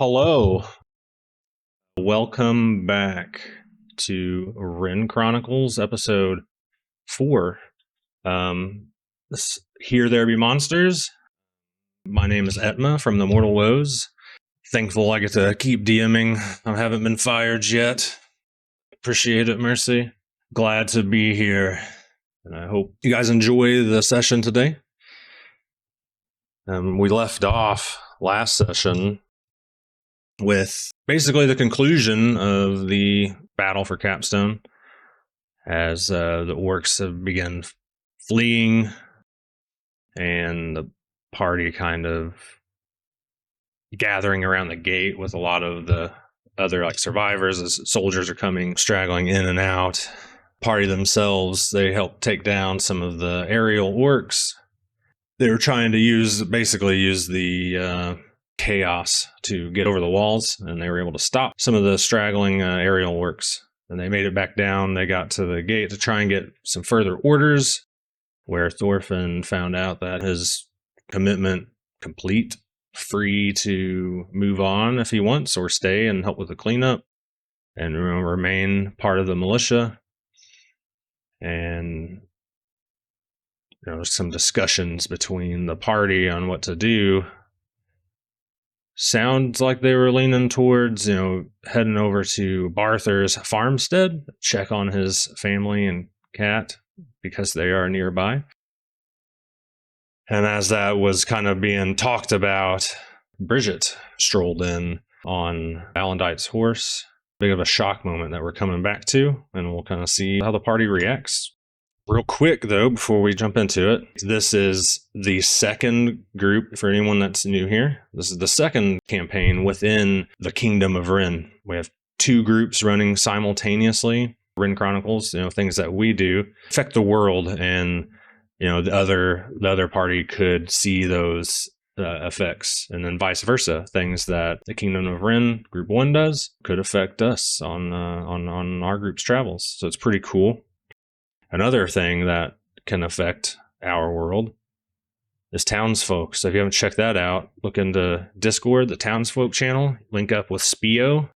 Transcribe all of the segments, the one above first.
Hello. Welcome back to Rin Chronicles, episode 4. Here There Be Monsters. My name is Etma from the Mortal Woes. Thankful I get to keep DMing. I haven't been fired yet. Appreciate it, Mercy. Glad to be here. And I hope you guys enjoy the session today. We left off last session with basically the conclusion of the Battle for Capstone, as the orcs have begun fleeing and the party kind of gathering around the gate with a lot of the other survivors as soldiers are coming straggling in and out. Party themselves, they helped take down some of the aerial orcs. They were trying to use the chaos to get over the walls, and they were able to stop some of the straggling aerial works, and they made it back down. They got to the gate to try and get some further orders, where Thorfin found out that his commitment complete, free to move on if he wants, or stay and help with the cleanup and remain part of the militia. And there's some discussions between the party on what to do. Sounds like they were leaning towards, heading over to Barther's farmstead, check on his family and cat because they are nearby. And as that was kind of being talked about, Bridget strolled in on Valentite's horse. Big of a shock moment that we're coming back to, and we'll kind of see how the party reacts. Real quick, though, before we jump into it, this is the second group for anyone that's new here. This is the second campaign within the Kingdom of Rin. We have 2 groups running simultaneously. Rin Chronicles, things that we do affect the world, and the other party could see those effects, and then vice versa. Things that the Kingdom of Rin Group 1 does could affect us on our group's travels. So it's pretty cool. Another thing that can affect our world is townsfolk. So if you haven't checked that out, look into Discord, the townsfolk channel, link up with Spio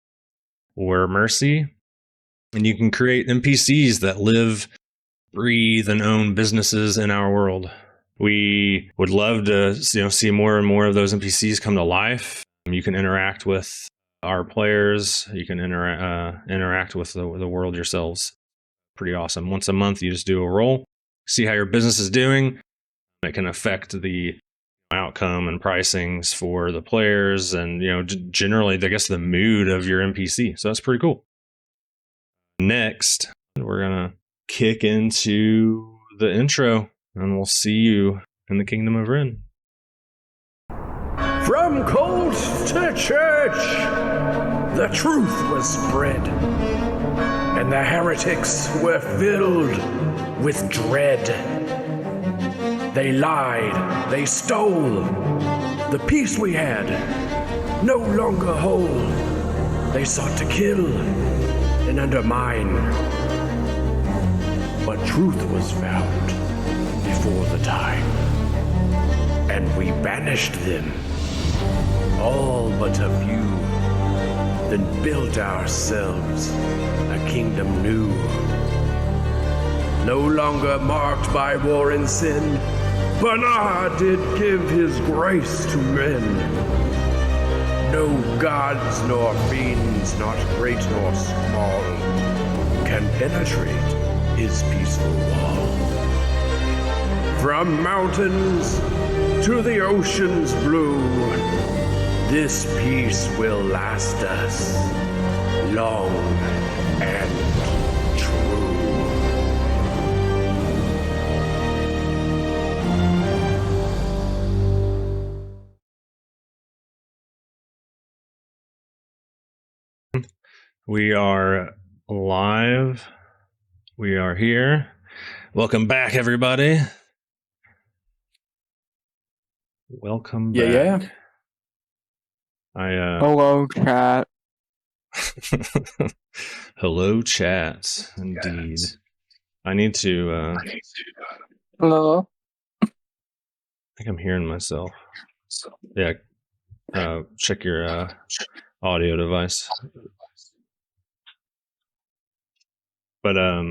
or Mercy, and you can create NPCs that live, breathe, and own businesses in our world. We would love to see more and more of those NPCs come to life. You can interact with our players. You can interact with the world yourselves. Pretty awesome. Once a month, you just do a roll, see how your business is doing. It can affect the outcome and pricings for the players, and generally, I guess, the mood of your NPC. So that's pretty cool. Next, we're gonna kick into the intro, and we'll see you in the Kingdom of Rin. From cult to church, the truth was spread, and the heretics were filled with dread. They lied, they stole, the peace we had no longer whole. They sought to kill and undermine, but truth was found before the time, and we banished them, all but a few, then built ourselves a kingdom new, no longer marked by war and sin, but Allah did give his grace to men. No gods nor fiends, not great nor small, can penetrate his peaceful wall. From mountains to the ocean's blue, this peace will last us long and true. We are live. We are here. Welcome back, everybody. Welcome back. Yeah. Hello, chat. Hello, chat. Indeed. I need to. Hello. I think I'm hearing myself. Yeah. check your audio device. But I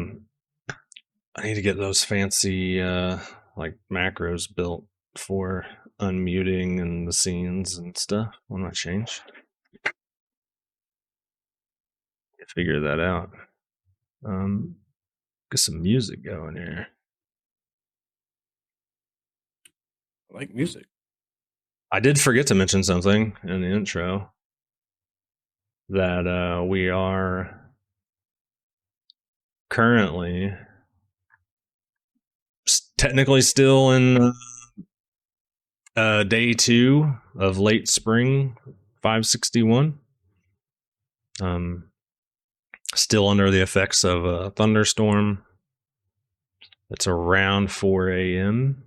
need to get those fancy like macros built for unmuting and the scenes and stuff when I change. Figure that out. Get some music going here. I like music. I did forget to mention something in the intro that we are currently technically still in day 2 of late spring 561. Still under the effects of a thunderstorm. It's around 4 a.m.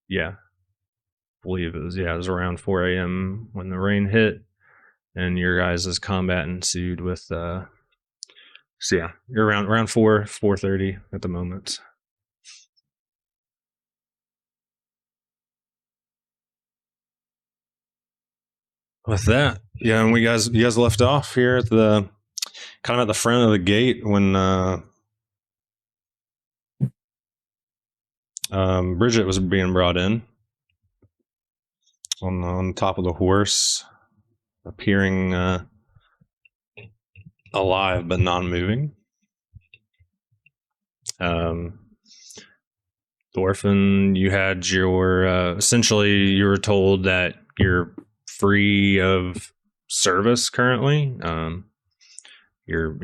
Yeah, I believe it was around 4 a.m. when the rain hit, and your guys' combat ensued with. So yeah, you're around 4:30 at the moment. With that, yeah, and you guys left off here at the kind of at the front of the gate when Bridget was being brought in on top of the horse, appearing alive but non-moving. Thorfin, you had your essentially you were told that you're free of service currently. Your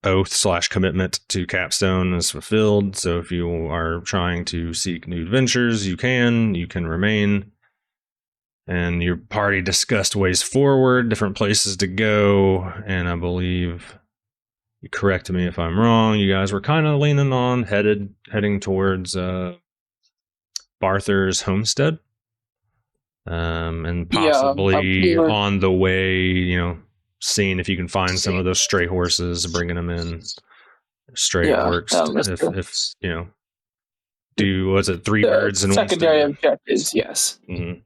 oath / commitment to Capstone is fulfilled. So if you are trying to seek new adventures, you can remain. And your party discussed ways forward, different places to go, and I believe, you correct me if I'm wrong, you guys were kind of leaning on heading towards Barther's homestead. And possibly on the way, seeing if you can find some of those stray horses, bringing them in. Straight works. If was it 3 birds and 1 stone? Secondary objectives, yes. Mm-hmm.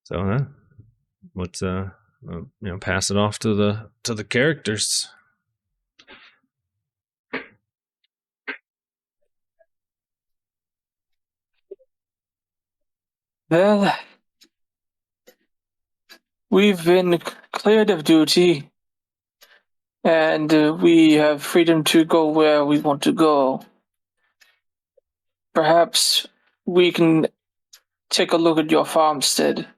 So let's pass it off to the characters. Well, we've been cleared of duty, and we have freedom to go where we want to go. Perhaps we can take a look at your farmstead.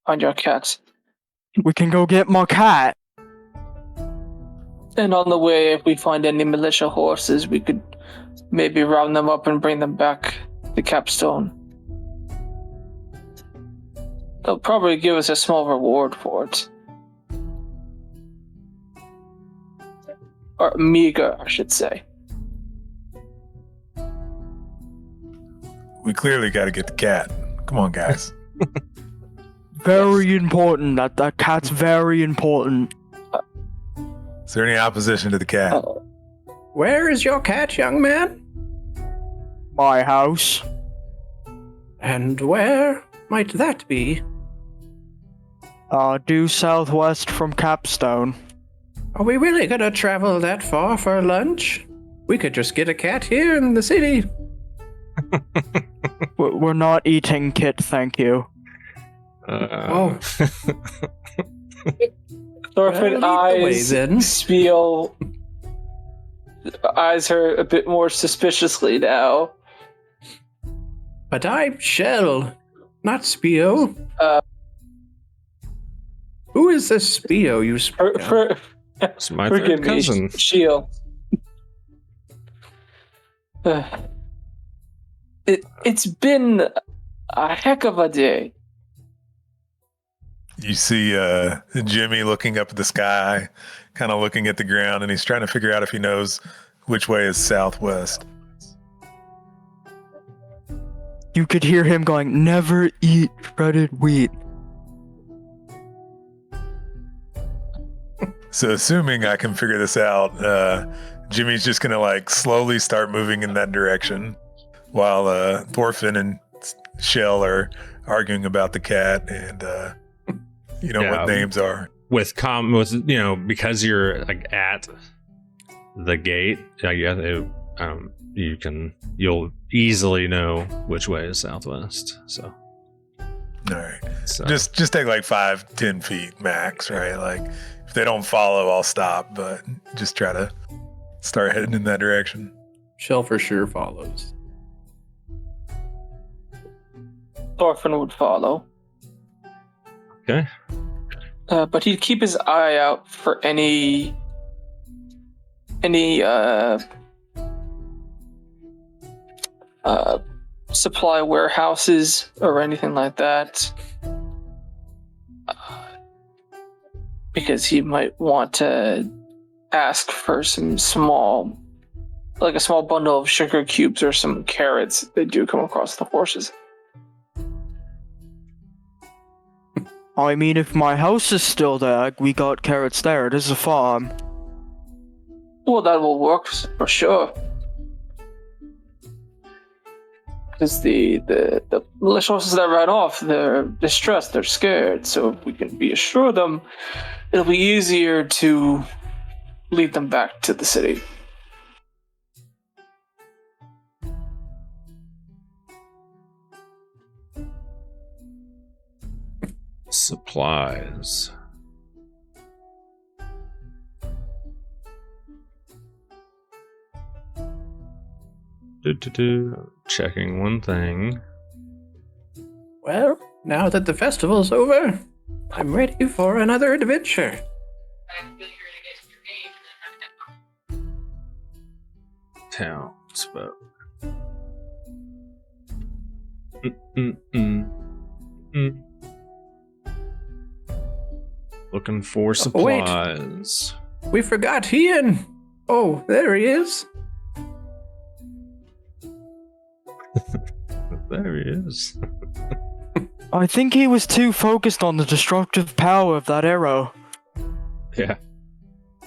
Find your cat. We can go get my cat. And on the way, if we find any militia horses, we could maybe round them up and bring them back to Capstone. They'll probably give us a small reward for it. Or meager, I should say. We clearly got to get the cat. Come on, guys. Very important. That cat's very important. Is there any opposition to the cat? Where is your cat, young man? My house. And where might that be? Due southwest from Capstone. Are we really gonna travel that far for lunch? We could just get a cat here in the city. We're not eating Kit, thank you. Oh. Thorfin eyes Spiel eyes her a bit more suspiciously now. But I'm Shel, not Spiel. Who is this Spiel you speak of? It's my third cousin. Shel. It's been a heck of a day. You see Jimmy looking up at the sky, kind of looking at the ground, and he's trying to figure out if he knows which way is southwest. You could hear him going, "Never eat shredded wheat." So assuming I can figure this out, Jimmy's just gonna like slowly start moving in that direction while Thorfin and Shel are arguing about the cat and what names are. With because you're like at the gate, you'll easily know which way is southwest. So all right, so just take like 5-10 feet max, right? Like if they don't follow, I'll stop, but just try to start heading in that direction. Shel for sure follows. Thorfin would follow. Okay. But he'd keep his eye out for any supply warehouses or anything like that, because he might want to ask for some small bundle of sugar cubes or some carrots. They do come across the horses. I mean, if my house is still there, we got carrots there. It is a farm. Well, that will work for sure. Because the militia horses that ride off, they're distressed, they're scared. So if we can reassure them, it'll be easier to lead them back to the city. Supplies. Checking one thing. Well, now that the festival's over, I'm ready for another adventure. Townsfolk. Looking for supplies. We forgot Heian. Oh, there he is. There he is. I think he was too focused on the destructive power of that arrow. Yeah.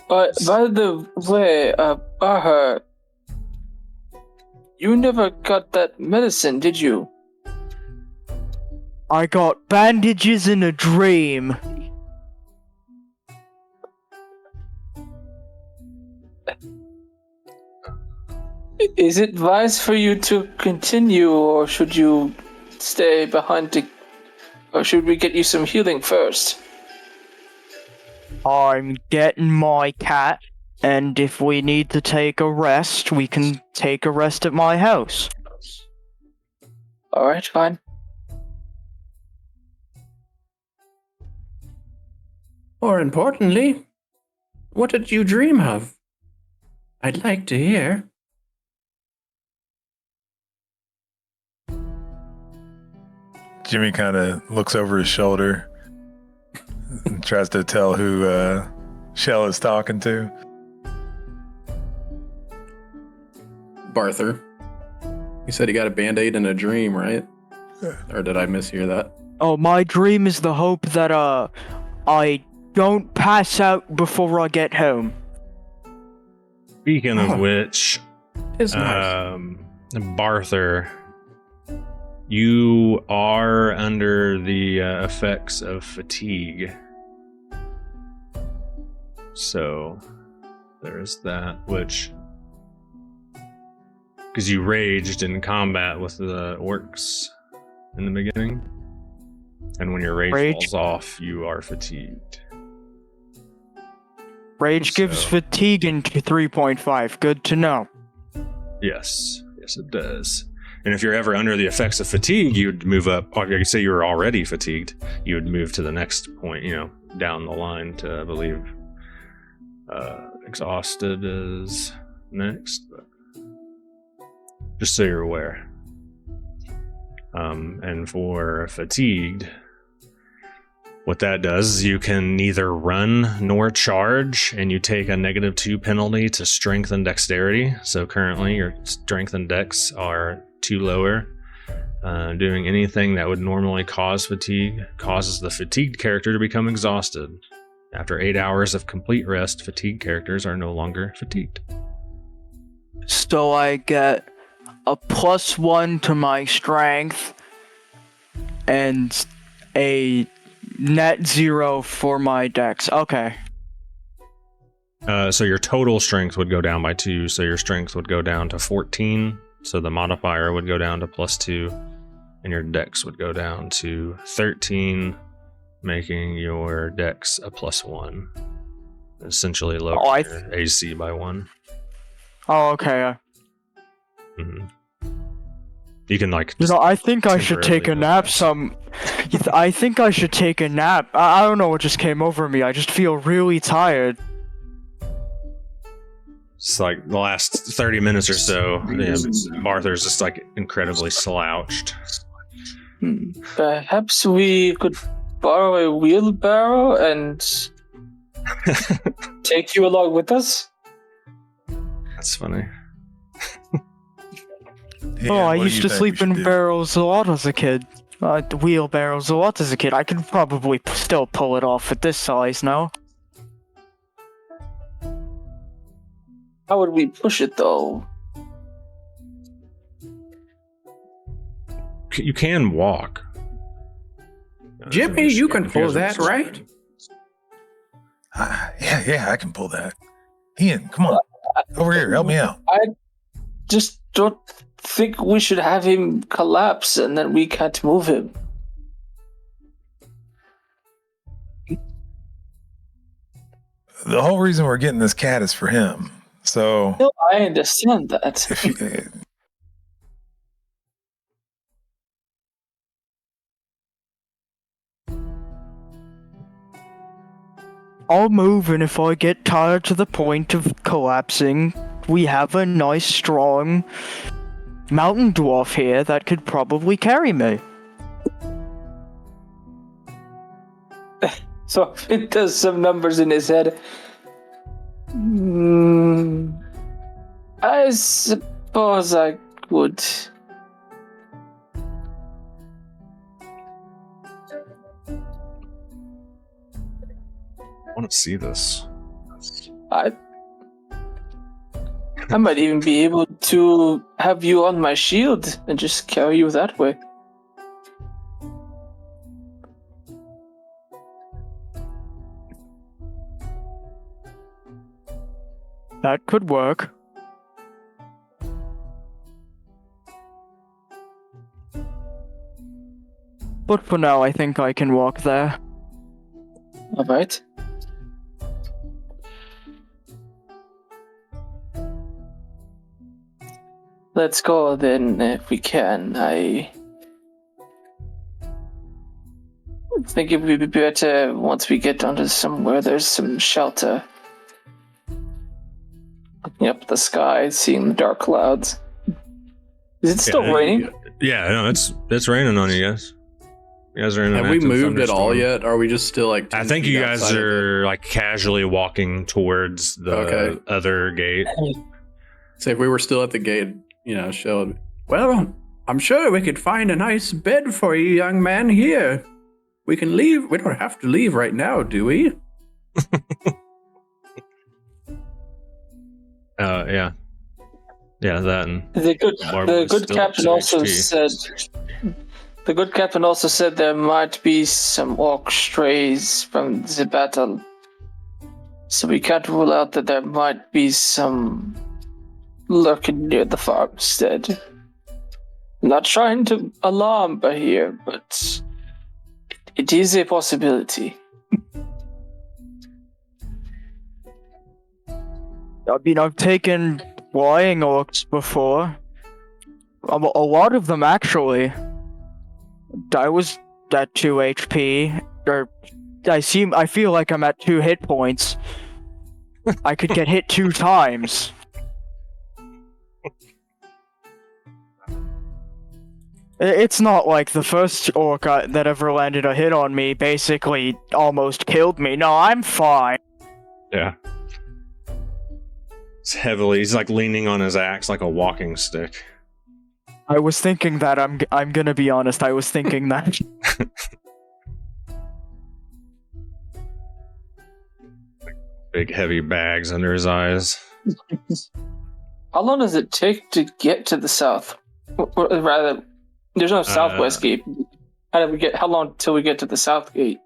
But by the way, Barther, you never got that medicine, did you? I got bandages in a dream. Is it wise for you to continue, or should you stay behind or should we get you some healing first? I'm getting my cat, and if we need to take a rest, we can take a rest at my house. Alright, fine. More importantly, what did you dream of? I'd like to hear. Jimmy kind of looks over his shoulder and tries to tell who Shel is talking to. Barther. You said he got a band-aid in a dream, right? Or did I mishear that? Oh, my dream is the hope that, I don't pass out before I get home. Speaking of which, It's nice. Barther, you are under the effects of fatigue. So there's that, which, because you raged in combat with the orcs in the beginning, and when your rage falls off, you are fatigued. Rage gives fatigue into 3.5. Good to know. Yes, it does. And if you're ever under the effects of fatigue, you would move up. Like I say, you were already fatigued. You would move to the next point, down the line to, I believe, exhausted is next. But just so you're aware. And for fatigued, what that does is you can neither run nor charge, and you take a -2 penalty to strength and dexterity. So currently your strength and dex are 2 lower. Doing anything that would normally cause fatigue causes the fatigued character to become exhausted After 8 hours of complete rest, fatigued characters are no longer fatigued. So I get a +1 to my strength and a net 0 for my dex. Okay. So your total strength would go down by 2, so your strength would go down to 14, so the modifier would go down to +2, and your dex would go down to 13, making your dex a +1. Essentially lower your AC by 1. Oh, okay. Mm-hmm. You can I think I should take a nap. I think I should take a nap. I don't know what just came over me. I just feel really tired. It's like the last 30 minutes or so, Barther's just incredibly slouched. Perhaps we could borrow a wheelbarrow and take you along with us? That's funny. I used to sleep in barrels a lot as a kid. Wheelbarrows a lot as a kid. I could probably still pull it off at this size now. How would we push it, though? You can walk. Jimmy, you can pull that, right? Yeah, I can pull that. Ian, come on. Over here, help me out. I just don't think we should have him collapse and then we can't move him. The whole reason we're getting this cat is for him. So No, I understand that. if you, I'll move, and if I get tired to the point of collapsing, we have a nice, strong mountain dwarf here that could probably carry me. So it does some numbers in his head. I suppose I would. I want to see this. I might even be able to have you on my shield and just carry you that way. That could work. But for now, I think I can walk there. Alright. Let's go then, if we can. I think it would be better once we get onto somewhere there's some shelter. Looking up at the sky, seeing the dark clouds. Is it still raining? Yeah, no, it's raining on you guys. You guys are in an Have we active moved at all thunderstorm. yet? Or are we just still like 10 I think feet you guys outside of are casually walking towards the other gate. it? Say if we were still at the gate, Shel would. Well, I'm sure we could find a nice bed for you, young man, here. We can leave. We don't have to leave right now, do we? Yeah. Yeah, that and The good still captain at also HP. said. The good captain also said there might be some orc strays from the battle, so we can't rule out that there might be some lurking near the farmstead. Not trying to alarm here, but it is a possibility. I mean, I've taken flying orcs before. A lot of them, actually. I was at 2 HP, or I feel like I'm at 2 hit points. I could get hit 2 times. It's not like the first orc that ever landed a hit on me basically almost killed me. No, I'm fine. Yeah. He's leaning on his axe like a walking stick. I was thinking that. I'm gonna be honest. I was thinking that. Big heavy bags under his eyes. How long does it take to get to the south? Rather, there's no southwest gate. How long till we get to the south gate?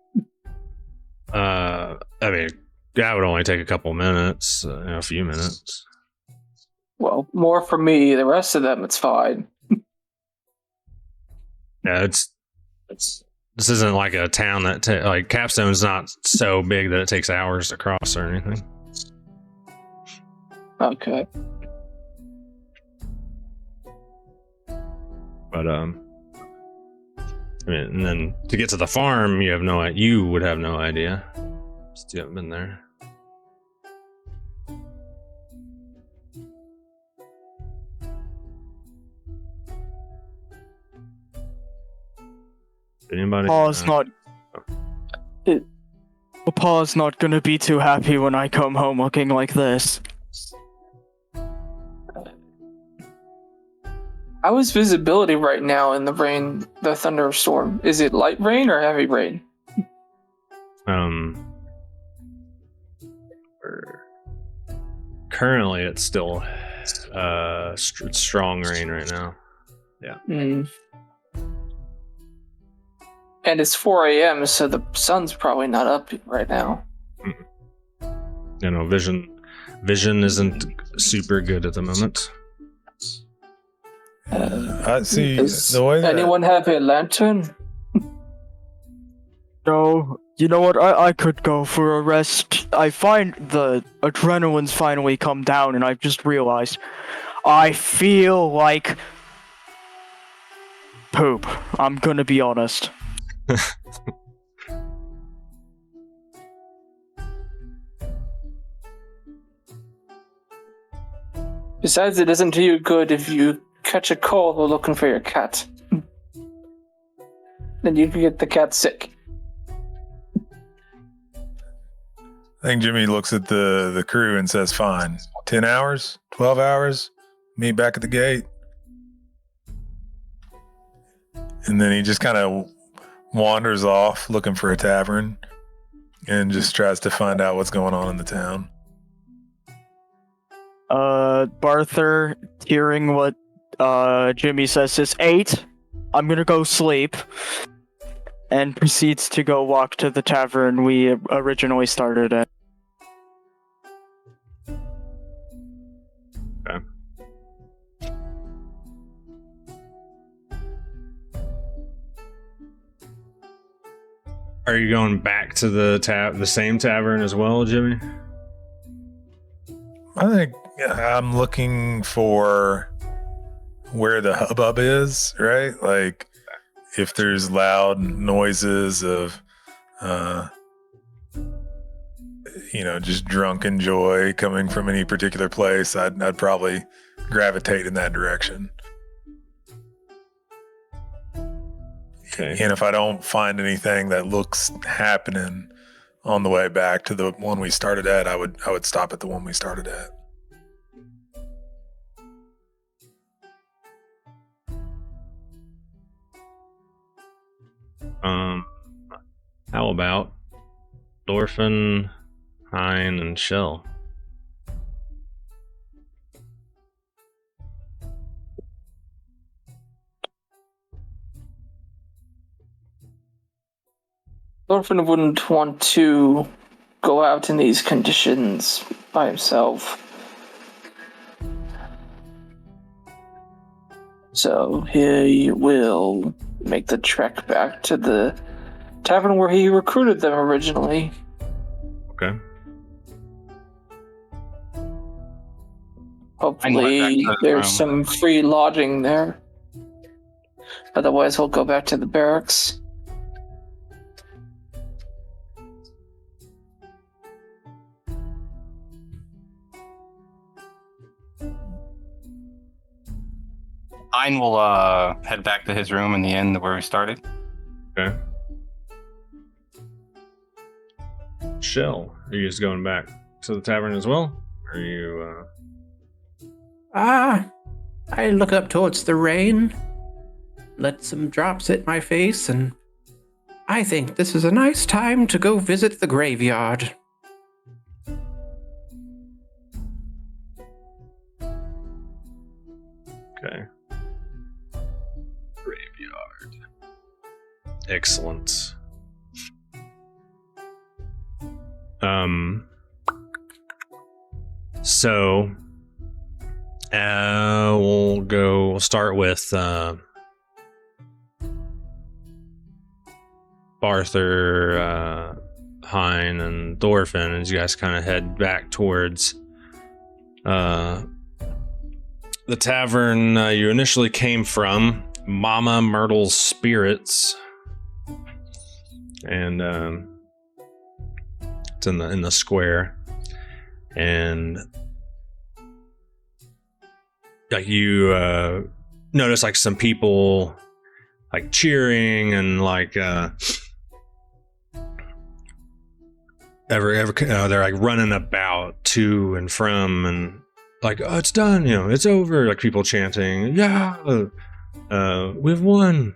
I mean, that would only take a couple minutes, a few minutes. Well, more for me. The rest of them, it's fine. Yeah, this isn't like a town that like Capstone's not so big that it takes hours to cross or anything. Okay. But I mean, and then to get to the farm, you would have no idea. Just you haven't been there. Anybody? Pa's not gonna be too happy when I come home looking like this. How is visibility right now in the thunderstorm? Is it light rain or heavy rain? Currently it's still strong rain right now. Yeah. And it's 4 a.m., so the sun's probably not up right now. Vision isn't super good at the moment. I see Does the way that anyone have a lantern? No, you know what? I could go for a rest. I find the adrenaline's finally come down, and I've just realized I feel like poop. I'm gonna be honest. Besides, it doesn't do you good if you catch a cold while looking for your cat. Then you can get the cat sick. I think Jimmy looks at the crew and says, fine, 10 hours, 12 hours, meet back at the gate. And then he just kind of wanders off looking for a tavern and just tries to find out what's going on in the town. Barther, hearing what Jimmy says, is 8. I'm gonna go sleep. And proceeds to go walk to the tavern we originally started at. Okay. Are you going back to the same tavern as well, Jimmy? I think I'm looking for where the hubbub is, right? Like, if there's loud noises of, just drunken joy coming from any particular place, I'd probably gravitate in that direction. Okay. And if I don't find anything that looks happening on the way back to the one we started at, I would stop at the one we started at. How about Thorfin, Heian, and Shel? Thorfin wouldn't want to go out in these conditions by himself. So he will make the trek back to the tavern where he recruited them originally. Okay. Hopefully there's some free lodging there. Otherwise he'll go back to the barracks. Ein will head back to his room in the inn where we started. Okay. Shel, are you just going back to the tavern as well? Or are you, I look up towards the rain, let some drops hit my face, and I think this is a nice time to go visit the graveyard. Okay. Graveyard. Excellent. So we'll start with Barther, Heian, and Thorfin as you guys kind of head back towards the tavern you initially came from, Mama Myrtle's Spirits, and it's in the square, and like you notice like some people like cheering and like they're like running about to and from and like, oh, it's done, it's over, like people chanting, yeah, we've won,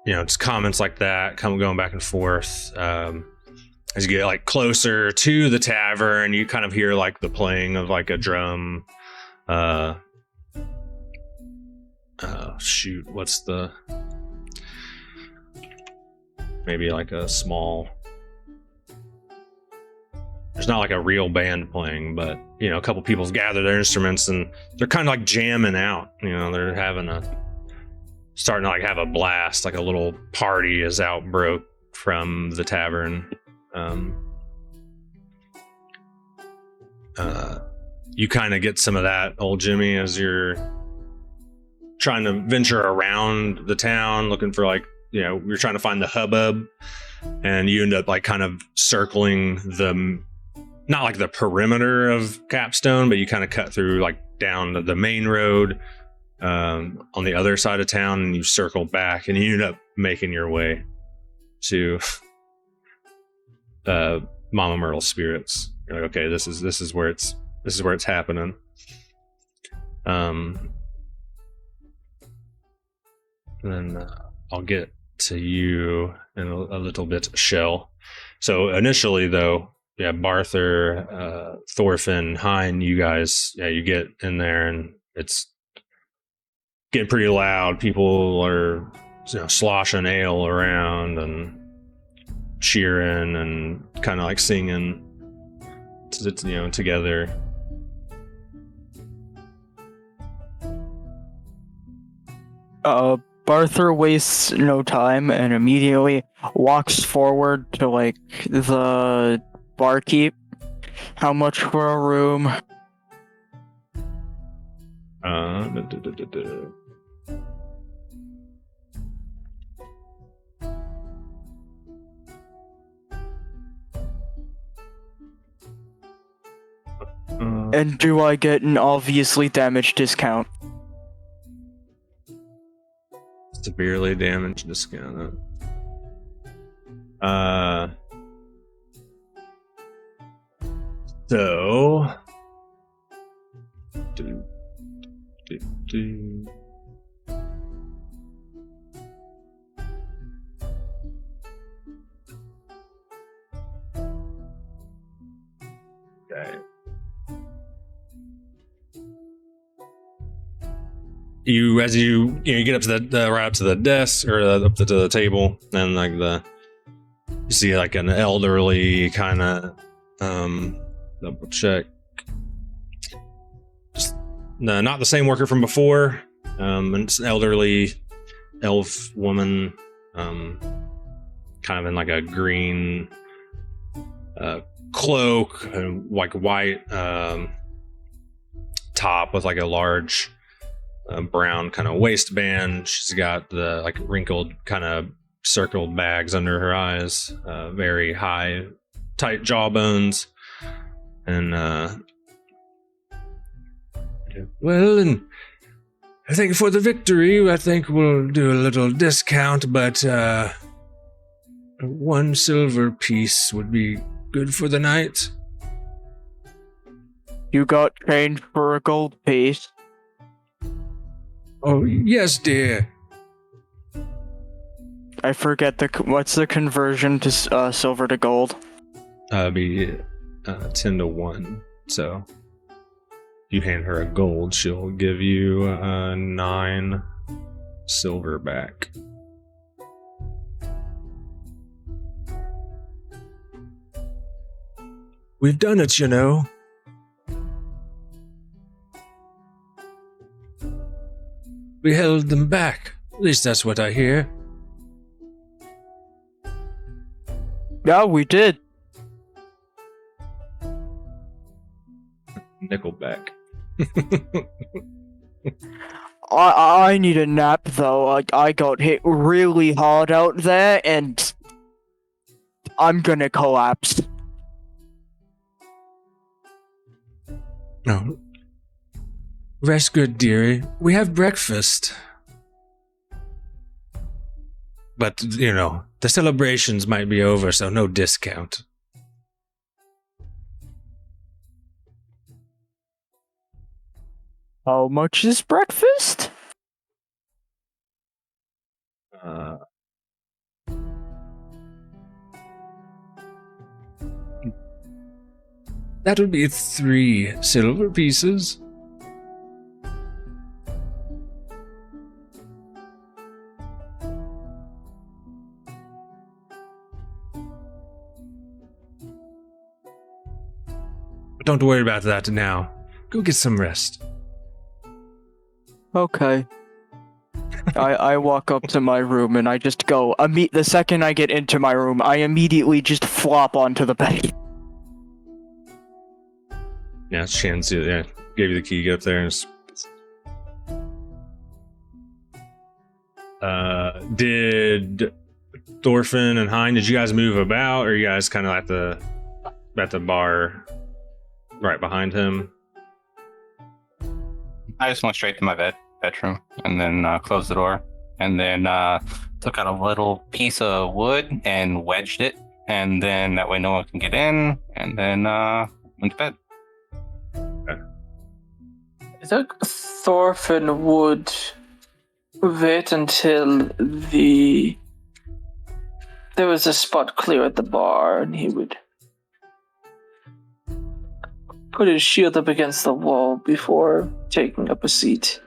just comments like that going back and forth. As you get like closer to the tavern, you kind of hear like the playing of like a drum. What's the, maybe like a small, there's not like a real band playing, but a couple people's gathered their instruments and they're kind of like jamming out. They're starting to like have a blast, like a little party is outbroke from the tavern. You kind of get some of that, old Jimmy, as you're trying to venture around the town looking for like, you're trying to find the hubbub, and you end up like kind of circling the, not like the perimeter of Capstone, but you kind of cut through like down the main road on the other side of town, and you circle back and you end up making your way to Mama Myrtle's Spirits. You're like, okay, this is where it's happening. And then I'll get to you in a little bit, Shel. So initially, though, yeah, Barther, Thorfin, Heian, you guys, you get in there and it's getting pretty loud. People are sloshing ale around and cheering and kind of like singing, together. Barther wastes no time and immediately walks forward to like the barkeep. How much for a room? And do I get an obviously damaged discount? Severely damaged discount. So okay. As you get up to the right up to the desk or up to the table, and like you see like an elderly kind of double check. Just not the same worker from before. And it's an elderly elf woman, kind of in like a green cloak, and like white top with like a large brown kind of waistband. She's got the like wrinkled kind of circled bags under her eyes, very high, tight jawbones, and well, and I think for the victory, I think we'll do a little discount, but 1 silver piece would be good for the night. You got change for a gold piece? Oh, yes, dear. I forget what's the conversion to silver to gold? Be 10 to 1, so You hand her a gold, she'll give you 9 silver back. We've done it, you know. We held them back. At least that's what I hear. Yeah, we did. Nickelback. I need a nap though. I got hit really hard out there, and I'm gonna collapse. No. Rest good, dearie. We have breakfast. But, you know, the celebrations might be over, so no discount. How much is breakfast? That would be 3 silver pieces. But don't worry about that now. Go get some rest. Okay. I walk up to my room and I just go. The second I get into my room, I immediately just flop onto the bed. Yeah, Shan's gave you the key, get up there and did Thorfin and Heian, did you guys move about, or are you guys kind of at the bar right behind him? I just went straight to my bedroom and then closed the door and then took out a little piece of wood and wedged it, and then that way no one can get in, and then went to bed. I think Thorfin would wait until there was a spot clear at the bar, and he would put his shield up against the wall before taking up a seat.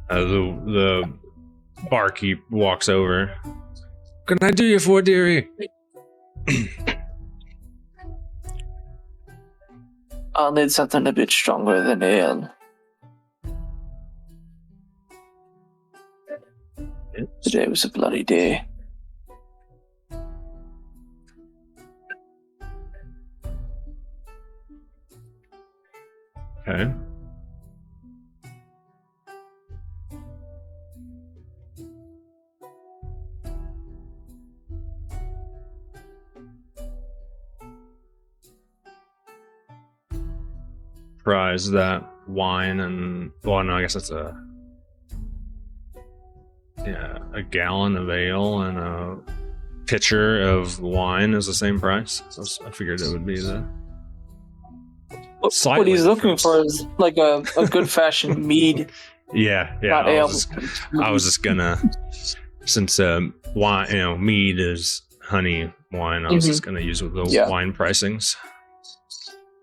The barkeep walks over. What can I do you for, dearie? I'll need something a bit stronger than ale. Today was a bloody day. Okay. Prize that wine and, well, no, I guess that's a gallon of ale and a pitcher of wine is the same price. So I figured it would be the. What he's looking for is like a good fashioned mead. Yeah. Not I ale. was just gonna, since wine, mead is honey wine. I was just gonna use with the wine pricings.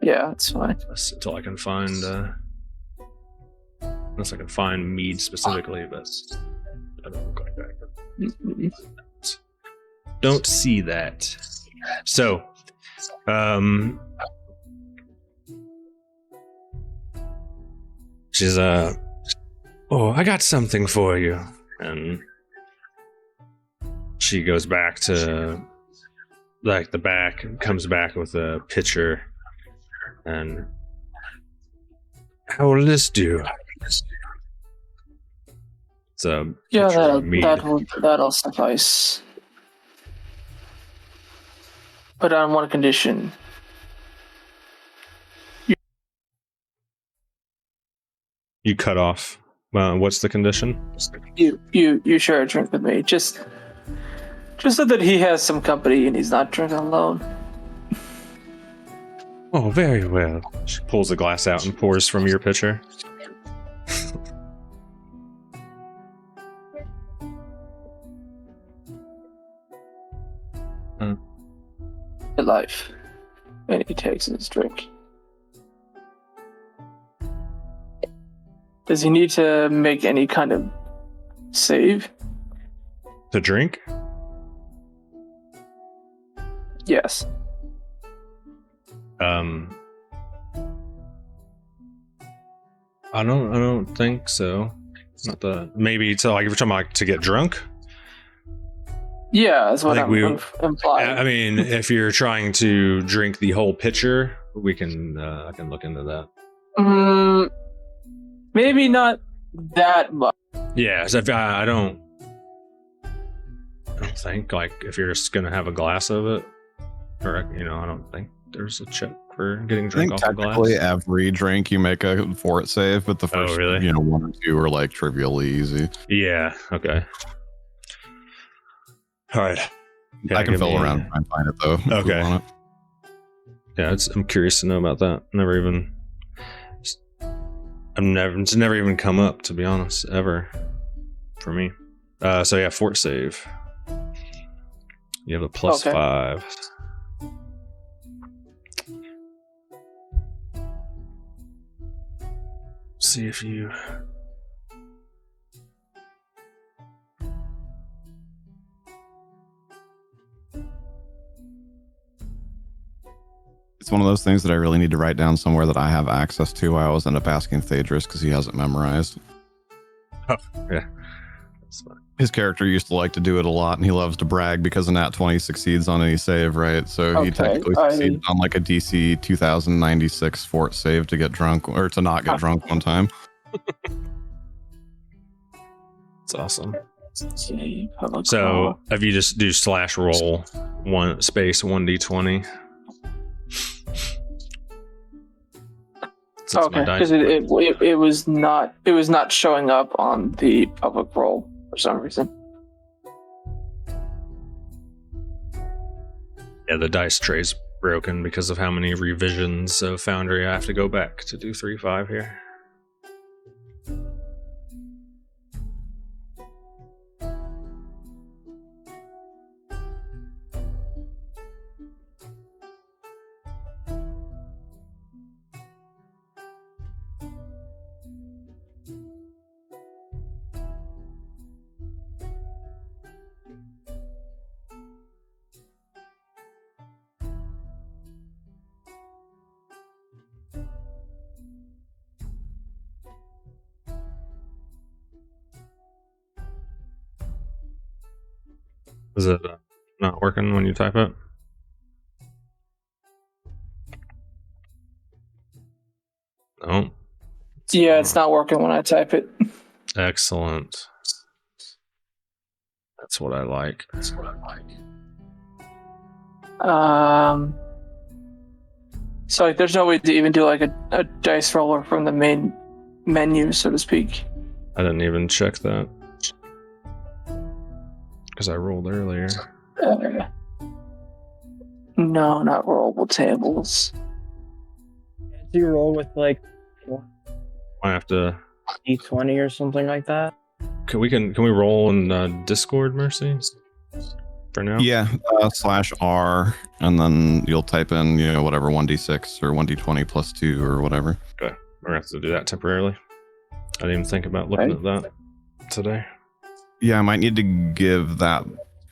Yeah, that's fine. Until I can find, unless I can find mead specifically, but I don't look like that. Don't see that. So, she's oh, I got something for you, and she goes back to like the back, comes back with a pitcher. And how will this do? It's a that'll suffice. But on one condition. You cut off. What's the condition? You share a drink with me, just so that he has some company and he's not drinking alone. Oh, very well. She pulls a glass out and pours from your pitcher. life. And he takes his drink. Does he need to make any kind of save? To drink? Yes. I don't think so. Not the maybe to like if you're talking about like, to get drunk. Yeah, that's what I'm I implying. mean, if you're trying to drink the whole pitcher, we can I can look into that. Maybe not that much. Yeah, so I don't think like if you're just gonna have a glass of it, or I don't think there's a check for getting I drink think off a glass. technically every drink you make a fort save, but the first really? 1 or 2 are like trivially easy. Yeah. Okay. All right. Yeah, I can give fill me- around and try and find it though. if we Okay. want it. Yeah, I'm curious to know about that. It's never even come up, to be honest, ever for me. So yeah, fort save. You have a plus Okay. 5. See if you. It's one of those things that I really need to write down somewhere that I have access to. I always end up asking Thadris because he has it memorized. Oh, yeah. That's fine. His character used to like to do it a lot, and he loves to brag because a nat 20 succeeds on any save, right? So he Okay, technically succeeded on like a DC 2096 fort save to get drunk, or to not get drunk one time. It's awesome. See, public So call. if you just do / roll 1d20. Since my Okay, dice- because it was not showing up on the public roll for some reason. Yeah, the dice tray's broken because of how many revisions of Foundry I have to go back to do 3.5 here. Is it not working when you type it? No. Yeah, it's not working when I type it. Excellent. That's what I like. So like, there's no way to even do like a dice roller from the main menu, so to speak. I didn't even check that because I rolled earlier. No, not rollable tables. Do you roll with like I have to. D20 or something like that? Can we roll in Discord, Mercy? For now. Yeah, /R, and then you'll type in, whatever, 1d6 or 1d20 plus 2 or whatever. We're gonna have to do that temporarily. I didn't even think about looking at that today. Yeah, I might need to give that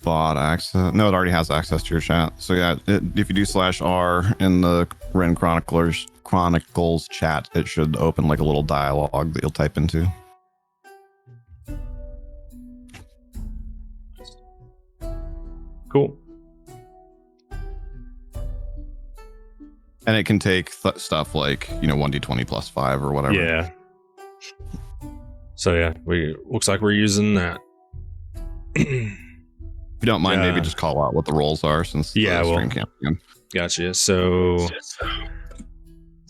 bot access. No, it already has access to your chat. So yeah, if you do /R in the Rin Chronicles chat, it should open like a little dialogue that you'll type into. Cool. And it can take stuff like, 1d20 plus 5 or whatever. Yeah. So yeah, looks like we're using that. If you don't mind, maybe just call out what the rolls are since the stream can't begin. Gotcha. So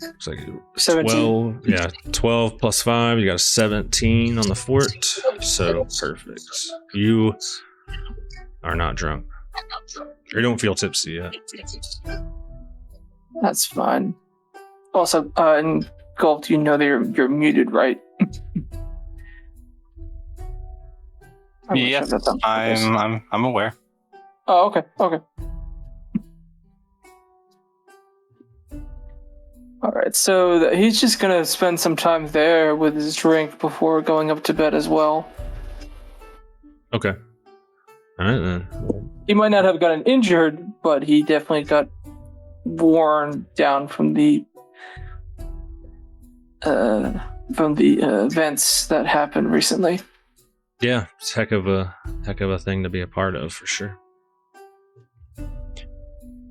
looks like 17. 12. Yeah, 12 plus 5. You got a 17 on the fort. So perfect. You are not drunk. You don't feel tipsy yet. That's fine. Also, and Gold, you know that you're muted, right? Yes, I'm aware. Oh, okay. All right, so he's just gonna spend some time there with his drink before going up to bed as well. Okay. All right then. He might not have gotten injured, but he definitely got worn down from the events that happened recently. Yeah, it's heck of a thing to be a part of for sure.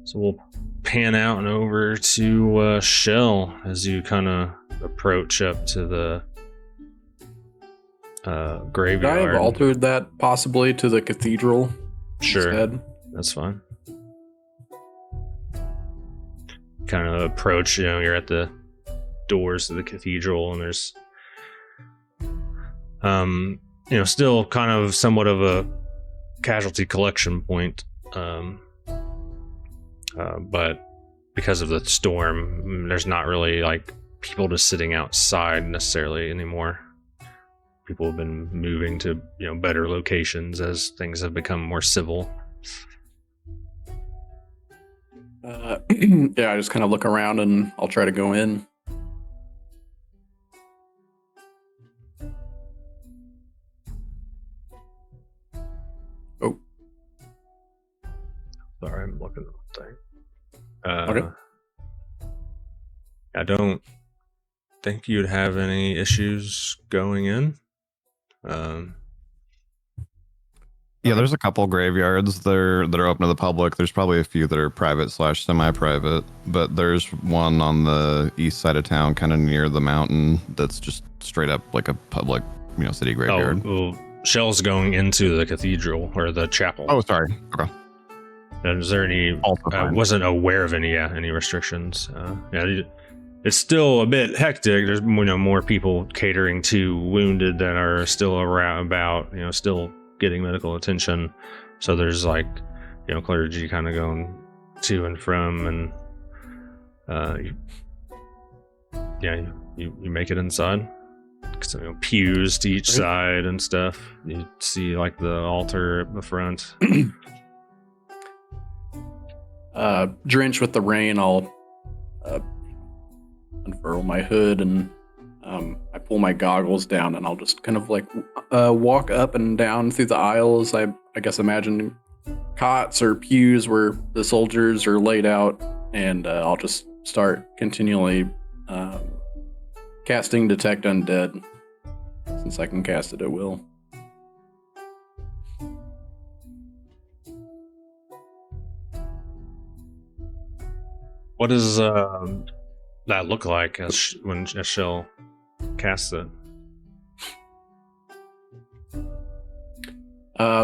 So we'll pan out and over to Shel as you kind of approach up to the Could graveyard. I have altered that possibly to the cathedral? Sure, Instead? that's fine. Kind of approach, you're at the doors of the cathedral, and there's still kind of somewhat of a casualty collection point, but because of the storm, there's not really like people just sitting outside necessarily anymore. People have been moving to better locations as things have become more civil. Yeah, I just kind of look around and I'll try to go in. Oh, Sorry, I'm looking at the thing. Okay. I don't think you'd have any issues going in. Yeah, there's a couple graveyards that are open to the public. There's probably a few that are private / semi-private, but there's one on the east side of town, kind of near the mountain, that's just straight up like a public, city graveyard. Oh, well, Shel's going into the cathedral or the chapel. Oh, sorry. Okay. And is there any? I wasn't aware of any restrictions. It's still a bit hectic. There's more people catering to wounded that are still around, still getting medical attention. So there's clergy kind of going to and from, and you make it inside. So, pews to each side and stuff. You see the altar at the front. Drenched with the rain, I'll unfurl my hood and I pull my goggles down, and I'll just kind of walk up and down through the aisles. I guess imagine cots or pews where the soldiers are laid out, and I'll just start continually casting Detect Undead, since I can cast it at will. What does that look like when Shel casts it? I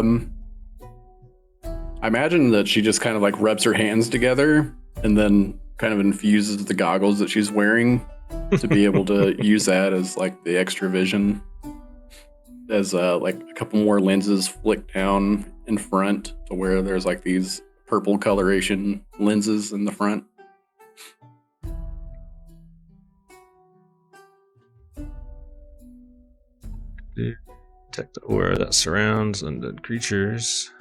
imagine that she just kind of rubs her hands together and then kind of infuses the goggles that she's wearing to be able to use that as the extra vision. As a couple more lenses flick down in front to where there's these purple coloration lenses in the front. Detect the aura that surrounds undead creatures.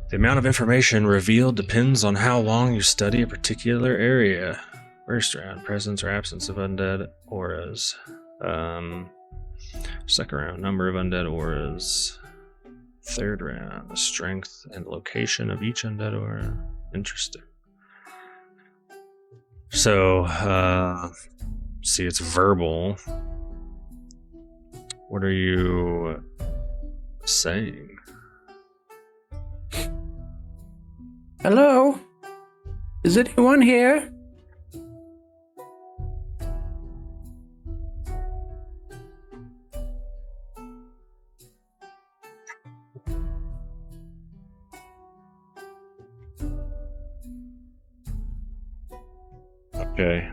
The amount of information revealed depends on how long you study a particular area. First round, presence or absence of undead auras. Second round, number of undead auras. Third round, the strength and location of each undead aura. Interesting. So, see, it's verbal. What are you saying? Hello? Is anyone here? Okay.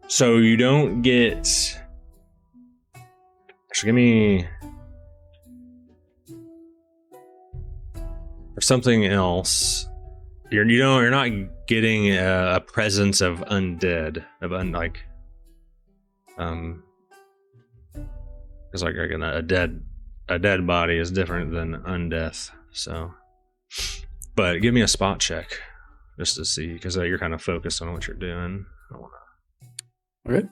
So you don't get. Actually, give me. Or something else. You're not getting a presence of undead, because a dead body is different than undeath. So But give me a spot check just to see, because you're kind of focused on what you're doing. I wanna... Okay.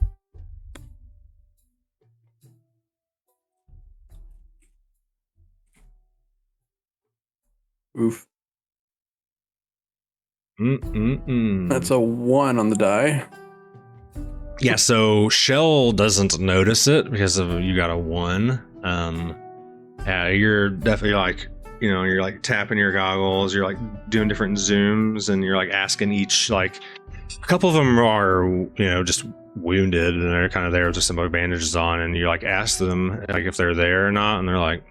Oof. That's a 1 on the die. Yeah, so Shel doesn't notice it because of you got a 1. Yeah, you're definitely like, you're like tapping your goggles, you're like doing different zooms, and you're like asking each, like, a couple of them are, just wounded and they're kind of there with just some bandages on, and you like ask them like if they're there or not, and they're like,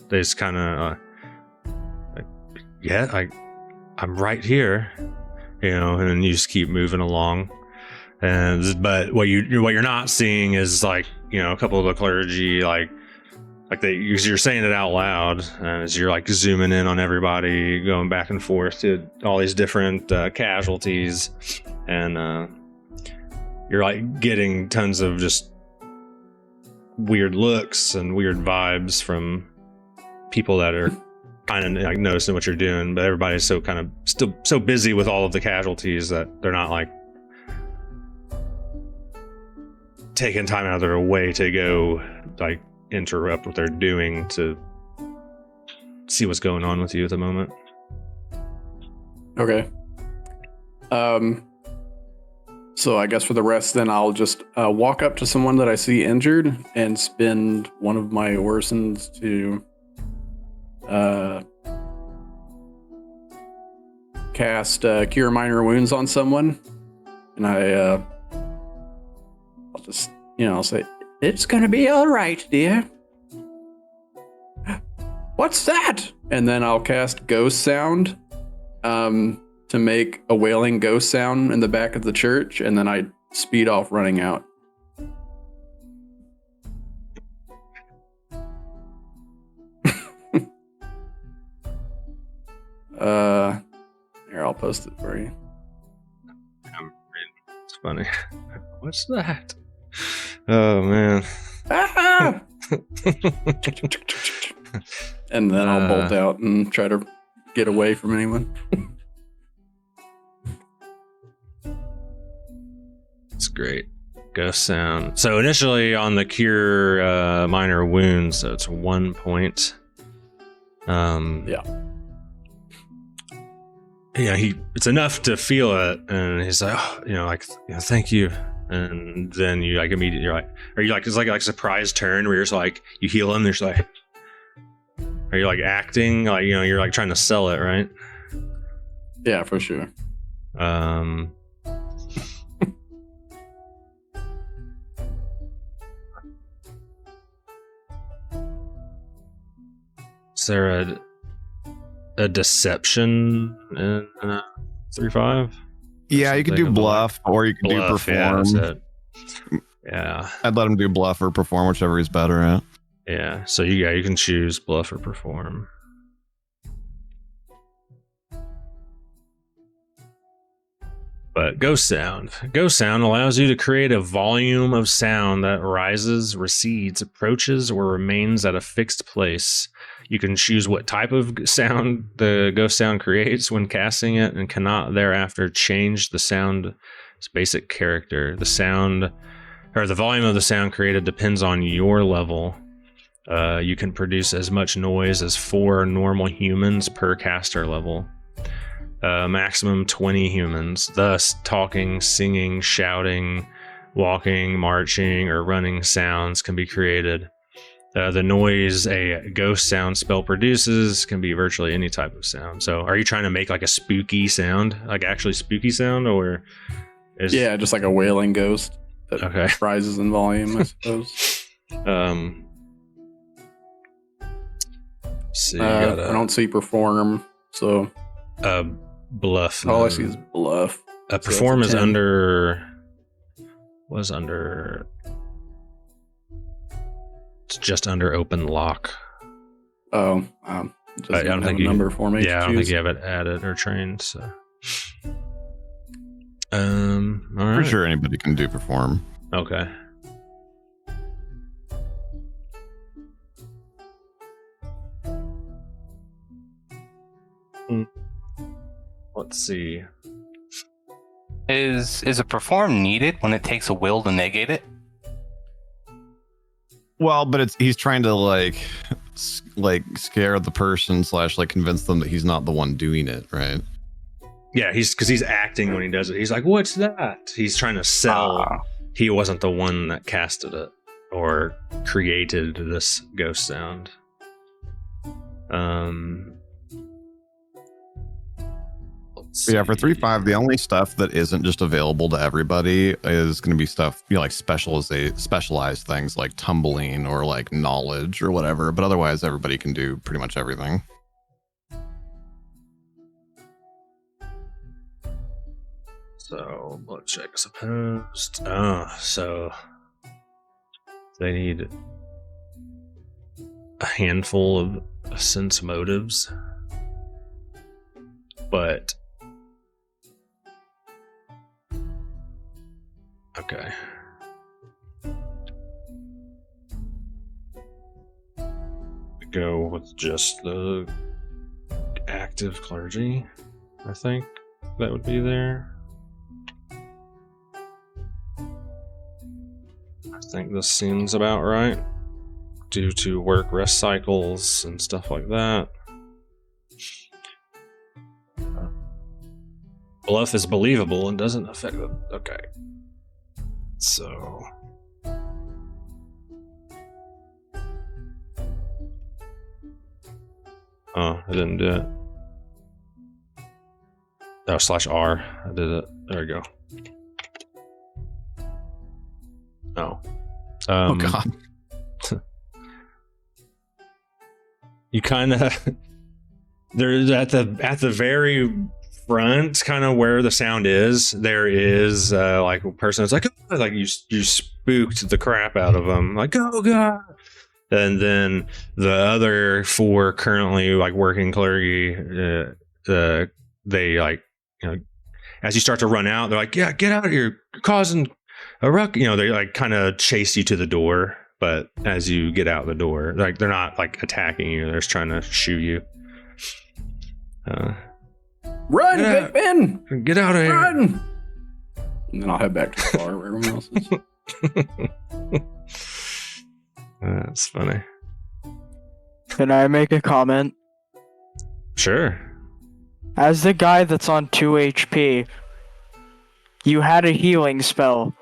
they just kind of like, yeah, I'm right here, and then you just keep moving along. But what you're not seeing is like, a couple of the clergy, you're saying it out loud as you're like zooming in on everybody, going back and forth to all these different casualties, and you're like getting tons of just weird looks and weird vibes from people that are kind of like noticing what you're doing, but everybody's so kind of still so busy with all of the casualties that they're not like taking time out of their way to go like interrupt what they're doing to see what's going on with you at the moment. Okay. So I guess for the rest, then I'll just walk up to someone that I see injured and spend one of my orisons to cast Cure Minor Wounds on someone, and I'll just, I'll say, "It's gonna be all right, dear." What's that? And then I'll cast Ghost Sound to make a wailing ghost sound in the back of the church, and then I speed off running out. Here, I'll post it for you. It's funny. What's that? Oh man. Ah! And then I'll bolt out and try to get away from anyone. It's great. Ghost sound. So initially on the Cure Minor Wounds, so it's 1 point. Yeah. Yeah, it's enough to feel it, and he's like, thank you. And then you like immediately, you're like, are you like, it's like a surprise turn where you're just like, you heal him, there's like, are you like acting like, you're like trying to sell it, right? Yeah, for sure. Is there a deception in 3.5? Yeah, you could do bluff, or you could do Bluff, perform. Yeah. I'd let him do bluff or perform, whichever he's better at. Yeah. So you can choose bluff or perform. But Ghost Sound allows you to create a volume of sound that rises, recedes, approaches, or remains at a fixed place. You can choose what type of sound the Ghost Sound creates when casting it, and cannot thereafter change the sound's basic character. The sound, or the volume of the sound created, depends on your level. You can produce as much noise as 4 normal humans per caster level. Maximum 20 humans. Thus, talking, singing, shouting, walking, marching, or running sounds can be created. The noise a ghost sound spell produces can be virtually any type of sound. So are you trying to make like a spooky sound, like actually spooky sound, or yeah, just like a wailing ghost that rises in volume, I suppose. See, I don't see perform, so bluff. All I see is bluff. Perform is under. It's just under open lock. Oh, I don't think a number for me. Yeah, I don't think you have it added or trained. So, all right. Pretty sure anybody can do perform. Okay. Let's see. Is a perform needed when it takes a will to negate it? Well, but he's trying to like scare the person / like convince them that he's not the one doing it, right? Yeah, he's acting when he does it. He's like, "What's that?" He's trying to sell he wasn't the one that casted it or created this ghost sound. Yeah, for 3.5, the only stuff that isn't just available to everybody is going to be stuff, like specialized things like tumbling or like knowledge or whatever. But otherwise, everybody can do pretty much everything. So let's check supposed. So they need a handful of sense motives, but okay. We go with just the active clergy. I think that would be there. I think this seems about right, due to work rest cycles and stuff like that. Bluff is believable and doesn't affect them. Okay. So I didn't do it. Oh, /R. I did it. There we go. Oh. Oh God. You kind of there's at the very front, kind of where the sound is. There is like a person that's like, oh, like you spooked the crap out of them, like, oh God. And then the other 4 currently like working clergy, they like, you know, as you start to run out, they're like, yeah, get out of here, you're causing a ruck. You know, they like kind of chase you to the door, but as you get out the door, like they're not like attacking you, they're just trying to shoot you. Run, big Ben! Get out of here! Run! And then I'll head back to the bar where everyone else is. That's funny. Can I make a comment? Sure. As the guy that's on 2 HP, you had a healing spell.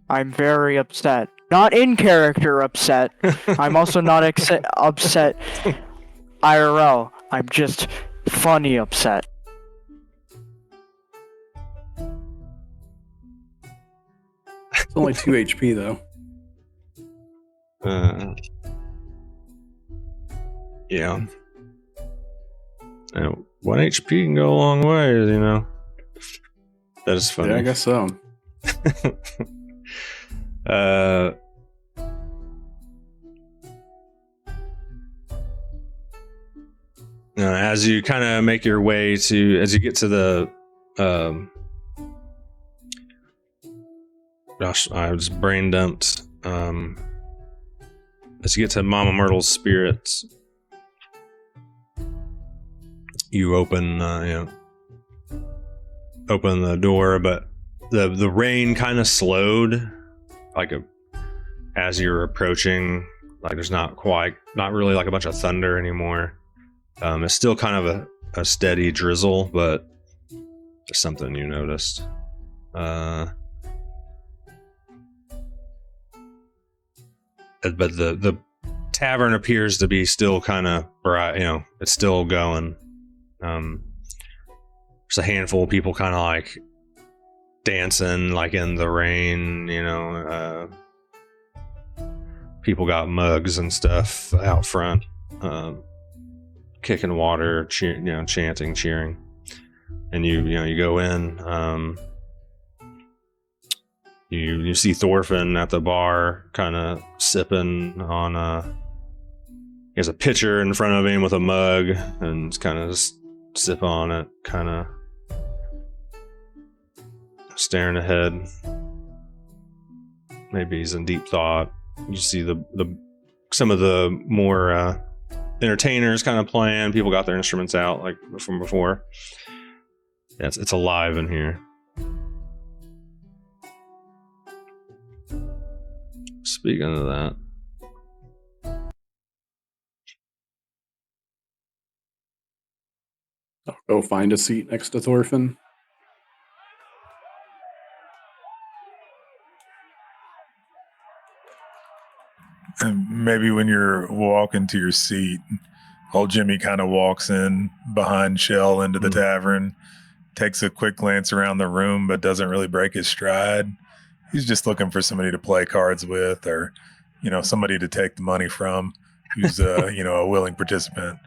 I'm very upset. Not in character upset. I'm also not upset IRL. I'm just funny upset. It's only 2 HP though. Yeah. 1 HP can go a long way, you know. That is funny. Yeah, I guess so. As you kind of make your way to, as you get to the, gosh, I was brain dumped. As you get to Mama Myrtle's spirits, you open, open the door, but the rain kind of slowed, like as you're approaching. Like there's not really like a bunch of thunder anymore. It's still kind of a steady drizzle, but there's something you noticed. But the tavern appears to be still kind of bright, it's still going. There's a handful of people kind of like dancing like in the rain, people got mugs and stuff out front, kicking water, chanting, cheering. And you go in, you see Thorfin at the bar kind of sipping on he has a pitcher in front of him with a mug and kind of just sip on it, kind of staring ahead. Maybe he's in deep thought. You see the some of the more entertainers kind of playing. People got their instruments out like from before. Yeah, it's alive in here. Speaking of that, I'll go find a seat next to Thorfin. And maybe when you're walking to your seat, old Jimmy kind of walks in behind Shel into the tavern, takes a quick glance around the room, but doesn't really break his stride. He's just looking for somebody to play cards with, or, somebody to take the money from who's, a willing participant.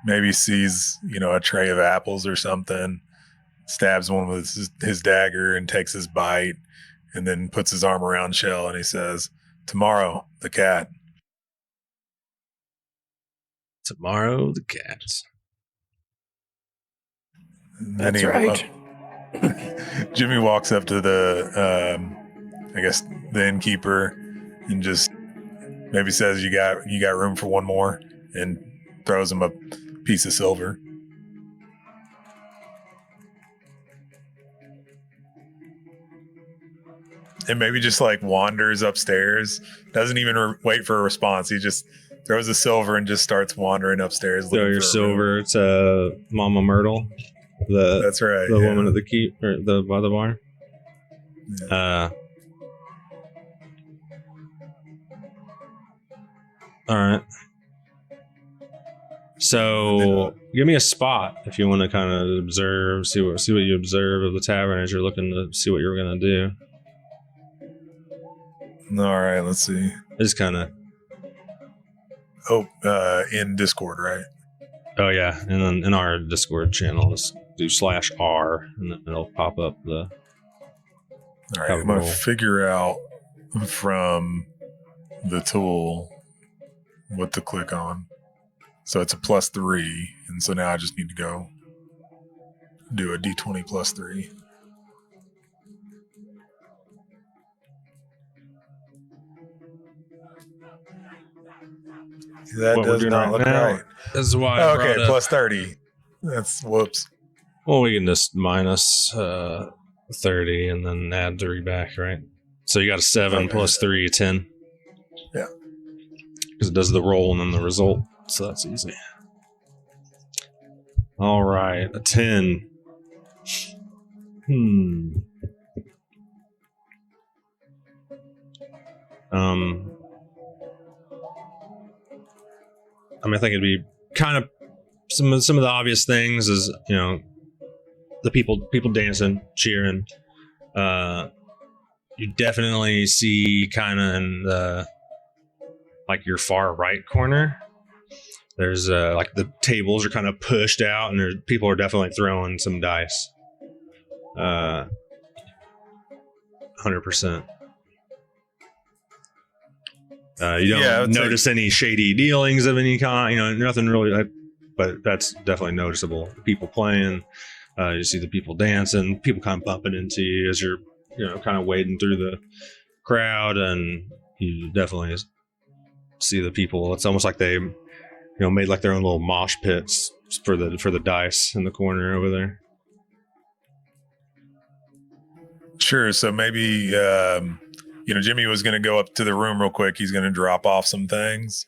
Maybe sees, a tray of apples or something, stabs one with his dagger and takes his bite, and then puts his arm around Shel and he says, "Tomorrow, the cat." tomorrow the cat. That's right. Jimmy walks up to the, the innkeeper, and just maybe says, "You got room for one more," and throws him a piece of silver. And maybe just like wanders upstairs, doesn't even wait for a response. He just throws the silver and just starts wandering upstairs. Throw your silver to Mama Myrtle, that's right, the woman at the keep or by the bar. Yeah. All right. So give me a spot if you want to kind of observe, see what you observe of the tavern as you're looking to see what you're going to do. All right, let's see. Just kind of. In Discord, right? Oh yeah, and then in our Discord channel, just do /R, and then it'll pop up the. All right, I'm gonna figure out from the tool what to click on. So it's a +3, and so now I just need to go do a D20 +3. That what does not look right. This is why. Okay, +30. That's whoops. Well, we can just minus 30 and then add 3 back, right? So you got a 7 plus 3, 10. Yeah. Because it does the roll and then the result. So that's easy. All right, a 10. I think it'd be kind of some of the obvious things is, the people dancing, cheering. You definitely see kind of in the your far right corner. There's the tables are kind of pushed out, and people are definitely throwing some dice. 100%. You don't notice any shady dealings of any kind, nothing really, but that's definitely noticeable. People playing, you see the people dancing, people kind of bumping into you as you're, kind of wading through the crowd, and you definitely see the people. It's almost like they, made like their own little mosh pits for the dice in the corner over there. Sure. So maybe, Jimmy was going to go up to the room real quick. He's going to drop off some things.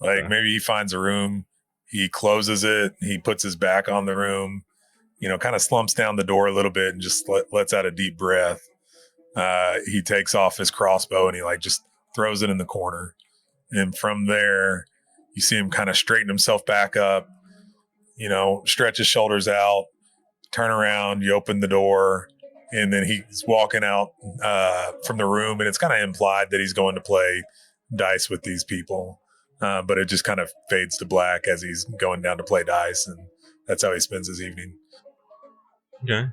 Maybe he finds a room, he closes it, he puts his back on the room, kind of slumps down the door a little bit and just lets out a deep breath. He takes off his crossbow and he just throws it in the corner. And from there, you see him kind of straighten himself back up, stretch his shoulders out, turn around, you open the door, and then he's walking out from the room, and it's kind of implied that he's going to play dice with these people. But it just kind of fades to black as he's going down to play dice, and that's how he spends his evening. Okay.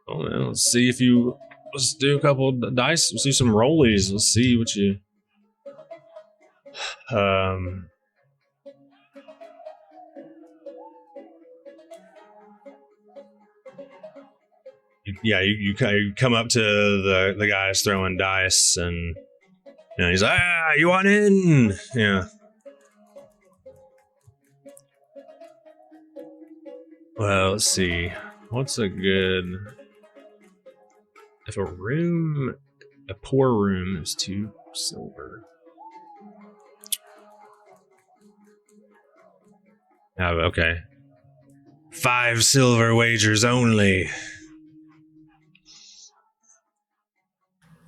Well, let's do a couple of dice. Let's do some rollies. Let's see what you... You come up to the guys throwing dice, and he's like, "You want in?" Yeah. Well, let's see. What's a good... If a poor room is 2 silver. Oh, okay. 5 silver wagers only.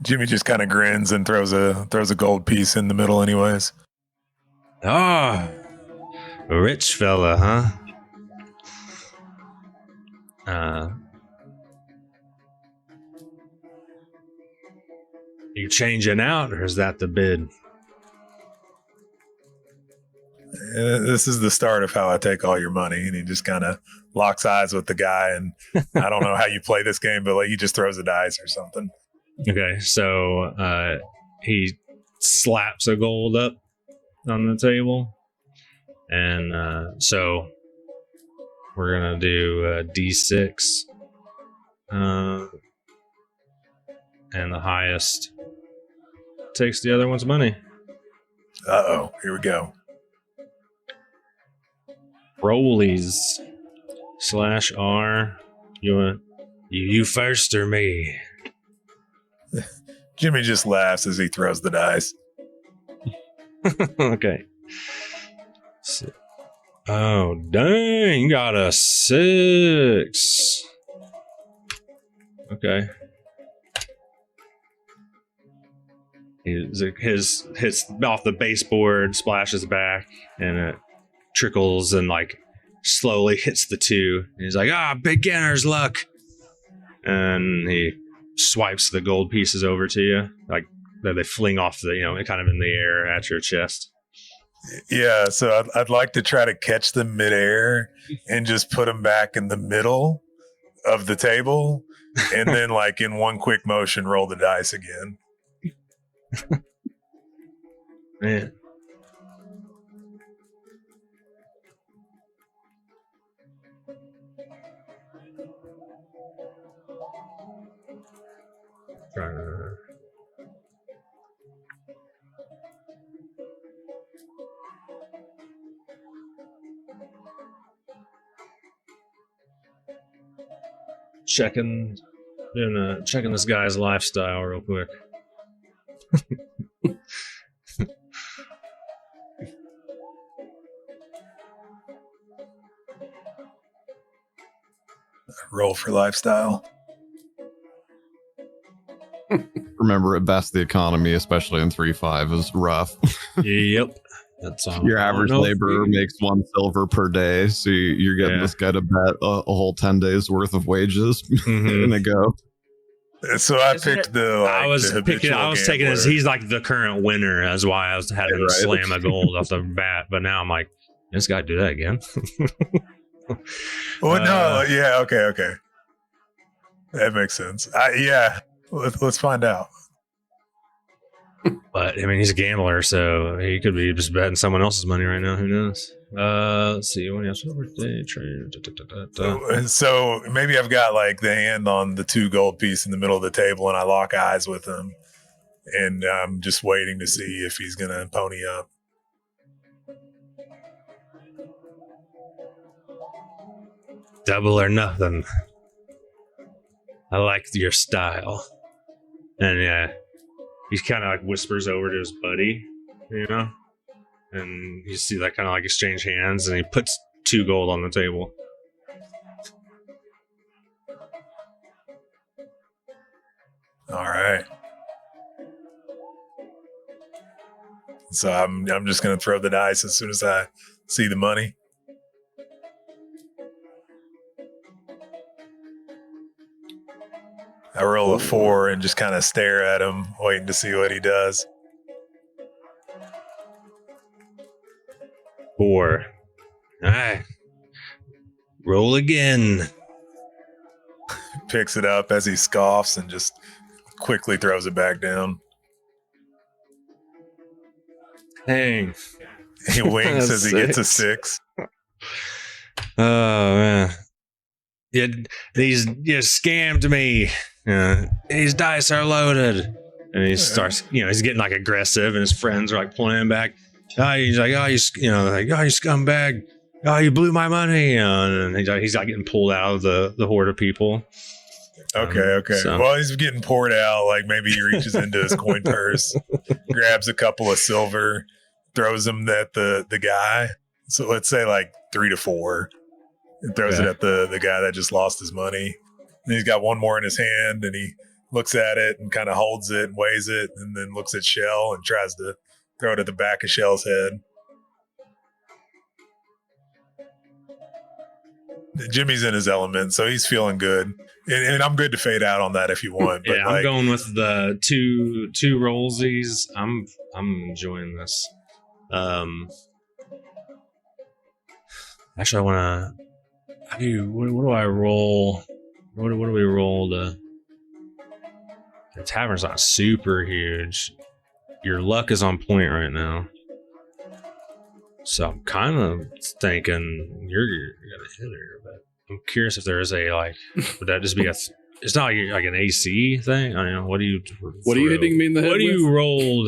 Jimmy just kind of grins and throws a gold piece in the middle anyways. Ah, a rich fella, huh? You changing out, or is that the bid? This is the start of how I take all your money. And he just kind of locks eyes with the guy. And I don't know how you play this game, but like he just throws a dice or something. Okay, so he slaps a gold up on the table. And so we're going to do D6. And the highest takes the other one's money. Uh-oh, here we go. Rollies /R. You first or me? Jimmy just laughs as he throws the dice. Okay. Oh, dang, you got a 6. Okay. His hits off the baseboard, splashes back, and it trickles and like slowly hits the 2. And he's like, beginner's luck. And he swipes the gold pieces over to you, like they fling off the, kind of in the air at your chest. Yeah, so I'd like to try to catch them midair and just put them back in the middle of the table, and then like in one quick motion roll the dice again. Man. Trying to... Checking this guy's lifestyle real quick. Roll for lifestyle. Remember, at best, the economy, especially in 3.5, is rough. Yep. That's all. Your average laborer makes 1 silver per day, so you're getting this guy to bet a whole 10 days worth of wages in a go. So I picked I was taking his. He's like the current winner. That's why I was had him slam a gold off the bat. But now I'm like, this guy do that again. Well, no, yeah, okay, that makes sense. Let's find out. But I mean, he's a gambler, so he could be just betting someone else's money right now. Who knows? Let's see. When else? Birthday trade. So maybe I've got like the hand on the 2 gold piece in the middle of the table, and I lock eyes with him, and I'm just waiting to see if he's gonna pony up. Double or nothing. I like your style. And yeah, he kind of like whispers over to his buddy, and you see that kind of like exchange hands, and he puts 2 gold on the table. All right. So I'm just gonna throw the dice as soon as I see the money. I roll a 4 and just kind of stare at him, waiting to see what he does. 4. All right. Roll again. Picks it up as he scoffs and just quickly throws it back down. Dang. He winks as he gets a 6. Oh, man. You scammed me. These dice are loaded. And he starts, he's getting like aggressive, and his friends are like pulling him back. He's like, you scumbag. oh, you blew my money, and he's like getting pulled out of the horde of people. Okay. So- Well, he's getting poured out. Like maybe he reaches into his coin purse, grabs a couple of silver, throws them at the guy. So let's say like 3 to 4, and throws it Yeah. at the guy that just lost his money. And he's got one more in his hand, and he looks at it and kind of holds it and weighs it, and then looks at Shel and tries to throw it at the back of Shel's head. Jimmy's in his element, so he's feeling good. And I'm good to fade out on that if you want. But Yeah, I'm going with the two rollsies. I'm enjoying this. Actually, I want to. What do I roll? What do we roll? The tavern's not super huge. Your luck is on point right now, so I'm kind of thinking you're gonna hit her. But I'm curious if there is a like. Would that just be a? It's not like an AC thing. I don't know. What do you? What are you hitting me in the head What do you with? roll?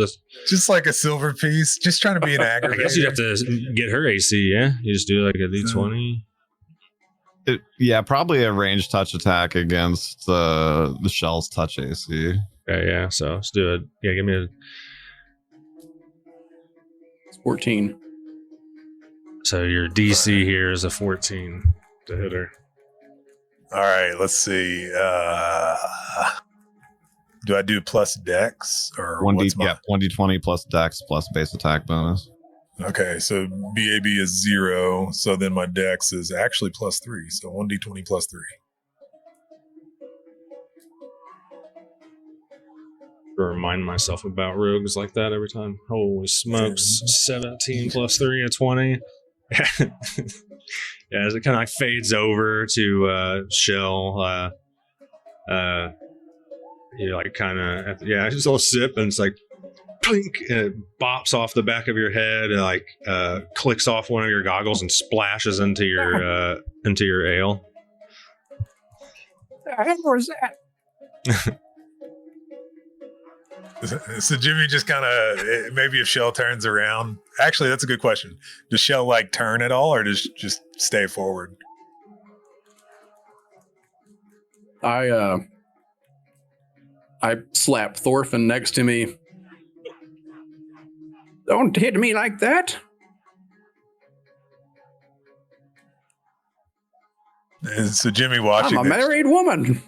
just like a silver piece, just trying to be an I guess you'd have aggravator. to get her AC. Yeah, you just do like a D20. Yeah, probably a ranged touch attack against the Shel's touch AC. Okay, yeah. So let's do it. Yeah, give me a. It's 14. So your DC here is a 14 to hit her. All right, let's see. Do I do plus dex or 1d what's my? yeah, 1d20 plus dex plus base attack bonus. Okay, so BAB is 0, so then my dex is actually plus 3, so 1d20 plus 3. To remind myself about rogues like that every time. Holy smokes! 17 plus 3 at 20. Yeah, as it kind of like fades over to Shel. You like kind of just a little sip, and it's like plink, and it bops off the back of your head, and like clicks off one of your goggles and splashes into your ale. The hell was that? So Jimmy just kind of, maybe if Shel turns around. Actually, that's a good question. Does Shel like turn at all, or does just stay forward? I slap Thorfin next to me. Don't hit me like that. And so Jimmy watching I'm a this, married woman.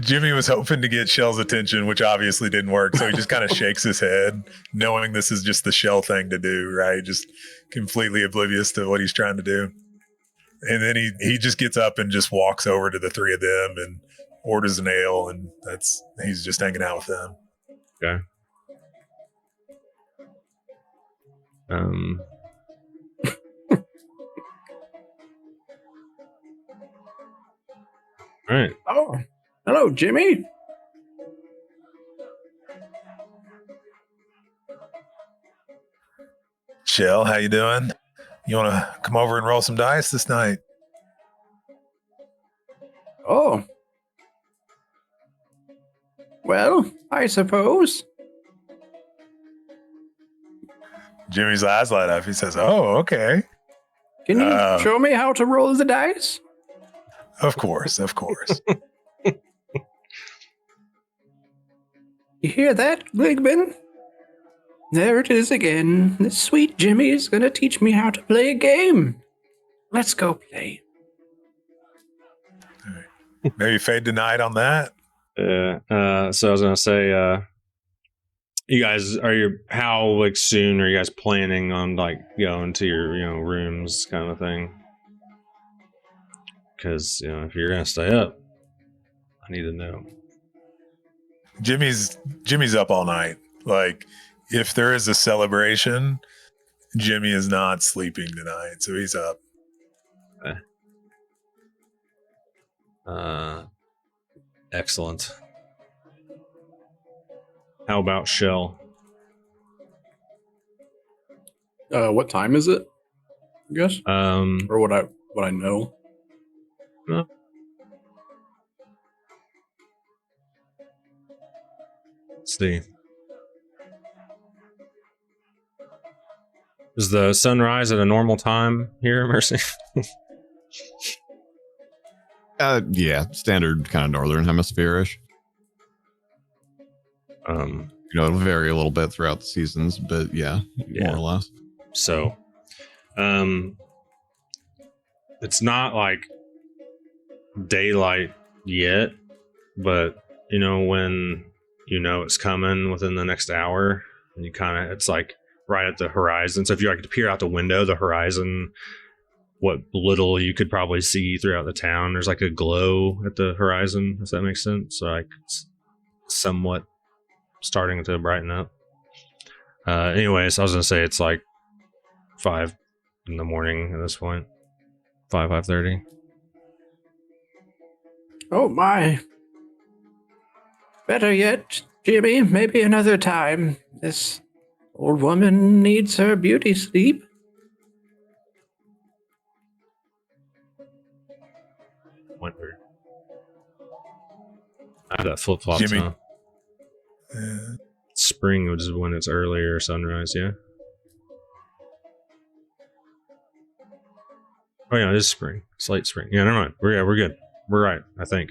Jimmy was hoping to get Shel's attention, which obviously didn't work. So he just kind of shakes his head, knowing this is just the Shel thing to do, right? Just completely oblivious to what he's trying to do. And then he just gets up and just walks over to the three of them and orders an ale, and he's just hanging out with them. Okay. All right. Oh, hello, Jimmy. Shel, how you doing? You want to come over and roll some dice this night? Oh. Well, I suppose. Jimmy's eyes light up. He says, "Oh, okay. Can you show me how to roll the dice? Of course, of course." You hear that, Wigman? There it is again. This sweet Jimmy is going to teach me how to play a game. Let's go play. Maybe fade tonight on that. Yeah. So I was gonna say, you guys how like soon are you guys planning on like going to your rooms kind of thing? Because if you're gonna stay up, I need to know. Jimmy's up all night. Like, if there is a celebration, Jimmy is not sleeping tonight, so he's up. Okay. Excellent. How about Shel? What time is it? I guess. Or what I know. No. Let's see. Is the sunrise at a normal time here, Mercy? Yeah, standard kind of northern hemisphere-ish. It'll vary a little bit throughout the seasons, but yeah, more or less. So, it's not like daylight yet, but when it's coming within the next hour, and it's like right at the horizon. So if you like to peer out the window, the horizon, what little you could probably see throughout the town, there's like a glow at the horizon, if that makes sense. So like it's somewhat starting to brighten up. Anyways, I was gonna say it's like 5 in the morning at this point. 5:30. Oh my. Better yet, Jimmy, maybe another time. This old woman needs her beauty sleep. Winter. I got flip flops, Jimmy. huh? Spring is when it's earlier sunrise, yeah. Oh yeah, it is spring. It's late spring. Yeah, never mind. We're good. We're right, I think.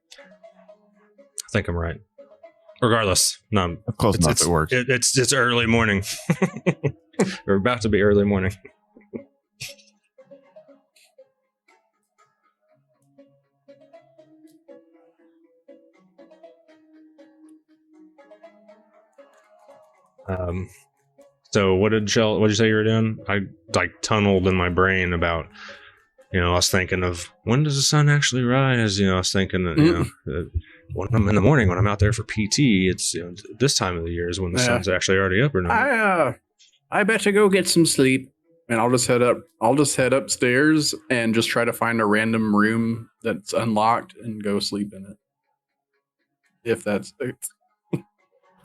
I think I'm right. Regardless, no, Close enough, it works. It's early morning. We're about to be early morning. So what did you say you were doing? I like tunneled in my brain about, I was thinking of when does the sun actually rise? I was thinking that, when I'm in the morning, when I'm out there for PT, it's this time of the year is when the sun's actually already up or not. I better go get some sleep, and I'll just head upstairs and just try to find a random room that's unlocked and go sleep in it. If that's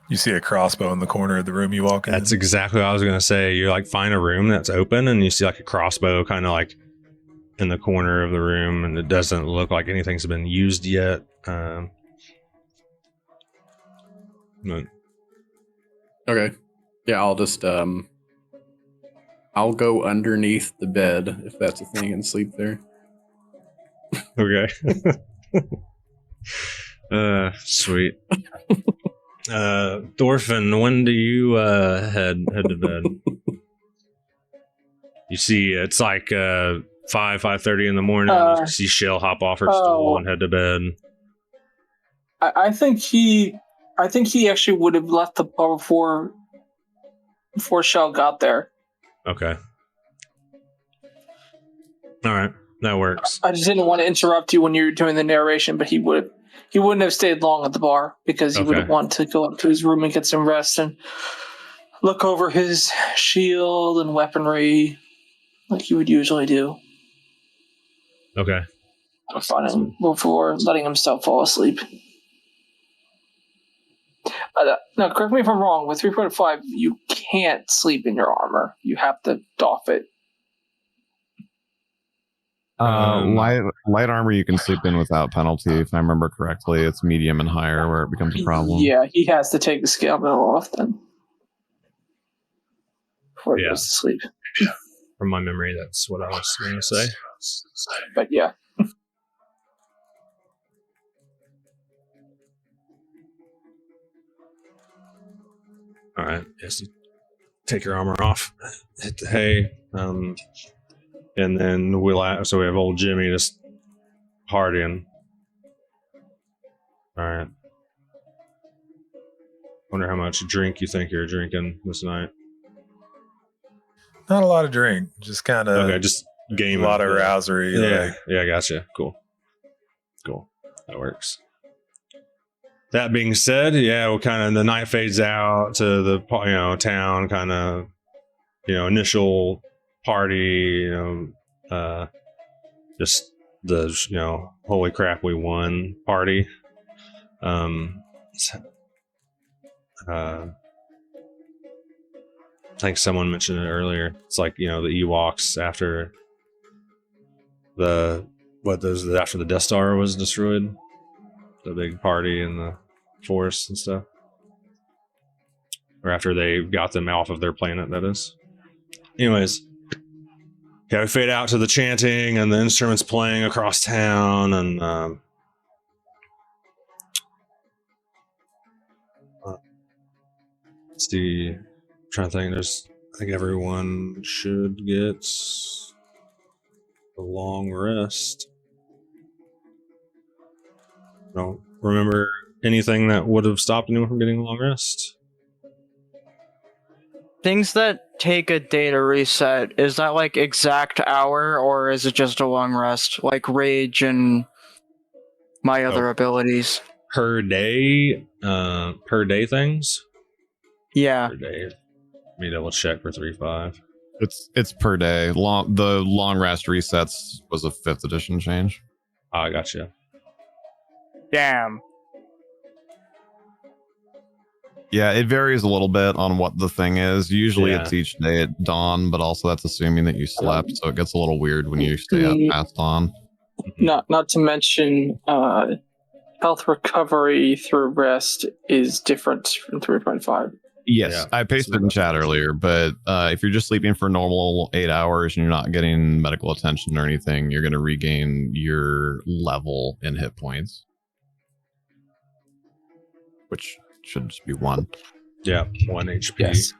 You see a crossbow in the corner of the room you walk in. That's exactly what I was gonna say. You like find a room that's open and you see like a crossbow kind of like in the corner of the room, and it doesn't look like anything's been used yet. But okay. Yeah, I'll just I'll go underneath the bed if that's a thing and sleep there. Okay. Sweet. Thorfin, when do you head to bed? You see, it's like 5:30 in the morning. You see Shel hop off her stool and head to bed. I think he actually would have left the bar before Shel got there. Okay. All right, that works. I just didn't want to interrupt you when you were doing the narration, but he wouldn't have stayed long at the bar because he would have wanted to go up to his room and get some rest and look over his shield and weaponry like he would usually do. Okay. Before letting himself fall asleep. Now, correct me if I'm wrong. With 3.5, you can't sleep in your armor. You have to doff it. Light armor you can sleep in without penalty, if I remember correctly. It's medium and higher where it becomes a problem. Yeah, he has to take the scale middle off then before he goes to sleep. From my memory, that's what I was going to say. But yeah. All right. Yes, you take your armor off, hit the hay, and then we have old Jimmy just partying. All right. Wonder how much drink you think you're drinking this night. Not a lot of drink, just kind of just game. A lot of rousery. Yeah, gotcha. Cool. That works. That being said, the night fades out to the town kind of initial party, just the holy crap we won party. I think someone mentioned it earlier. It's like the Ewoks after after the Death Star was destroyed, the big party in the forest and stuff, or after they got them off of their planet. That is. anyways, yeah, we fade out to the chanting and the instruments playing across town, and let's see. I'm trying to think. I think everyone should get a long rest. Don't remember anything that would have stopped anyone from getting a long rest. Things that take a day to reset, is that like exact hour, or is it just a long rest? Like rage and my other abilities? Per day things? Yeah. Per day. Let me double check for 3.5. It's per day. The long rest resets was a 5th edition change. Oh, I gotcha. Damn. Yeah, it varies a little bit on what the thing is. Usually it's each day at dawn, but also that's assuming that you slept, so it gets a little weird when you stay up past dawn. Not to mention, health recovery through rest is different from 3.5. Yes, Yeah. I pasted it in chat earlier, but if you're just sleeping for normal 8 hours and you're not getting medical attention or anything, you're going to regain your level in hit points, which should just be 1. Yeah, 1 HP. Yes.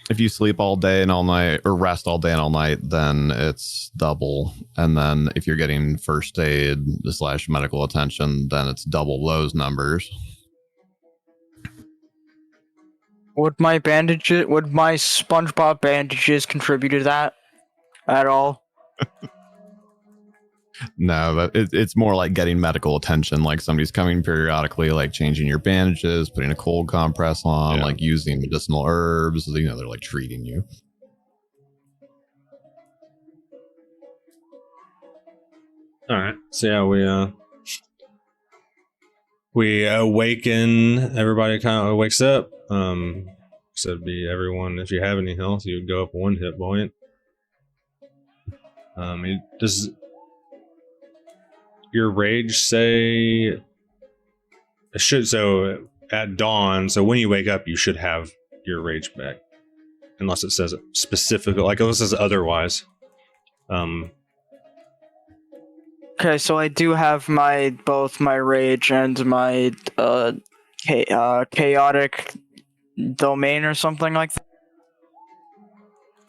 If you sleep all day and all night, or rest all day and all night, then it's double. And then if you're getting first aid / medical attention, then it's double those numbers. Would my SpongeBob bandages contribute to that at all? No, but it's more like getting medical attention. Like somebody's coming periodically, like changing your bandages, putting a cold compress on, like using medicinal herbs. They're like treating you. All right. So yeah, we awaken. Everybody kind of wakes up. So it'd be everyone. If you have any health, you would go up 1 hit point. Does your rage say it should? So at dawn. So when you wake up, you should have your rage back, unless it says it specifically. Like unless it says otherwise. Okay, so I do have both my rage and my chaotic domain or something like that.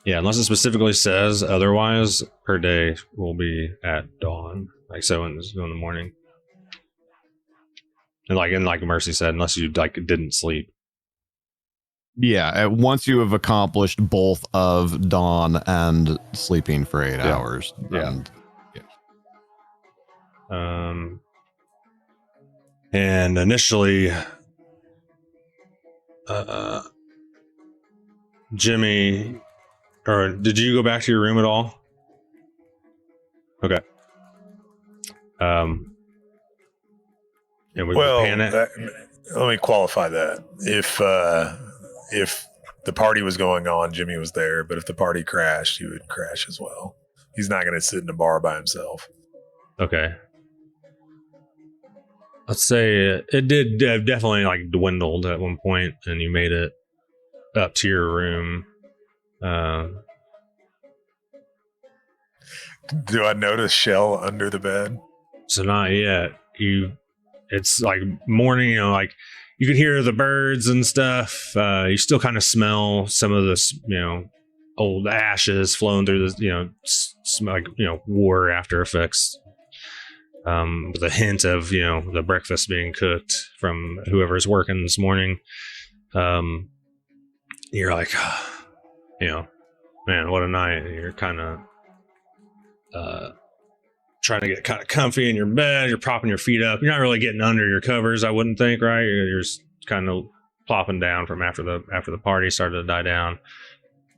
Yeah, unless it specifically says otherwise, per day will be at dawn. Like so in the morning. And like Mercy said, unless you didn't sleep. Yeah, once you have accomplished both of dawn and sleeping for 8 hours. And initially, Jimmy, or did you go back to your room at all? Okay. And we panic. Let me qualify that. If the party was going on, Jimmy was there, but if the party crashed, he would crash as well. He's not going to sit in a bar by himself. Okay. Let's say it did definitely dwindled at one point, and you made it up to your room. Do I notice Shel under the bed? So not yet. It's like morning. You can hear the birds and stuff. You still kind of smell some of this, old ashes flowing through this, war after effects. With a hint of the breakfast being cooked from whoever's working this morning. You're like, man, what a night. And you're kind of trying to get kind of comfy in your bed. You're propping your feet up. You're not really getting under your covers, I wouldn't think, right? You're just kind of plopping down from after the party started to die down.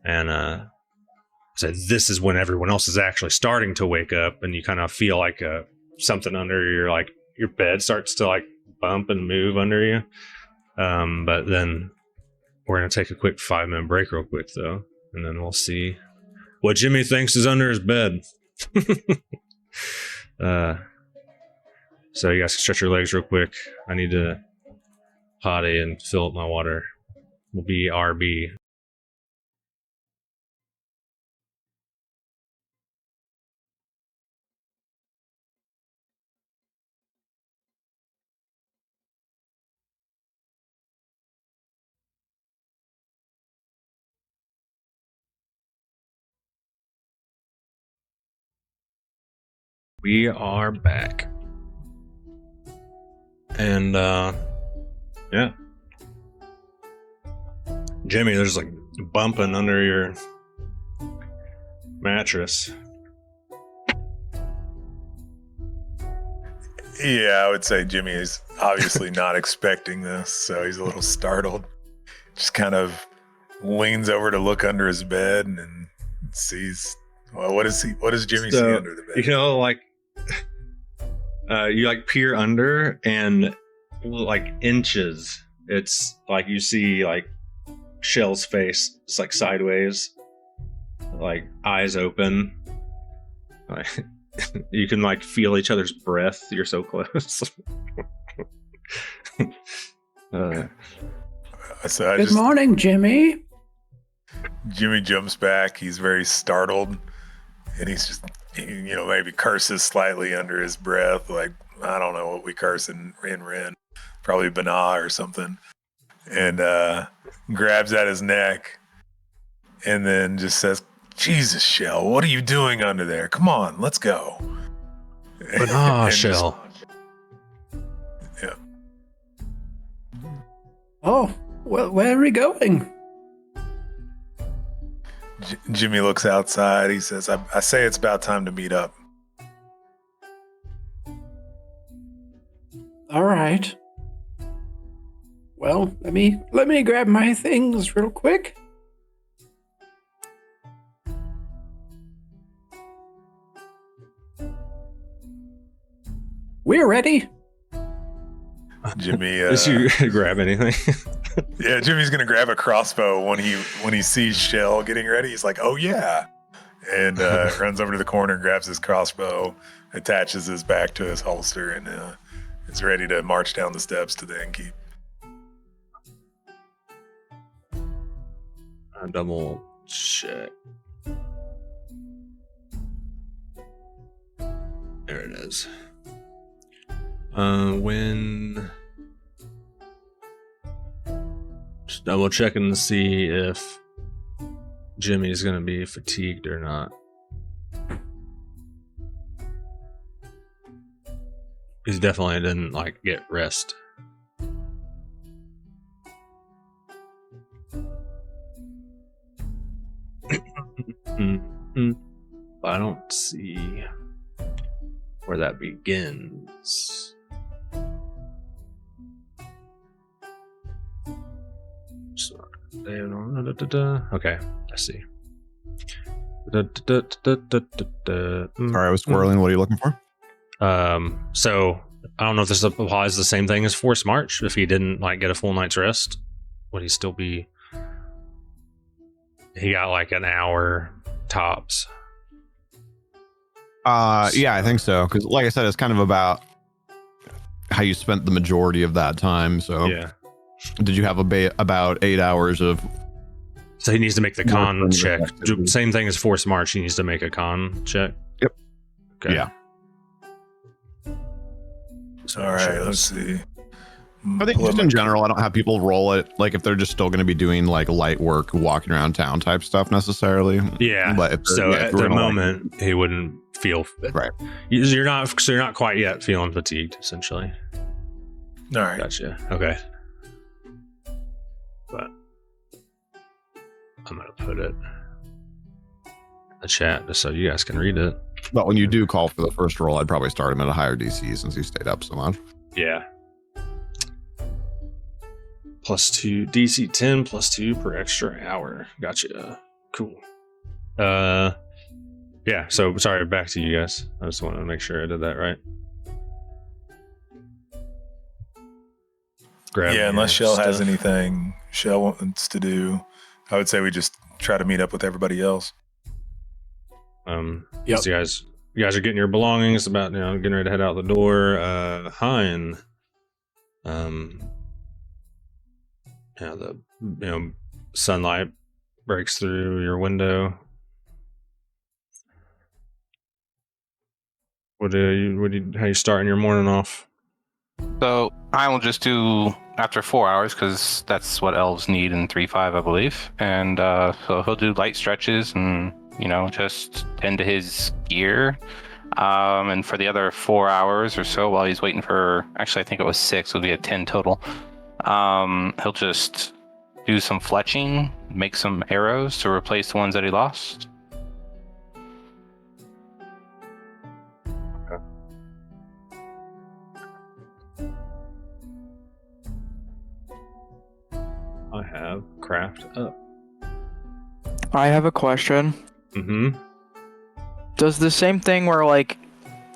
And so this is when everyone else is actually starting to wake up, and you kind of feel like something under your bed starts to bump and move under you. But then we're going to take a quick 5-minute break real quick though. And then we'll see what Jimmy thinks is under his bed. So you guys can stretch your legs real quick. I need to potty and fill up my water. We'll be RB. We are back. And, yeah. Jimmy, there's like bumping under your mattress. Yeah, I would say Jimmy is obviously not expecting this, so he's a little startled. Just kind of leans over to look under his bed and sees. Well, what does Jimmy see under the bed? You know, like you like peer under and like inches. It's like you see like Shel's face. It's like sideways, like eyes open. Like, you can like feel each other's breath. You're so close. Good morning, Jimmy. Jimmy jumps back. He's very startled, and he's just, maybe curses slightly under his breath. Like, I don't know what we curse in Rin. Probably Bana or something. And grabs at his neck and then just says, Jesus, Shel, what are you doing under there? Come on, let's go. Bana, Shel. Yeah. Oh, well, where are we going? Jimmy looks outside. He says, I say it's about time to meet up. All right. Well, let me grab my things real quick. We're ready. Jimmy, Did you grab anything? Yeah, Jimmy's gonna grab a crossbow when he sees Shel getting ready. He's like, "Oh yeah," and runs over to the corner and grabs his crossbow, attaches his back to his holster, and is ready to march down the steps to the innkeep. I double check. There it is. When just double checking to see if Jimmy's gonna be fatigued or not. He definitely didn't like get rest. I don't see where that begins. Okay, I see. Sorry, I was swirling. What are you looking for? So I don't know if this applies the same thing as Forced March. If he didn't like get a full night's rest, would he still be? He got like an hour tops. Yeah, I think so. Because, like I said, it's kind of about how you spent the majority of that time. So, Yeah. Did you have about 8 hours of? So he needs to make the con Work check. activity. Same thing as Forced March. He needs to make a con check. Yep. Okay. Yeah. All right, let's see. I think just in general, I don't have people roll it like if they're just still going to be doing like light work, walking around town type stuff necessarily. Yeah. But if So if at we're the gonna, moment, he wouldn't feel Right. You're not quite yet feeling fatigued. Essentially. All right. Gotcha. Okay. But I'm gonna put it in the chat just so you guys can read it. But when you do call for the first roll, I'd probably start him at a higher DC since you stayed up so much. Yeah. +2 DC 10 +2 per extra hour. Gotcha. Cool. Yeah, so sorry, back to you guys. I just wanted to make sure I did that right. Grab Yeah, unless your Shel has stuff. anything Shel wants to do, I would say we just try to meet up with everybody else. Yep. So you guys are getting your belongings, about getting ready to head out the door. Heian, the sunlight breaks through your window. How you starting your morning off? So I will just do after 4 hours because that's what elves need in 3.5, I believe. And so he'll do light stretches and just tend to his gear. And for the other 4 hours or so, while he's waiting for, actually, I think it was 6, it would be a 10 total. He'll just do some fletching, make some arrows to replace the ones that he lost. I have craft up. I have a question. Mm-hmm. Does the same thing where like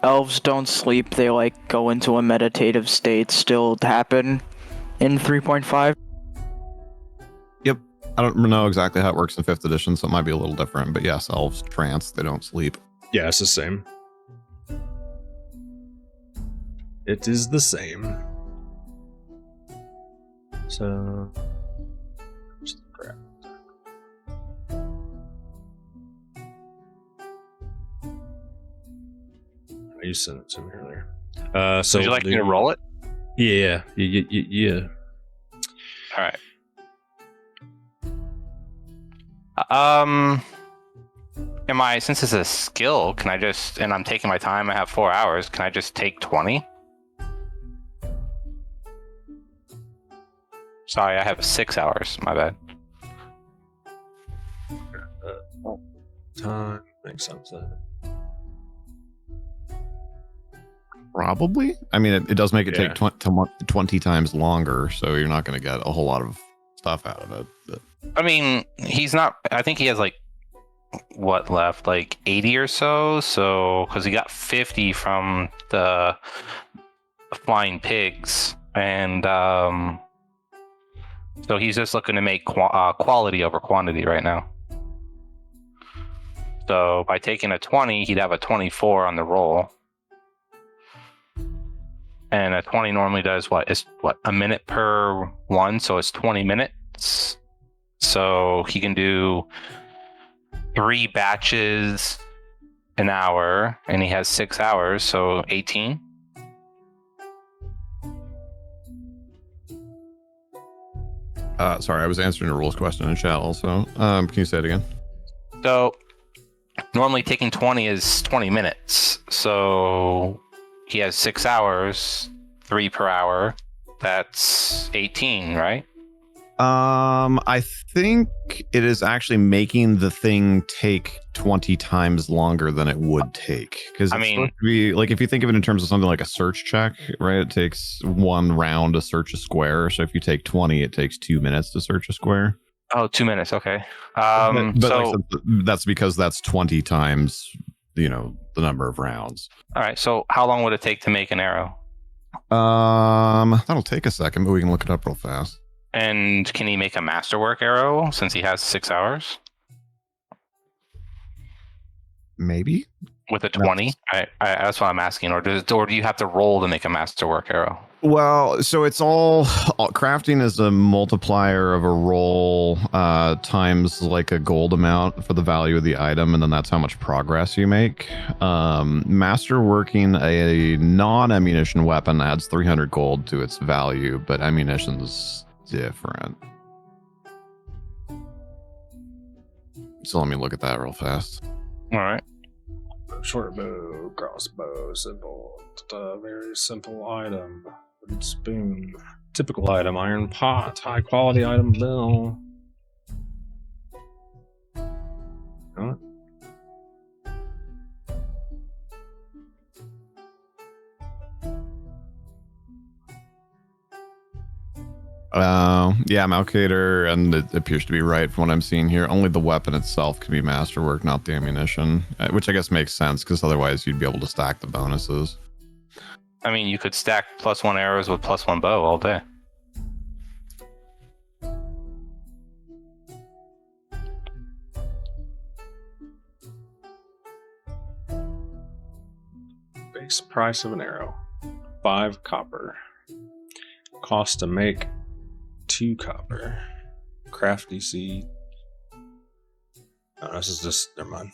elves don't sleep, they like go into a meditative state still happen in 3.5? Yep. I don't know exactly how it works in 5th edition, so it might be a little different. But yes, elves trance, they don't sleep. Yeah, it's the same. It is the same. So, just crap. You sent it to me earlier. So would you like me to roll it? Yeah. All right. Since it's a skill, can I just, and I'm taking my time, I have 4 hours, can I just take 20? Sorry, I have 6 hours, my bad. Time makes something. Probably. I mean, it does make it Yeah. take 20 times longer, so you're not going to get a whole lot of stuff out of it. But I mean, he's not, I think he has like, what left? Like 80 or so? So, because he got 50 from the flying pigs. And so he's just looking to make quality over quantity right now. So by taking a 20, he'd have a 24 on the roll. And a 20 normally does what? It's what, a minute per one, so it's 20 minutes. So he can do 3 batches an hour, and he has 6 hours, so 18. sorry, I was answering a rules question in chat also. Can you say it again? So normally taking 20 is 20 minutes. So he has 6 hours, 3 per hour. That's 18, right? I think it is actually making the thing take 20 times longer than it would take. Because I mean, like if you think of it in terms of something like a search check, right? It takes 1 round to search a square. So if you take 20, it takes 2 minutes to search a square. Oh, 2 minutes. Okay. But So like, that's because that's 20 times, the number of rounds. all right. So how long would it take to make an arrow? That'll take a second, but we can look it up real fast. And can he make a masterwork arrow since he has 6 hours? Maybe. With a 20? That's what I'm asking. Or do you have to roll to make a masterwork arrow? Well, so it's all crafting is a multiplier of a roll times like a gold amount for the value of the item, and then that's how much progress you make. Masterworking a non-ammunition weapon adds 300 gold to its value, but ammunition's different. So let me look at that real fast. All right. Short bow, crossbow, simple, very simple item. Wooden spoon, typical item, iron pot, high quality item, bill. Huh? Yeah, Malcator, and it appears to be right from what I'm seeing here. Only the weapon itself can be masterwork, not the ammunition, which I guess makes sense because otherwise you'd be able to stack the bonuses. I mean, you could stack +1 arrows with +1 bow all day. Base price of an arrow, 5 copper. Cost to make, 2 copper. Craft DC. Oh, this is just, never mind.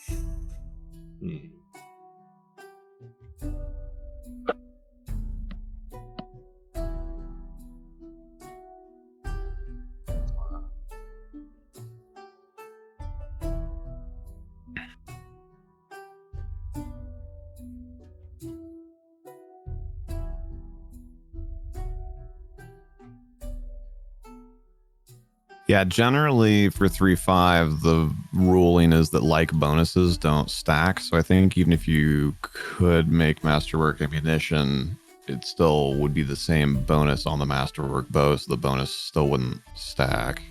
Yeah, generally for 3.5, the ruling is that like bonuses don't stack. So I think even if you could make Masterwork ammunition, it still would be the same bonus on the Masterwork bow, so the bonus still wouldn't stack.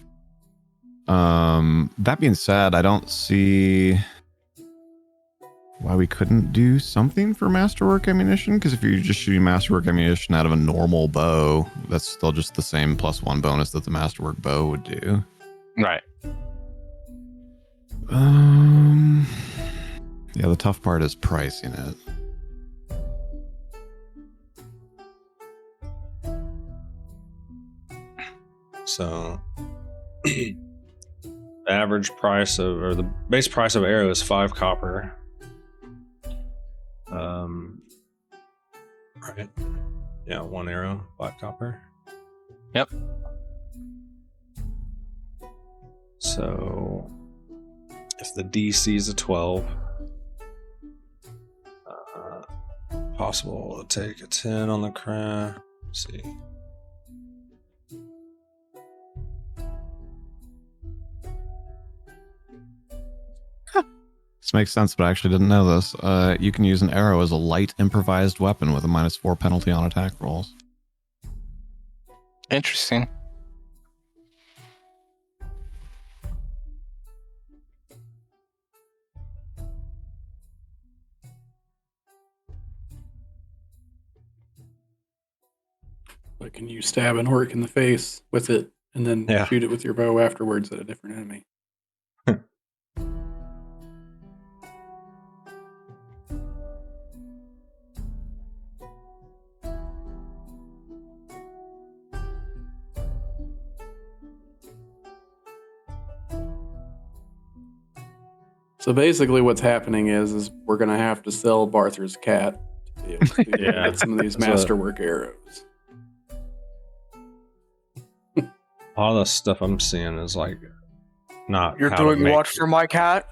That being said, I don't see why we couldn't do something for Masterwork ammunition, because if you're just shooting Masterwork ammunition out of a normal bow, that's still just the same +1 bonus that the Masterwork bow would do. Right. Yeah, the tough part is pricing it. So the average price of, or the base price of arrow is 5 copper. Right. Yeah, 1 arrow, 5 copper. Yep. So if the DC is a 12, possible to take a 10 on the craft. Let's see. This makes sense, but I actually didn't know this. You can use an arrow as a light improvised weapon with a -4 penalty on attack rolls. Interesting. But can you stab an orc in the face with it and then Yeah. shoot it with your bow afterwards at a different enemy? So basically what's happening is we're going to have to sell Barther's cat to be able to Yeah. get some of these That's what- masterwork arrows. All the stuff I'm seeing is like not. You're how to doing make- what for my cat?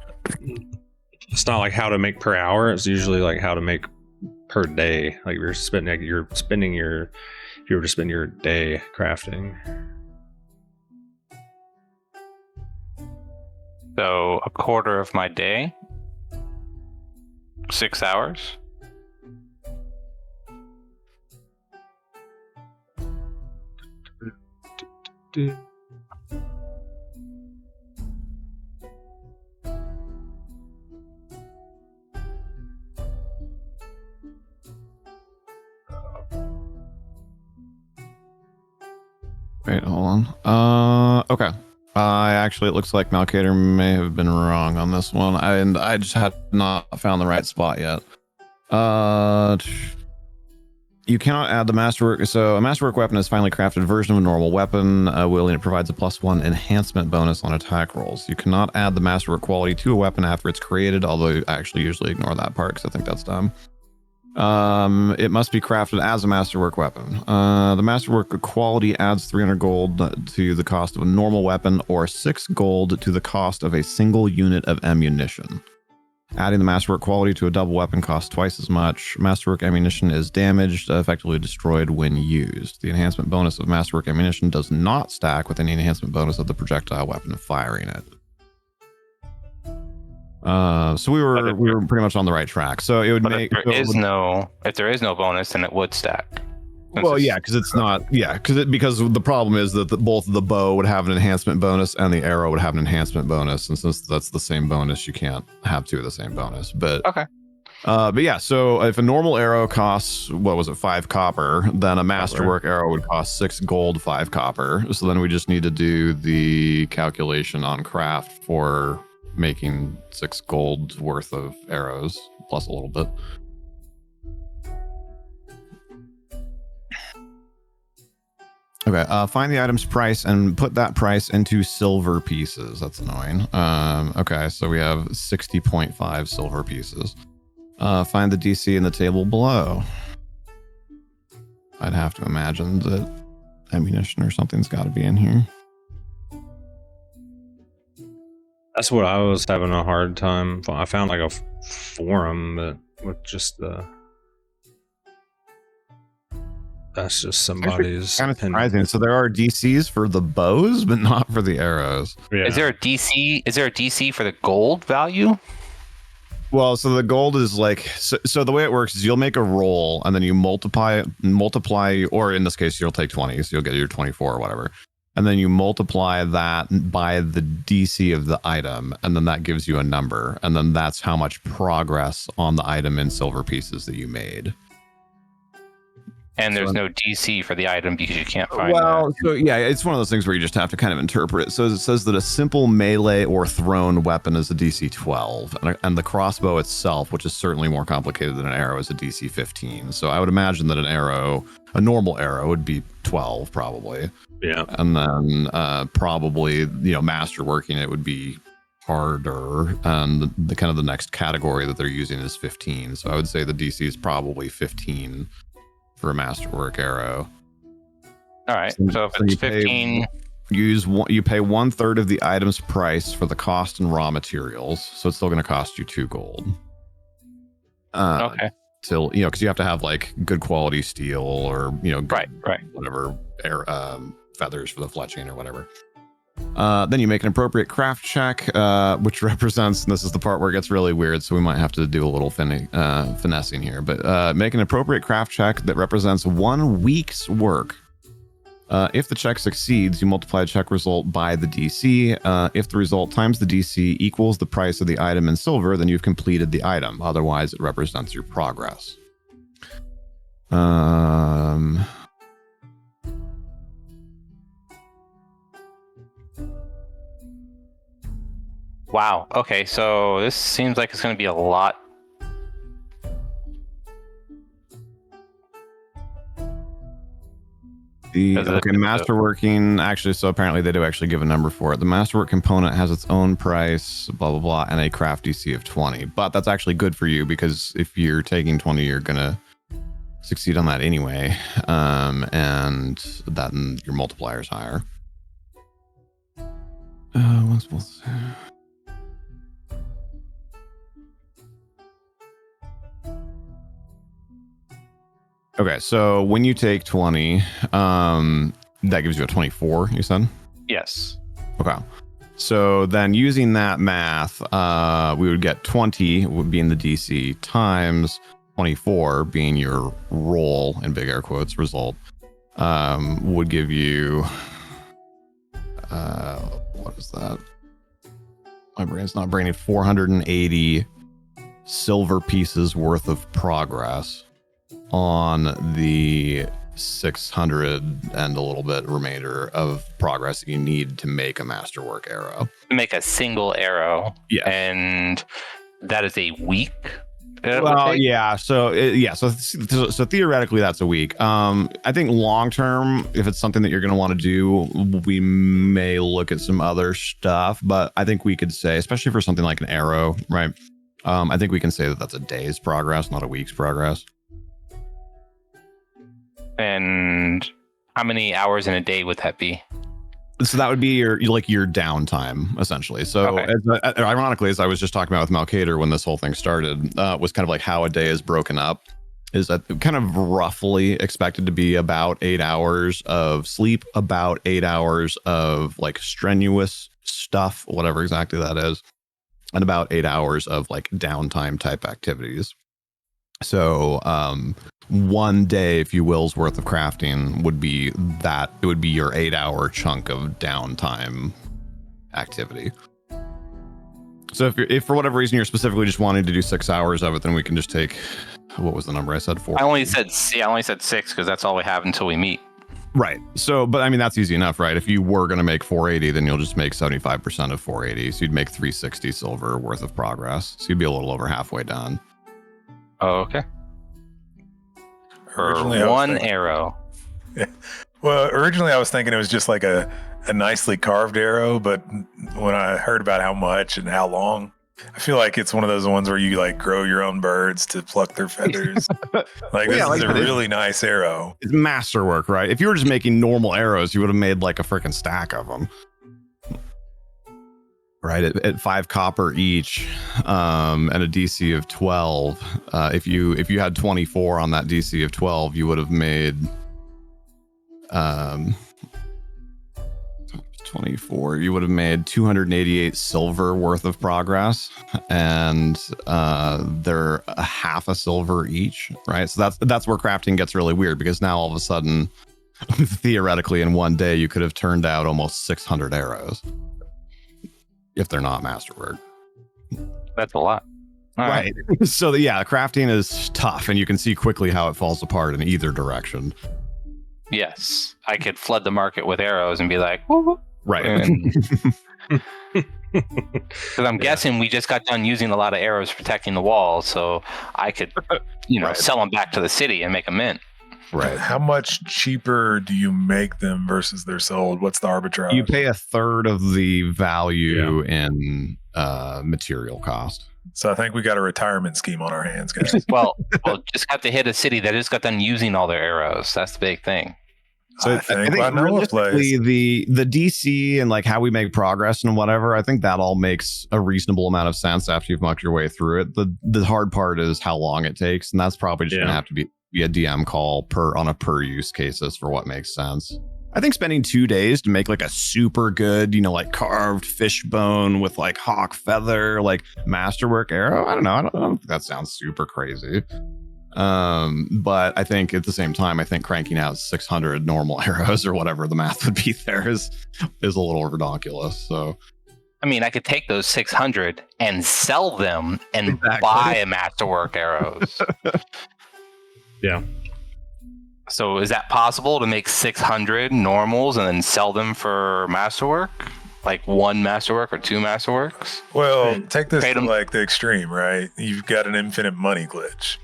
It's not like how to make per hour. It's usually like how to make per day. Like if you were to spend your day crafting. So a quarter of my day, 6 hours. Wait, hold on. Okay. Actually, it looks like Malkator may have been wrong on this one, and I just had not found the right spot yet. You cannot add the masterwork. So a masterwork weapon is finely crafted version of a normal weapon, wielding it provides a +1 enhancement bonus on attack rolls. You cannot add the masterwork quality to a weapon after it's created, although I actually usually ignore that part because I think that's dumb. It must be crafted as a masterwork weapon. The masterwork quality adds 300 gold to the cost of a normal weapon, or 6 gold to the cost of a single unit of ammunition. Adding the masterwork quality to a double weapon costs twice as much. Masterwork ammunition is damaged, effectively destroyed when used. The enhancement bonus of masterwork ammunition does not stack with any enhancement bonus of the projectile weapon firing it. So we were pretty much on the right track. So it would But make if there is no bonus, then it would stack. well, yeah, because it's not, yeah, because the problem is that both the bow would have an enhancement bonus and the arrow would have an enhancement bonus, and since that's the same bonus, you can't have two of the same bonus. But Okay. But yeah, so if a normal arrow costs, what was it, 5 copper, then a masterwork arrow would cost 6 gold, 5 copper. So then we just need to do the calculation on craft for making 6 gold worth of arrows plus a little bit. Okay, find the item's price and put that price into silver pieces. That's annoying. Okay, so we have 60.5 silver pieces. Find the DC in the table below. I'd have to imagine that ammunition or something's got to be in here. That's what I was having a hard time. I found like a forum, but with just the That's just somebody's Kind of opinion. surprising. So there are DCs for the bows, but not for the arrows. Yeah. Is there a DC? Is there a DC for the gold value? Well, so the gold is like so the way it works is you'll make a roll and then you multiply, or in this case you'll take 20, so you'll get your 24 or whatever, and then you multiply that by the DC of the item, and then that gives you a number, and then that's how much progress on the item in silver pieces that you made. And there's So- no DC for the item because you can't find Well, so yeah, it's one of those things where you just have to kind of interpret. So it says that a simple melee or thrown weapon is a DC 12, and the crossbow itself, which is certainly more complicated than an arrow, is a DC 15. So I would imagine that a normal arrow would be 12 probably. Yeah. And then probably, masterworking it would be harder, and the kind of the next category that they're using is 15. So I would say the DC is probably 15 for a masterwork arrow. All right. So if So it's you pay- 15, You pay 1/3 of the item's price for the cost and raw materials, so it's still going to cost you 2 gold. okay. Till because you have to have like good quality steel or good, Right. whatever feathers for the fletching or whatever. Then you make an appropriate craft check, which represents, and this is the part where it gets really weird, so we might have to do a little finessing here, but make an appropriate craft check that represents 1 week's work. If the check succeeds, you multiply the check result by the DC. If the result times the DC equals the price of the item in silver, then you've completed the item. Otherwise, it represents your progress. Wow. Okay. So this seems like it's going to be a lot. Masterworking, actually, so apparently they do actually give a number for it. The masterwork component has its own price, blah, blah, blah, and a craft DC of 20. But that's actually good for you because if you're taking 20, you're going to succeed on that anyway. And then your multiplier is higher. Okay, so when you take 20, that gives you a 24, you said? Yes. Okay. So then using that math, we would get 20 would be in the DC times 24 being your roll, in big air quotes, result, would give you, what is that? My brain's not braining. 480 silver pieces worth of progress on the 600 and a little bit remainder of progress you need to make a masterwork arrow. To make a single arrow. Yeah. And that is a week. Well, yeah. So theoretically, that's a week. I think long term, if it's something that you're going to want to do, we may look at some other stuff. But I think we could say, especially for something like an arrow, right? I think we can say that that's a day's progress, not a week's progress. And how many hours in a day would that be? So that would be your downtime, essentially. So Okay. Ironically, as I was just talking about with Malkader when this whole thing started, was kind of like how a day is broken up. Is that kind of roughly expected to be about 8 hours of sleep, about 8 hours of like strenuous stuff, whatever exactly that is, and about 8 hours of like downtime type activities. So one day, if you will's worth of crafting would be that. It would be your 8 hour chunk of downtime activity. So if for whatever reason you're specifically just wanting to do 6 hours of it, then we can just take, what was the number I said? 4. I only said 6 because that's all we have until we meet. Right. So, but I mean, that's easy enough, right? If you were going to make 480, then you'll just make 75% of 480. So you'd make 360 silver worth of progress. So you'd be a little over halfway done. Oh, okay. Originally, I was one thinking- arrow. Well, originally I was thinking it was just like a nicely carved arrow, but when I heard about how much and how long, I feel like it's one of those ones where you like grow your own birds to pluck their feathers. Like this is a really nice arrow. It's masterwork, right? If you were just making normal arrows, you would have made like a freaking stack of them. Right, at 5 copper each, and a DC of 12. If you had 24 on that DC of 12, you would have made 24, you would have made 288 silver worth of progress, and they're a half a silver each, right? So that's where crafting gets really weird, because now all of a sudden, theoretically, in one day, you could have turned out almost 600 arrows if they're not masterwork. That's a lot. All right. So yeah, crafting is tough, and you can see quickly how it falls apart in either direction. Yes, I could flood the market with arrows and be like, woo-hoo. Right. Because I'm guessing we just got done using a lot of arrows protecting the walls, so I could, sell them back to the city and make a mint. Right. How much cheaper do you make them versus they're sold? What's the arbitrage? You pay a third of the value in material cost. So I think we got a retirement scheme on our hands, guys. Well, we'll just have to hit a city that just got done using all their arrows. That's the big thing. So I think realistically, the DC and like how we make progress and whatever, I think that all makes a reasonable amount of sense after you've mucked your way through it. The hard part is how long it takes, and that's probably just gonna have to be a DM call on a per use cases for what makes sense. I think spending 2 days to make like a super good, like carved fish bone with like hawk feather, like masterwork arrow. I don't know. I don't think that sounds super crazy. But I think at the same time, I think cranking out 600 normal arrows or whatever the math would be there is a little ridiculous. So, I mean, I could take those 600 and sell them and buy a masterwork arrows. Yeah. So is that possible to make 600 normals and then sell them for masterwork? Like one masterwork or two masterworks? Well, take this to like the extreme, right? You've got an infinite money glitch.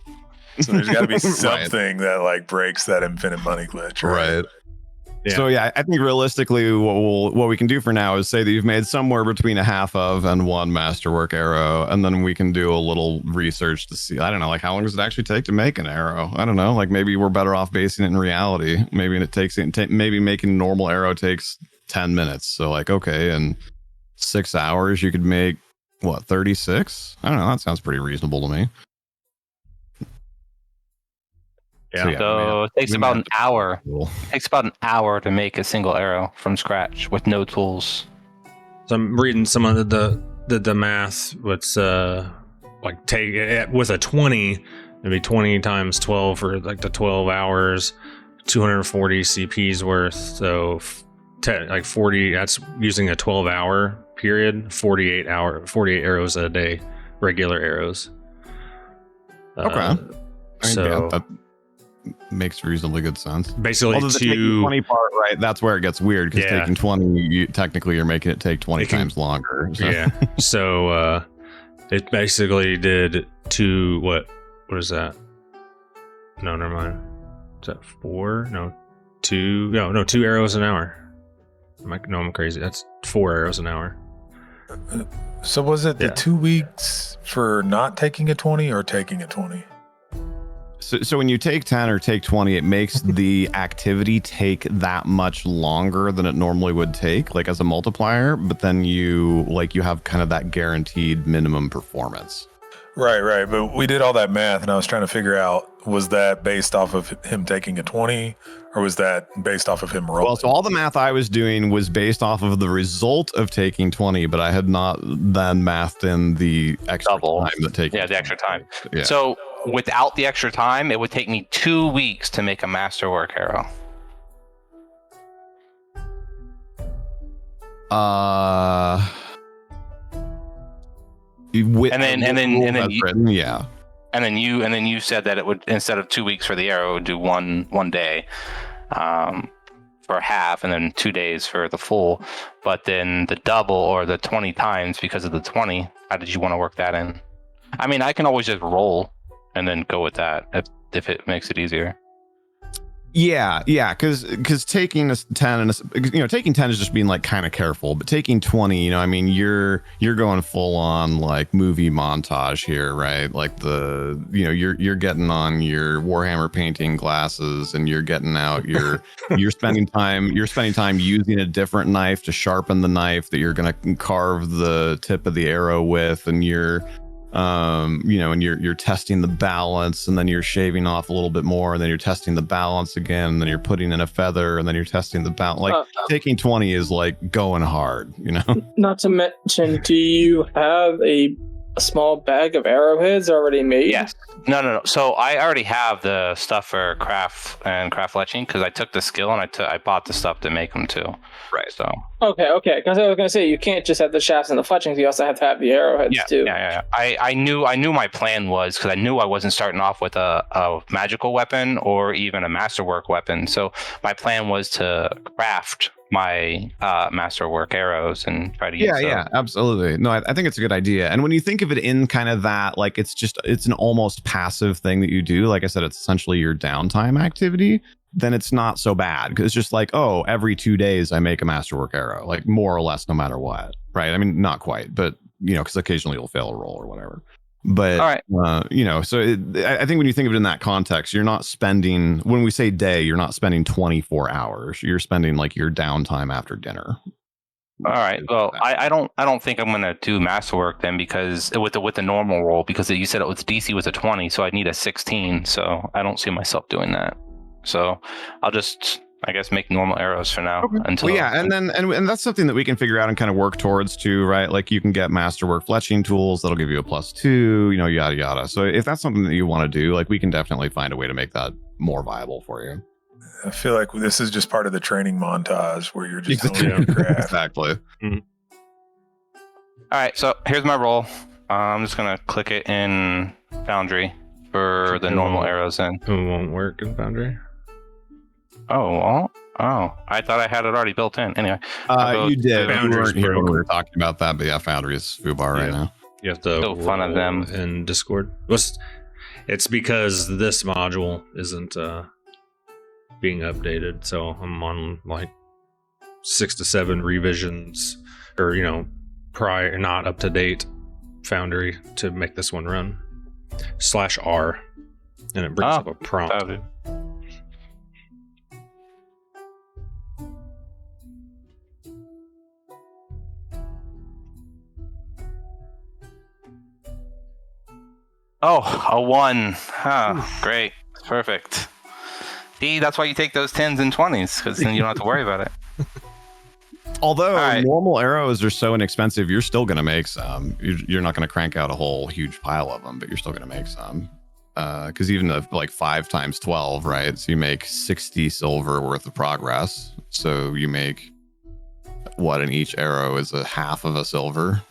So there's got to be something that like breaks that infinite money glitch, right? Yeah. So yeah, I think realistically, what we can do for now is say that you've made somewhere between a half of and one masterwork arrow, and then we can do a little research to see. I don't know, like how long does it actually take to make an arrow? I don't know, like maybe we're better off basing it in reality. Maybe maybe making a normal arrow takes 10 minutes. So like, okay, in 6 hours you could make what 36? I don't know. That sounds pretty reasonable to me. Yeah. So it takes about an hour. It takes about an hour to make a single arrow from scratch with no tools. So I'm reading some of the math. What's like take it with a 20, it'd be 20 times 12 for like the 12 hours, 240 CPs worth. So like 40. That's using a 12-hour period. 48 arrows a day, regular arrows. Okay. So. That makes reasonably good sense. Basically, the taking 20 part, right? That's where it gets weird, because taking 20, technically you're making it take 20 times longer. So. Yeah. So it basically did two. What is that? No, never mind. Is that 4? No, 2. No, 2 arrows an hour. I'm crazy. That's 4 arrows an hour. So was it the 2 weeks for not taking a 20 or taking a 20? So when you take 10 or take 20, it makes the activity take that much longer than it normally would take, like as a multiplier, but then you have kind of that guaranteed minimum performance. Right. But we did all that math, and I was trying to figure out, was that based off of him taking a 20, or was that based off of him rolling? Well, so all the math I was doing was based off of the result of taking 20, but I had not then mathed in the extra time that taking. Yeah, the extra time. Yeah. So without the extra time, it would take me 2 weeks to make a masterwork arrow. And then you said that it would, instead of 2 weeks for the arrow, it would do one day for half, and then 2 days for the full. But then the double or the 20 times because of the 20. How did you want to work that in? I mean, I can always just roll and then go with that if it makes it easier. Yeah, because taking a 10 and taking 10 is just being like kind of careful, but taking 20, I mean, you're going full on like movie montage here, right? Like you're getting on your Warhammer painting glasses, and you're getting out you're spending time using a different knife to sharpen the knife that you're going to carve the tip of the arrow with, and you're And you're testing the balance, and then you're shaving off a little bit more, and then you're testing the balance again, and then you're putting in a feather, and then you're testing the balance. Like taking 20 is like going hard, Not to mention, do you have a small bag of arrowheads already made? Yes. No. So I already have the stuff for craft and craft fletching because I took the skill and I bought the stuff to make them too. Right. So. Okay. Because I was gonna say you can't just have the shafts and the fletchings. You also have to have the arrowheads too. Yeah. I knew my plan was because I knew I wasn't starting off with a magical weapon or even a masterwork weapon. So my plan was to craft my masterwork arrows and try to use those. Yeah, absolutely. No, I think it's a good idea. And when you think of it in kind of that, like it's an almost passive thing that you do. Like I said, it's essentially your downtime activity. Then it's not so bad because it's just like, oh, every 2 days I make a masterwork arrow, like more or less, no matter what. Right. I mean, not quite, but because occasionally you'll fail a roll or whatever. But, all right. So I think when you think of it in that context, you're not spending, when we say day, you're not spending 24 hours. You're spending like your downtime after dinner. All right. Well, I don't think I'm going to do masterwork then because with the normal roll, because you said it was DC was a 20, so I need a 16. So I don't see myself doing that. So I'll just, I guess, make normal arrows for now. Okay. Until and that's something that we can figure out and kind of work towards too, right? Like you can get masterwork fletching tools that'll give you a +2, yada yada. So if that's something that you want to do, like we can definitely find a way to make that more viable for you. I feel like this is just part of the training montage where you're just doing your craft. Exactly. Mm-hmm. All right, so here's my roll. I'm just gonna click it in Foundry for the normal arrows in. It won't work in Foundry. Oh, I thought I had it already built in. Anyway, you did. You Foundry's weren't here when broke. we were talking about that, but yeah, Foundry is foobar right now. You have to Still fun of them in Discord. It's because this module isn't being updated, so I'm on like 6 to 7 revisions, or prior, not up to date Foundry to make this one run. /R, and it brings up a prompt. Oh, a 1. Great. Perfect. See, that's why you take those 10s and 20s, because then you don't have to worry about it. Although normal arrows are so inexpensive, you're still going to make some. You're not going to crank out a whole huge pile of them, but you're still going to make some. Because even like 5 times 12, right? So you make 60 silver worth of progress. So you make what in each arrow is a half of a silver.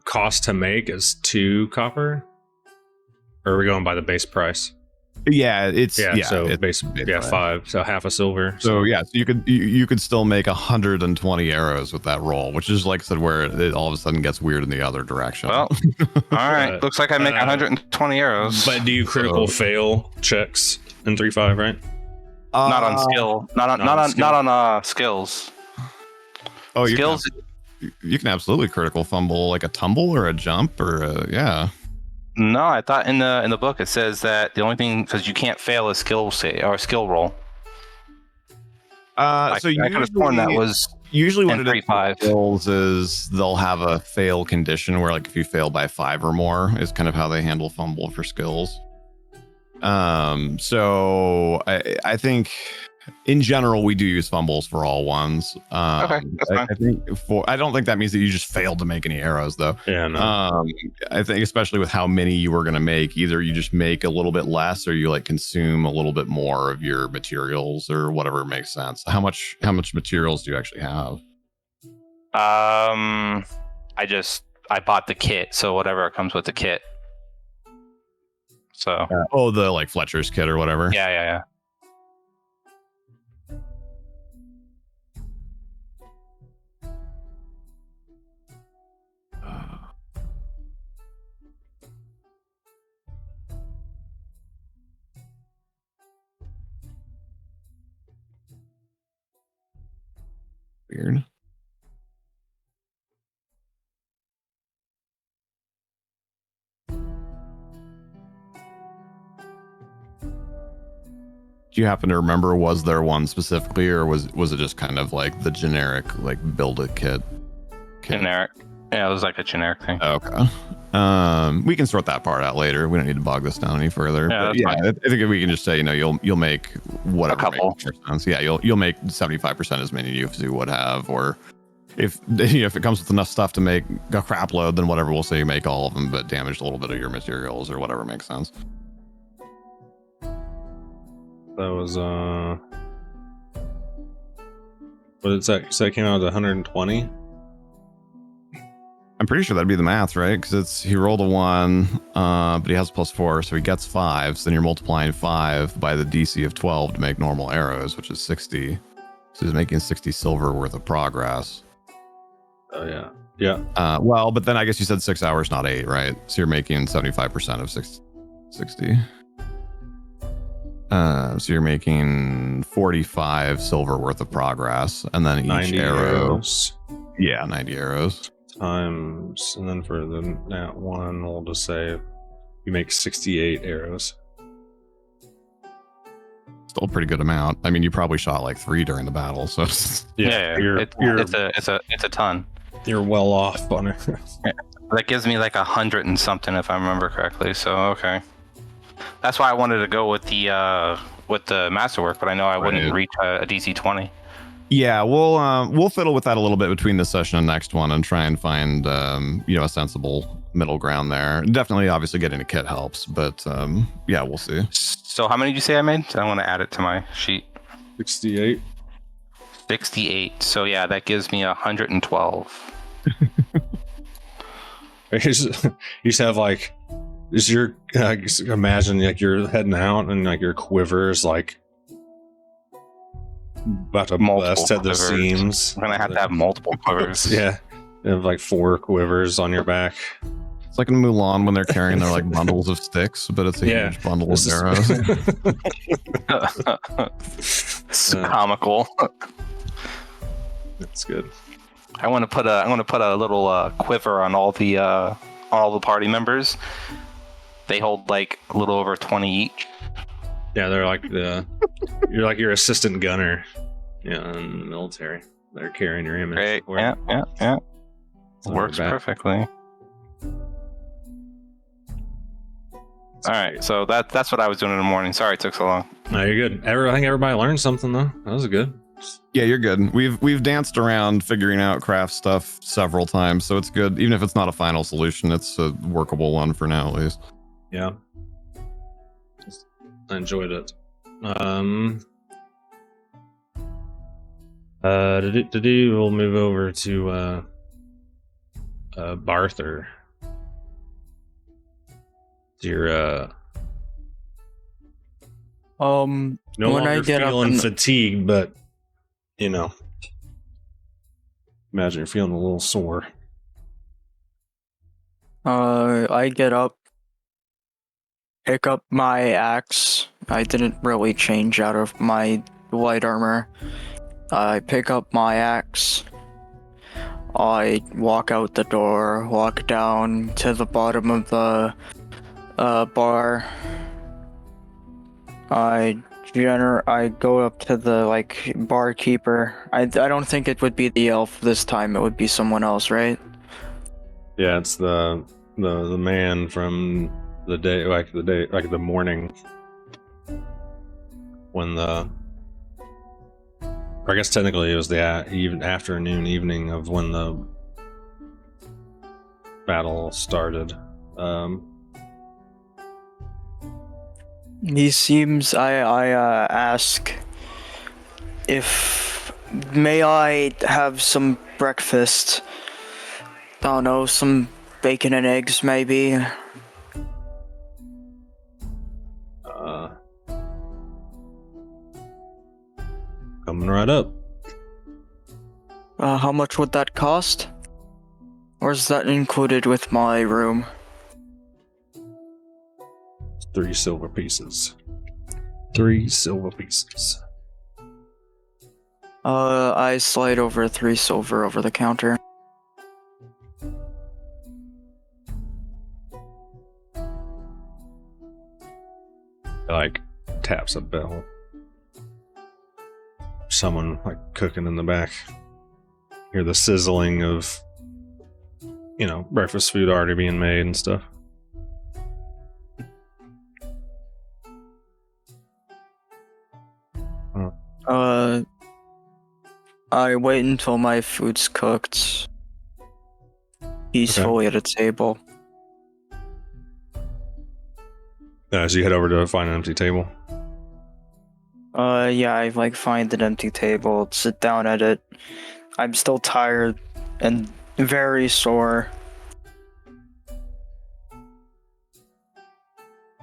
Cost to make is 2 copper. Or are we going by the base price? Yeah, so it's 5, so half a silver. So you could still make 120 arrows with that roll, which is like I said, where it all of a sudden gets weird in the other direction. Well, all right, looks like I make 120 arrows. But do you critical fail checks in 3.5, right? Not on skill, not on skills. Oh, skills. You can absolutely critical fumble like a tumble or a jump or yeah. No, I thought in the book it says that the only thing, because you can't fail a skill roll. So I could have sworn that was usually what in it skills is they'll have a fail condition where like if you fail by 5 or more is kind of how they handle fumble for skills. So I think in general we do use fumbles for all ones. Okay, that's fine. I don't think that means that you just failed to make any arrows though. Yeah, no. I think especially with how many you were going to make, either you just make a little bit less or you like consume a little bit more of your materials or whatever makes sense. How much materials do you actually have? I bought the kit, so whatever comes with the kit. So the like Fletcher's kit or whatever. Yeah. Weird. Do you happen to remember, was there one specifically, or was it just kind of like the generic like build a kit? Generic. Yeah, it was like a generic thing. Okay. We can sort that part out later. We don't need to bog this down any further. Yeah, But that's yeah, fine. I think we can just say, you'll make whatever A couple. makes more sense. Yeah, you'll make 75% as many as you would have, or if if it comes with enough stuff to make a crap load, then whatever, we'll say you make all of them, but damage a little bit of your materials or whatever makes sense. That was what did that? So that came out at 120. I'm pretty sure that'd be the math, right? Because he rolled a 1, but he has +4, so he gets 5. So then you're multiplying 5 by the DC of 12 to make normal arrows, which is 60. So he's making 60 silver worth of progress. Oh yeah. Well, but then I guess you said 6 hours, not 8, right? So you're making 75% of 60. So you're making 45 silver worth of progress, and then each 90 arrow. arrows. Yeah, 90 arrows. Times, and then for the nat 1, we'll just say you make 68 arrows. Still a pretty good amount. I mean, you probably shot like 3 during the battle, so Yeah, it's a ton. You're well off on it. That gives me like 100 and something if I remember correctly. So okay, that's why I wanted to go with the masterwork, but I know I wouldn't reach a DC 20. Yeah, we'll fiddle with that a little bit between this session and next one, and try and find a sensible middle ground there. Definitely, obviously, getting a kit helps, but yeah, we'll see. So how many did you say I made? I want to add it to my sheet. 68. 68. So yeah, that gives me 112. You just have like, is your imagine like you're heading out and like your quivers like about to bust at the seams. I'm gonna have to have multiple quivers. Yeah, you have like 4 quivers on your back. It's like in Mulan when they're carrying their like bundles of sticks, but it's a huge bundle of arrows. It's comical. That's good. I want to put a little quiver on all the party members. They hold like a little over 20 each. Yeah, they're like you're like your assistant gunner, in the military. They're carrying your image. Great. Yeah. Works perfectly. All right, so that's what I was doing in the morning. Sorry it took so long. No, you're good. I think everybody learned something though. That was good. Yeah, you're good. We've danced around figuring out craft stuff several times, so it's good. Even if it's not a final solution, it's a workable one for now, at least. Yeah. I enjoyed it. We'll move over to Barther. You're no when longer I get feeling up fatigued, but imagine you're feeling a little sore. I get up, pick up my axe. I didn't really change out of my light armor. I pick up my axe. I walk out the door, walk down to the bottom of the bar. I go up to the barkeeper. I don't think it would be the elf this time. It would be someone else, right? Yeah, it's the man from the morning when I guess technically it was the evening of when the battle started. He seems. I ask if may I have some breakfast. I don't know, some bacon and eggs, maybe. Coming right up. How much would that cost? Or is that included with my room? 3 silver pieces. 3 silver pieces. I slide over 3 silver over the counter. Like taps a bell. Someone like cooking in the back. Hear the sizzling of breakfast food already being made and stuff. I wait until my food's cooked peacefully at a table. So you head over to find an empty table. Yeah, I find an empty table, sit down at it. I'm still tired and very sore.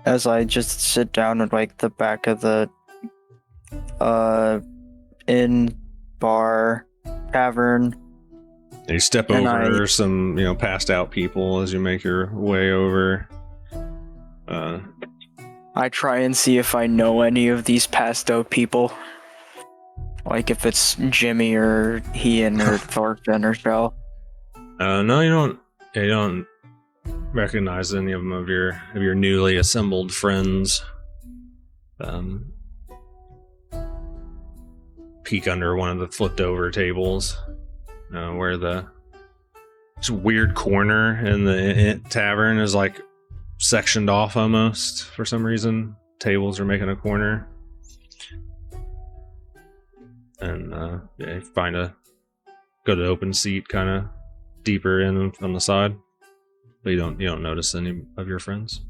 As I just sit down at the back of the inn, bar, tavern. You step over some, passed out people as you make your way over. I try and see if I know any of these passed out people. If it's Jimmy or Heian or Thorfin or Shel. No, you don't. You don't recognize any of them of your newly assembled friends. Peek under one of the flipped over tables, where the weird corner in the tavern is sectioned off almost for some reason. Tables are making a corner, and you go to the open seat, kind of deeper in on the side, but you don't notice any of your friends.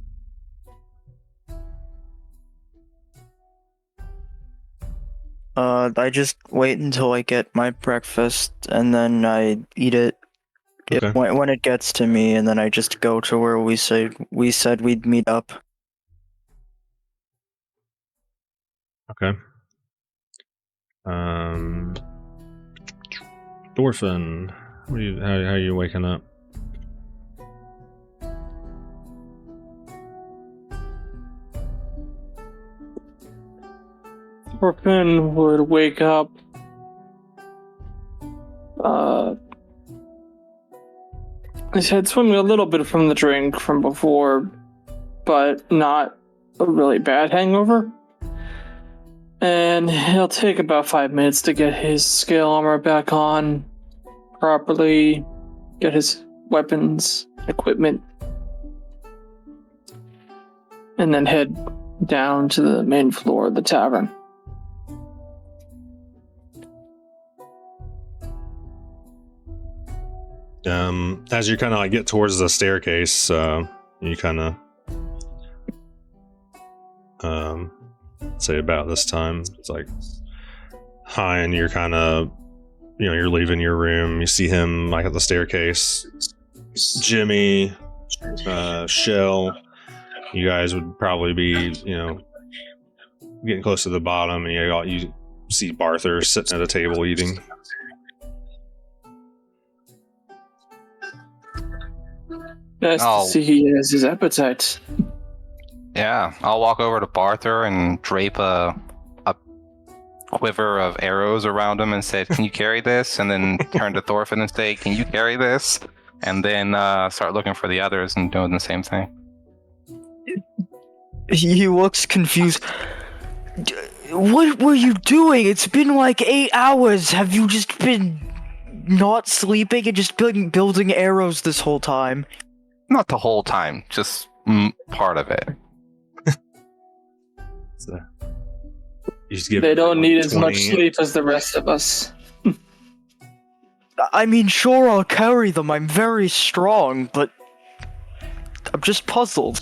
I just wait until I get my breakfast and then I eat it. Okay. When it gets to me, and then I just go to where we said we'd meet up. Okay. Thorfin, how are you waking up? Thorfin would wake up. His head swimming a little bit from the drink from before, but not a really bad hangover. And he'll take about 5 minutes to get his scale armor back on properly, get his weapons, equipment, and then head down to the main floor of the tavern. As you kind of get towards the staircase, you kind of say about this time, it's Heian, you're kind of you're leaving your room, you see him at the staircase. Jimmy, Shel, you guys would probably be getting close to the bottom, and you see Barther sitting at a table eating. Nice to see he has his appetite. Yeah, I'll walk over to Barther and drape a quiver of arrows around him and say, "Can you carry this?" And then turn to Thorfin and say, "Can you carry this?" And then start looking for the others and doing the same thing. He looks confused. What were you doing? It's been 8 hours. Have you just been not sleeping and just building arrows this whole time? Not the whole time, just part of it. So, they don't need as much sleep as the rest of us. I mean, sure, I'll carry them. I'm very strong, but I'm just puzzled.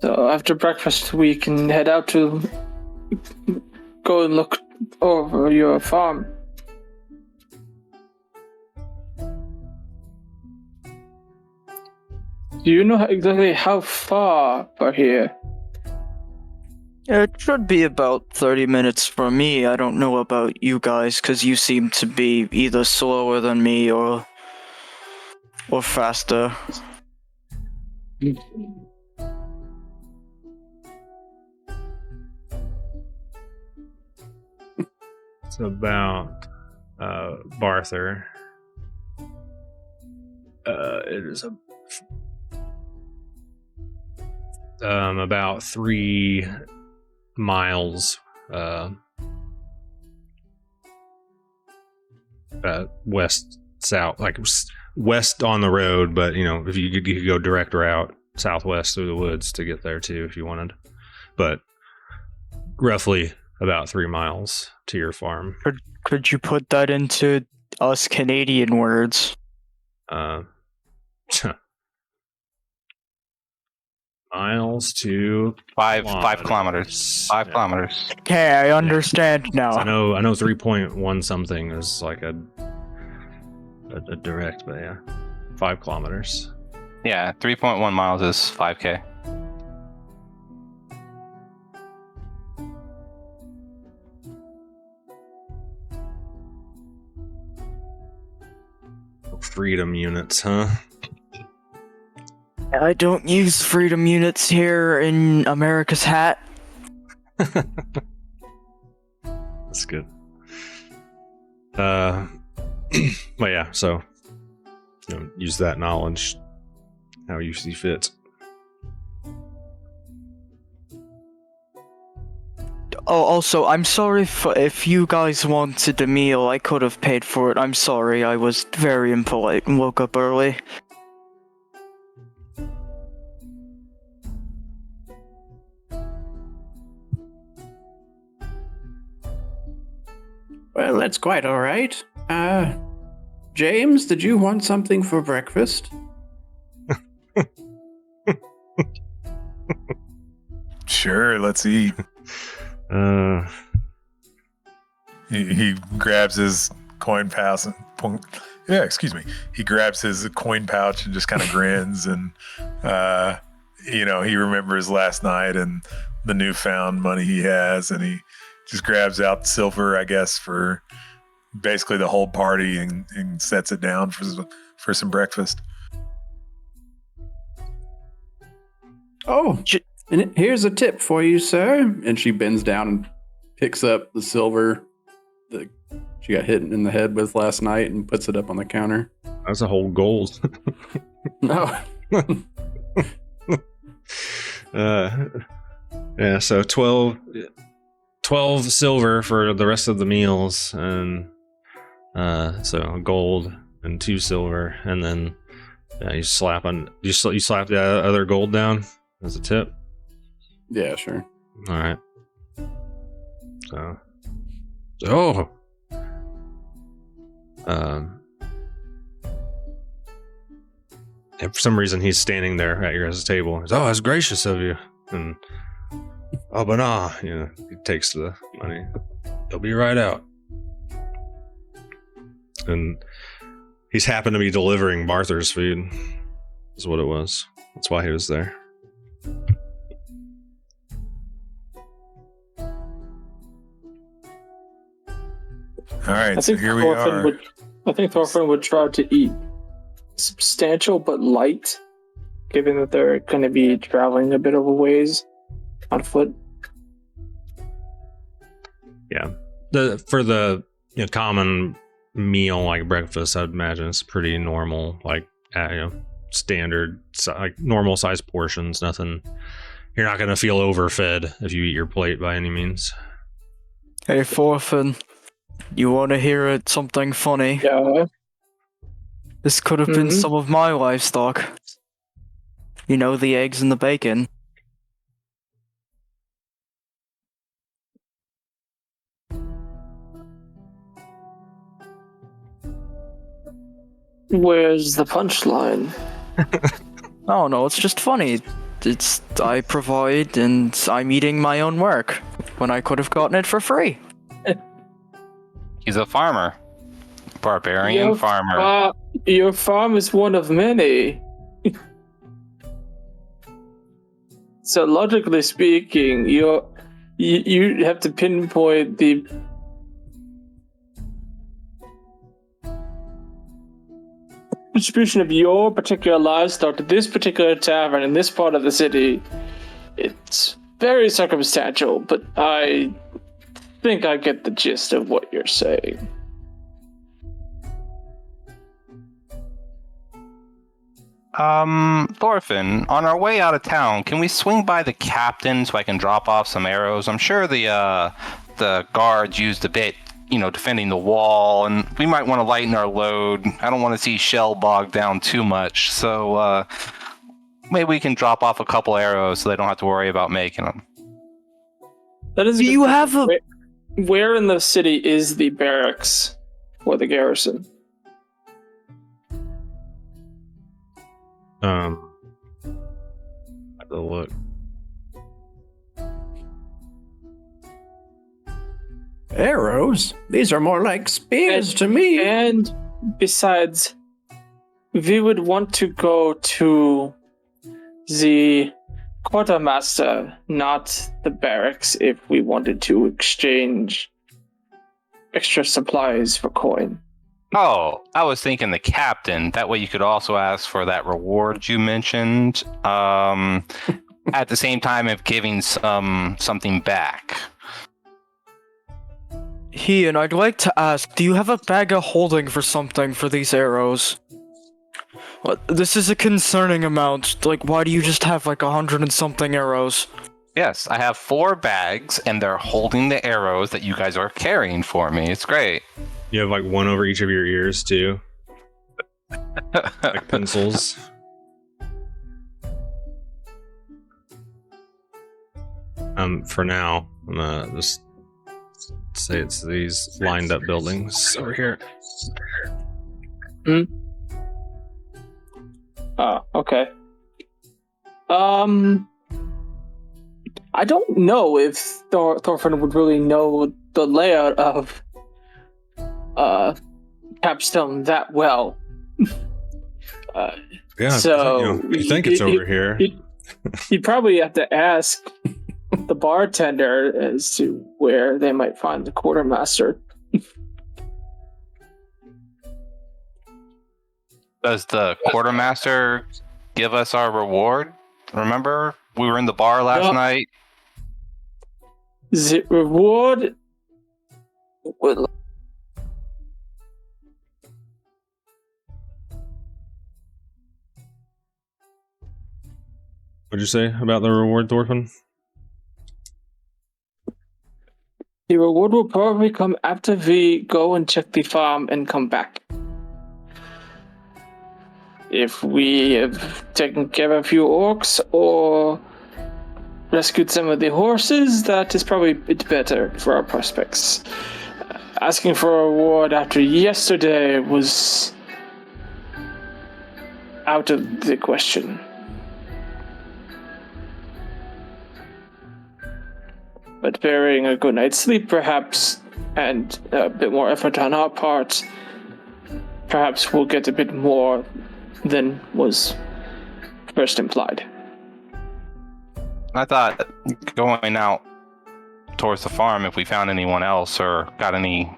So after breakfast, we can head out to go and look over your farm. Do you know exactly how far we're here? It should be about 30 minutes from me. I don't know about you guys, because you seem to be either slower than me or faster. It's about Barther. It is about 3 miles west south, like west on the road, but if you could go direct route southwest through the woods to get there too if you wanted, but roughly about 3 miles to your farm. Could you put that into us Canadian words? Miles to 5 kilometers. 5 Yeah. kilometers. Okay, I understand now. So I know 3.1 something is like a direct, but yeah, 5 kilometers. Yeah, 3.1 miles is 5K. Freedom units, huh? I don't use freedom units here in America's Hat. That's good. But yeah, so use that knowledge how you see fit. Oh, also, I'm sorry if you guys wanted a meal, I could have paid for it. I'm sorry, I was very impolite and woke up early. Well, that's quite all right. James, did you want something for breakfast? Sure, let's eat. He grabs his coin pouch he grabs his coin pouch and just kind of grins, and he remembers last night and the newfound money he has, and he just grabs out silver, I guess, for basically the whole party, and sets it down for some breakfast. Oh, and here's a tip for you, sir. And she bends down and picks up the silver that she got hit in the head with last night and puts it up on the counter. That's a whole gold. No. Yeah, so 12 silver for the rest of the meals, and so gold and 2 silver, and then you slap the other gold down as a tip. Yeah, sure. All right. And for some reason he's standing there at your guys' table. He's, that's gracious of you. And but nah, he takes the money. He'll be right out. And he's happened to be delivering Barther's food, is what it was. That's why he was there. All right, so here we are. I think Thorfin would try to eat substantial but light, given that they're going to be traveling a bit of a ways on foot. Yeah, for the common meal like breakfast, I'd imagine it's pretty normal, like standard, like normal size portions. Nothing. You're not going to feel overfed if you eat your plate by any means. Hey, Thorfin, you want to hear something funny? Yeah. This could have been some of my livestock. The eggs and the bacon. Where's the punchline? Oh no, it's just funny. I provide and I'm eating my own work when I could have gotten it for free. He's a farmer. Barbarian farmer. Your farm is one of many. So logically speaking, you have to pinpoint the distribution of your particular livestock to this particular tavern in this part of the city. It's very circumstantial, but I think I get the gist of what you're saying. Thorfin, on our way out of town, can we swing by the captain so I can drop off some arrows? I'm sure the guards used a bit, defending the wall, and we might want to lighten our load. I don't want to see Shel bogged down too much, so maybe we can drop off a couple arrows so they don't have to worry about making them. That is. Do you have a? Where in the city is the barracks for the garrison? Have to look. Arrows? These are more like spears to me. And besides, we would want to go to the quartermaster, not the barracks, if we wanted to exchange extra supplies for coin. Oh, I was thinking the captain. That way you could also ask for that reward you mentioned. At the same time of giving something back. Heian, I'd like to ask, do you have a bag of holding for something for these arrows? What? This is a concerning amount. Like, why do you just have like 100 and something arrows? Yes, I have 4 bags, and they're holding the arrows that you guys are carrying for me. It's great. You have like one over each of your ears too, like pencils. For now, I'm gonna just say it's these lined up buildings over here. Okay. I don't know if Thorfin would really know the layout of Capstone that well. Yeah, so you think it's over here. You'd probably have to ask the bartender as to where they might find the quartermaster. Does the quartermaster give us our reward? Remember, we were in the bar last night. The reward will. What'd you say about the reward, Thorfin? The reward will probably come after we go and check the farm and come back. If we have taken care of a few orcs or rescued some of the horses, that is probably a bit better for our prospects. Asking for a reward after yesterday was out of the question. But bearing a good night's sleep, perhaps, and a bit more effort on our part, perhaps we'll get a bit more than was first implied. I thought going out towards the farm, if we found anyone else or got any,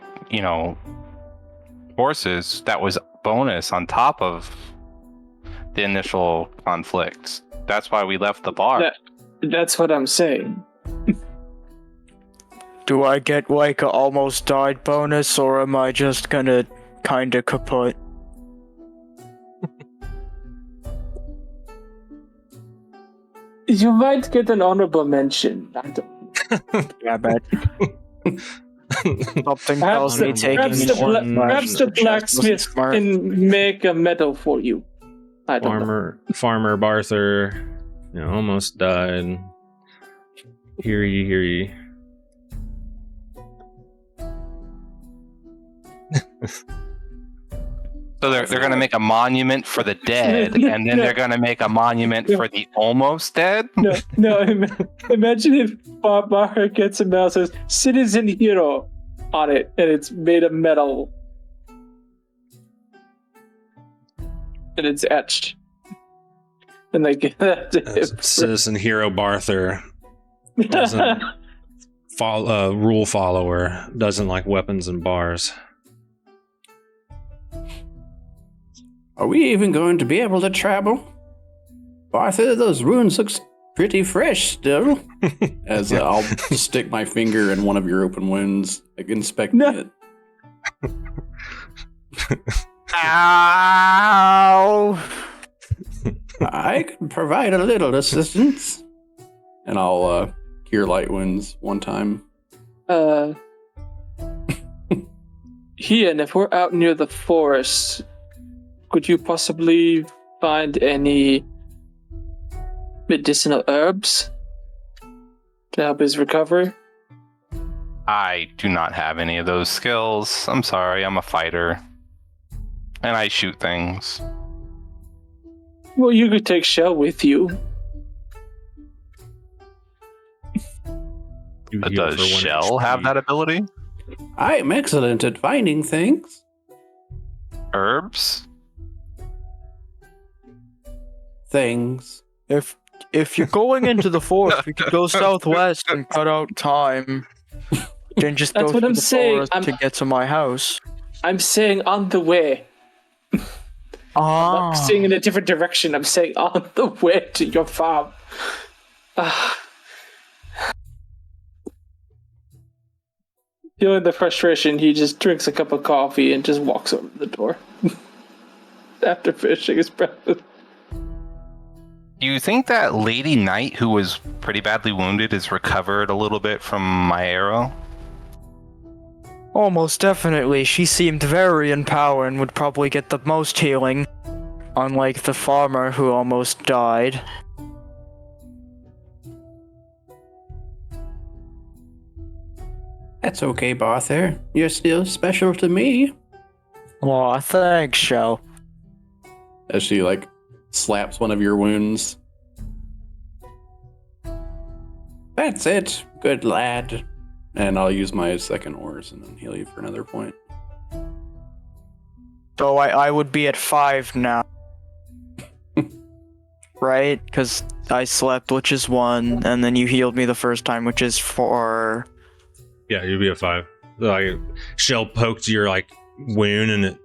horses, that was bonus on top of the initial conflicts. That's why we left the bar. That's what I'm saying. Do I get like a almost died bonus, or am I just gonna kinda kaput? You might get an honorable mention. I don't. Yeah, but something tells me taking perhaps the blacksmith can make a medal for you. I don't know. Farmer Barther, almost died. Hear ye. So they're going to make a monument for the dead, and then they're going to make a monument for the almost dead? No. Imagine if Barther gets a medal that says "Citizen Hero" on it, and it's made of metal, and it's etched, and they give that to him. Citizen Hero Barther doesn't rule follower, doesn't like weapons and bars. Are we even going to be able to travel? Barther, those ruins look pretty fresh still. As I'll stick my finger in one of your open wounds, inspecting it. Ow! I can provide a little assistance. And I'll cure light wounds one time. Heian, if we're out near the forest, could you possibly find any medicinal herbs to help his recovery? I do not have any of those skills. I'm sorry, I'm a fighter. And I shoot things. Well, you could take Shel with you. You heal Does for 1 Shel have HP. that ability? I am excellent at finding things. Herbs? Things. If you're going into the forest, we could go southwest and cut out time. Then just That's go what through I'm the saying. forest to get to my house. I'm saying on the way. I'm not saying in a different direction. I'm saying on the way to your farm. Feeling the frustration, he just drinks a cup of coffee and just walks over the door. After finishing his breakfast. Do you think that Lady Knight, who was pretty badly wounded, is recovered a little bit from my arrow? Almost definitely. She seemed very in power and would probably get the most healing. Unlike the farmer who almost died. That's okay, Barther. You're still special to me. Aw, thanks, Shel. As she, slaps one of your wounds. That's it. Good lad. And I'll use my second horse and then heal you for another point. So I would be at 5 now. Right? Because I slept, which is 1, and then you healed me the first time, which is 4. Yeah, you'd be a 5. Like, Shel poked your wound and it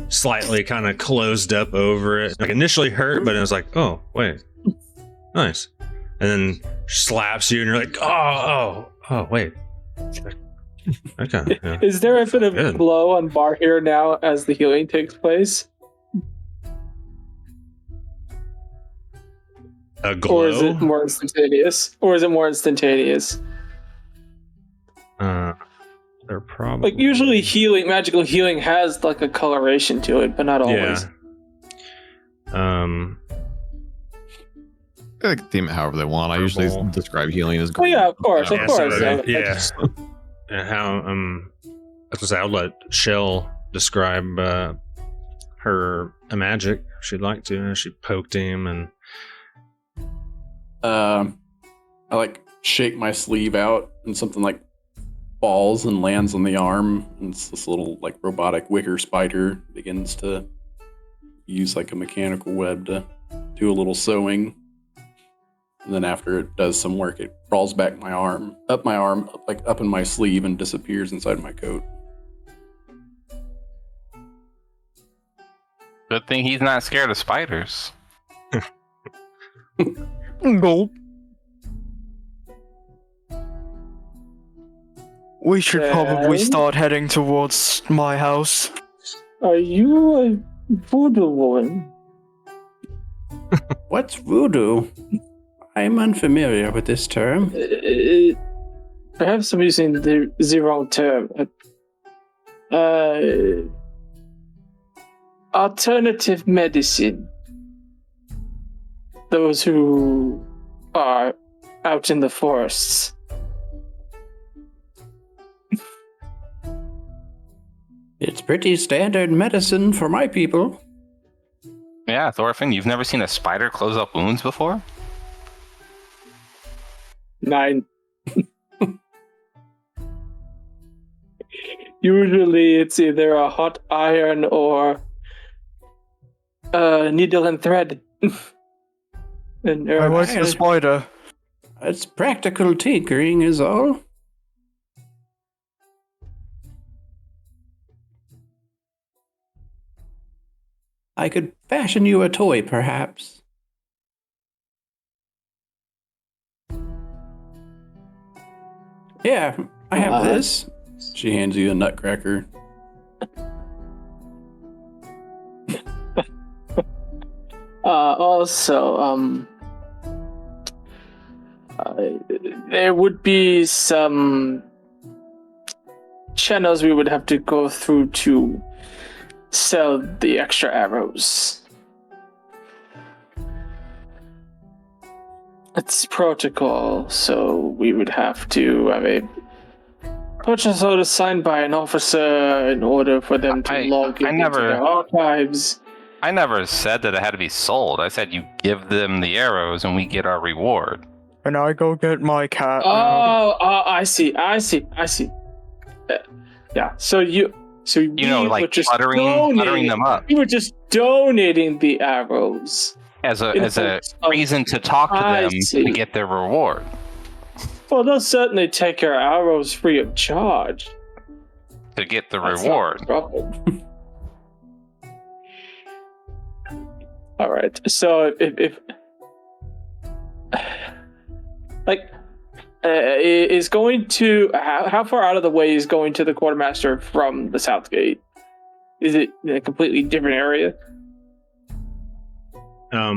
slightly kind of closed up over it. Like initially hurt, but it was like, oh wait, nice. And then slaps you, and you're like, oh, wait. Okay. Yeah. Is there a bit of Good. glow on Barther now as the healing takes place? A glow. Or is it more instantaneous? They're probably Usually magical healing has a coloration to it, but not always. Yeah. They can theme it however they want. I usually describe healing as Oh green. yeah, of course. Yeah. And how I was gonna say I'll let Shel describe her magic if she'd like to. She poked him and I shake my sleeve out and something falls and lands on the arm, and it's this little robotic wicker spider begins to use a mechanical web to do a little sewing. And then after it does some work, it crawls back up up in my sleeve and disappears inside my coat. Good thing he's not scared of spiders. Nope. We should probably start heading towards my house. Are you a voodoo woman? What's voodoo? I'm unfamiliar with this term. Perhaps I'm using the wrong term. Alternative medicine. Those who are out in the forests. It's pretty standard medicine for my people. Yeah, Thorfin, you've never seen a spider close up wounds before? 9. Usually it's either a hot iron or a needle and thread. And I like the spider. It's practical tinkering is all. I could fashion you a toy, perhaps. Yeah, I have this. She hands you a nutcracker. Also, there would be some channels we would have to go through to sell the extra arrows. It's protocol, so we would have to have a purchase order signed by an officer in order for them to log it into their archives. I never said that it had to be sold. I said you give them the arrows and we get our reward. And I go get my cat. I see. Yeah. So you like were just buttering them up. You were just donating the arrows As a reason to talk to them to get their reward. Well, they'll certainly take your arrows free of charge. To get the That's reward. not a problem. All right. So if is going to how far out of the way is going to the quartermaster from the south gate? Is it in a completely different area? I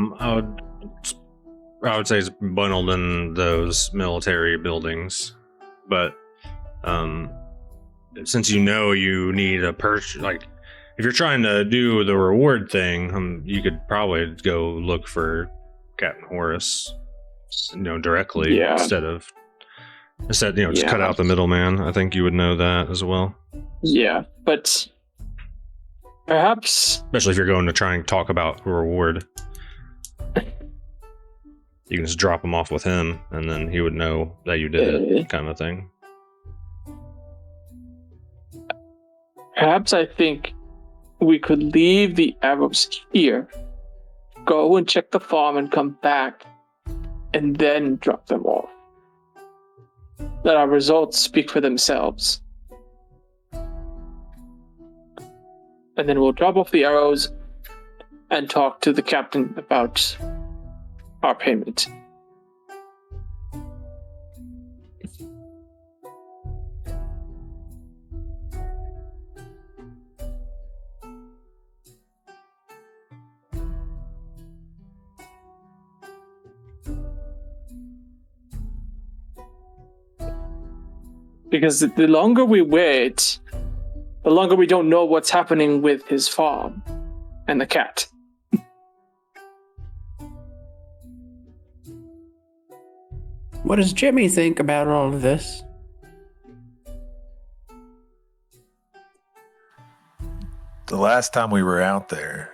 would say it's bundled in those military buildings, but since you need a purchase, like if you're trying to do the reward thing, you could probably go look for Captain Horace, directly instead just cut out the middleman. I think you would know that as well. Yeah, but perhaps, especially if you're going to try and talk about reward. You can just drop him off with him, and then he would know that you did it, kind of thing. Perhaps I think we could leave the arrows here, go and check the farm and come back, and then drop them off. Let our results speak for themselves. And then we'll drop off the arrows and talk to the captain about our payment. Because the longer we wait, the longer we don't know what's happening with his farm and the cat. What does Jimmy think about all of this? The last time we were out there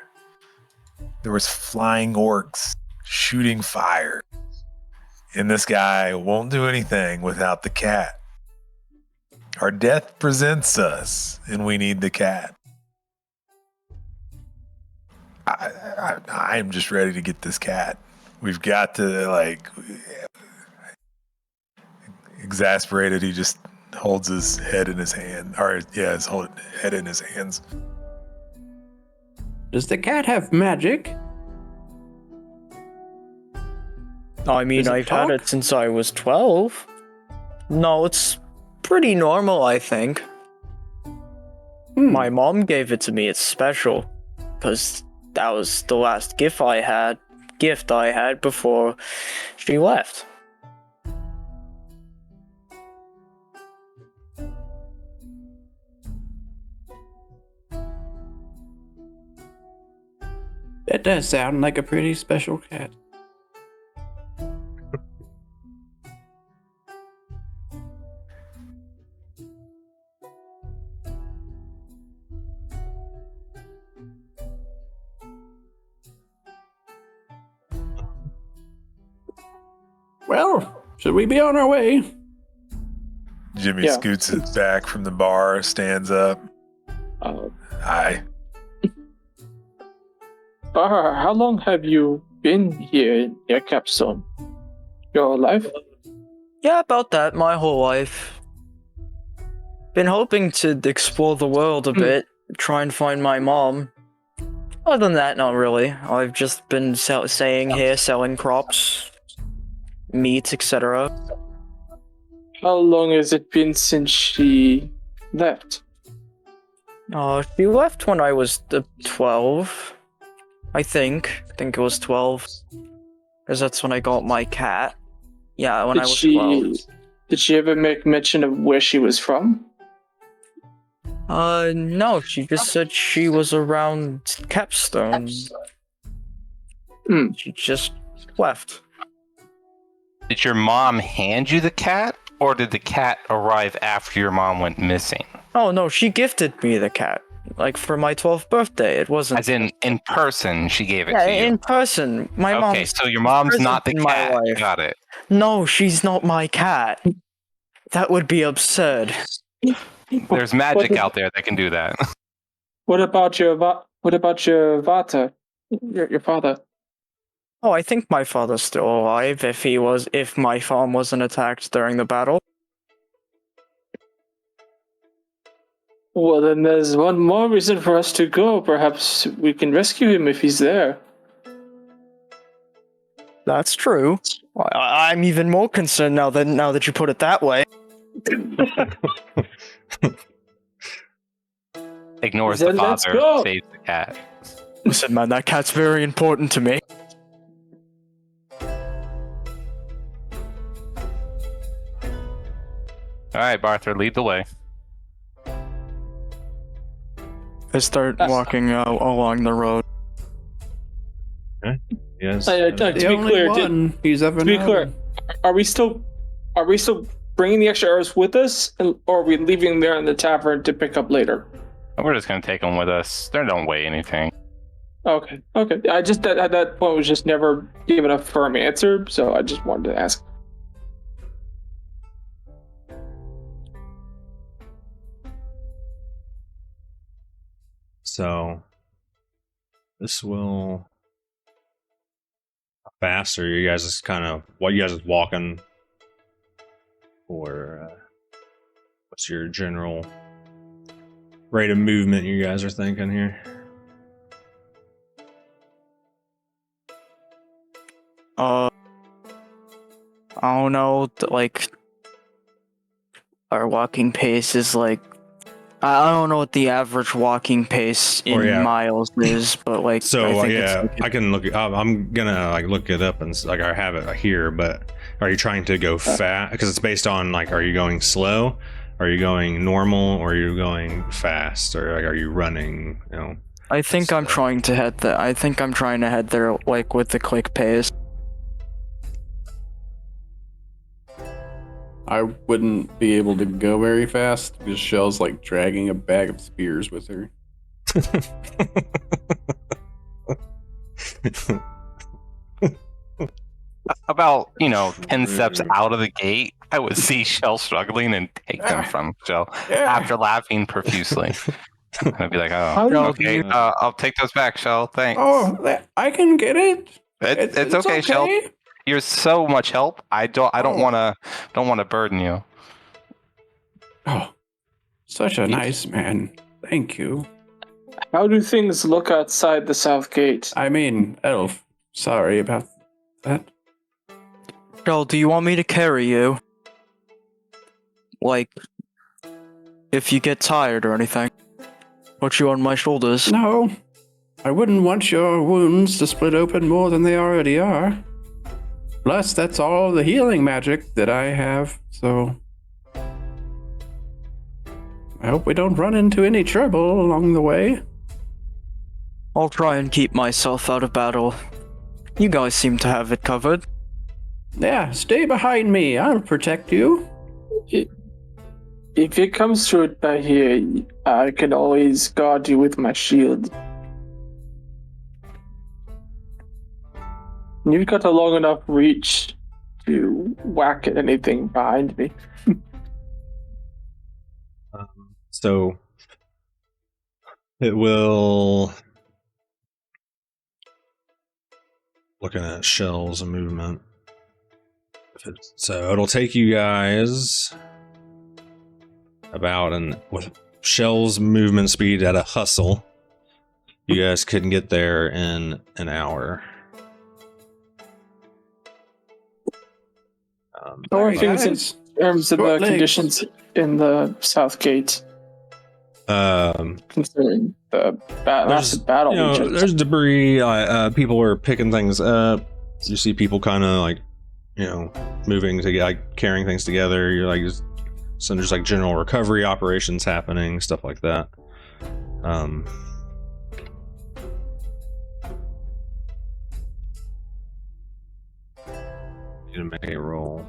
was flying orcs shooting fire. And this guy won't do anything without the cat. Our death presents us, and we need the cat. I'm just ready to get this cat. We've got to, exasperated, he just holds his head in his hand. His head in his hands. Does the cat have magic? I mean, I've had it since I was 12. No, it's pretty normal, I think. My mom gave it to me. It's special because that was the last gift I had before she left. That does sound like a pretty special cat. Well, should we be on our way? Jimmy scoots it back from the bar, stands up. Hi. How long have you been here near Capstone? Your whole life? Yeah, about that, my whole life. Been hoping to explore the world a bit, try and find my mom. Other than that, not really. I've just been staying here, selling crops, meat, etc. How long has it been since she left? She left when I was 12. I think it was 12. Because that's when I got my cat. Yeah, when I was 12. Did she ever make mention of where she was from? No, she just said she was around Capstone. She just left. Did your mom hand you the cat, or did the cat arrive after your mom went missing? Oh no, she gifted me the cat. Like for my 12th birthday. It wasn't. As in person, she gave it Yeah, to you. in person. My mom. Okay, so your mom's not the cat. Got it. No, she's not my cat. That would be absurd. There's magic out there that can do that. What about your Vata? Your father? Oh, I think my father's still alive if my farm wasn't attacked during the battle. Well, then there's one more reason for us to go. Perhaps we can rescue him if he's there. That's true. I'm even more concerned now that you put it that way. Ignores Then the let's father, go. saves the cat. Listen, man, that cat's very important to me. Alright, Barther, lead the way. I start walking along the road. Yes. To be clear, he's ever to be clear, are we still bringing the extra arrows with us, or are we leaving them there in the tavern to pick up later? We're just gonna take them with us. They don't weigh anything. Okay. I just at that point was just never given a firm answer, so I just wanted to ask. So this will faster. You guys just kind of you guys is walking, or what's your general rate of movement you guys are thinking here? I don't know. Like our walking pace is like. I don't know what the average walking pace in miles is, but like. So I think I can look. I'm gonna like look it up and like I have it here. But are you trying to go fast? Because it's based on like, are you going slow? Are you going normal? Or are you going fast? Or like, are you running? You know. I think I'm trying to head there. I think I'm trying to head there like with the quick pace. I wouldn't be able to go very fast because Shel's like dragging a bag of spears with her. About 10 steps out of the gate, I would see Shel struggling and take them from Shel after laughing profusely. I'd be like, "Oh, okay, I'll take those back, Shel. Thanks." Oh, I can get it. It's okay, Shel. You're so much help. I don't want to burden you. Oh, such a nice man. Thank you. How do things look outside the south gate? I mean, Elf. Sorry about that. Shel, do you want me to carry you? Like, if you get tired or anything, put you on my shoulders. No, I wouldn't want your wounds to split open more than they already are. Plus, that's all the healing magic that I have, so I hope we don't run into any trouble along the way. I'll try and keep myself out of battle. You guys seem to have it covered. Yeah, stay behind me. I'll protect you. If it comes to it by here, I can always guard you with my shield. You've got a long enough reach to whack at anything behind me. So it will. Looking at Shel's movement. So it'll take you guys about with Shel's movement speed at a hustle. You guys couldn't get there in an hour. How are things in terms of the conditions in the south gate? Considering the massive battle we just. there's debris. People are picking things up. You see people kind of like, moving to like carrying things together. You're like, so there's like general recovery operations happening, stuff like that. You to make a roll.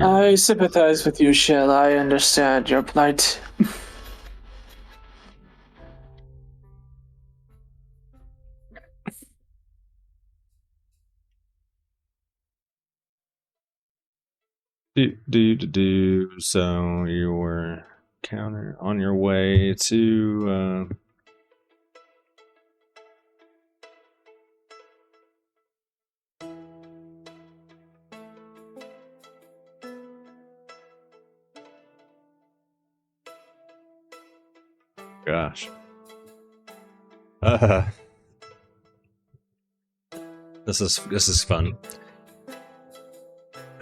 I sympathize with you, Shel. I understand your plight. So you were on your way to gosh. This is fun.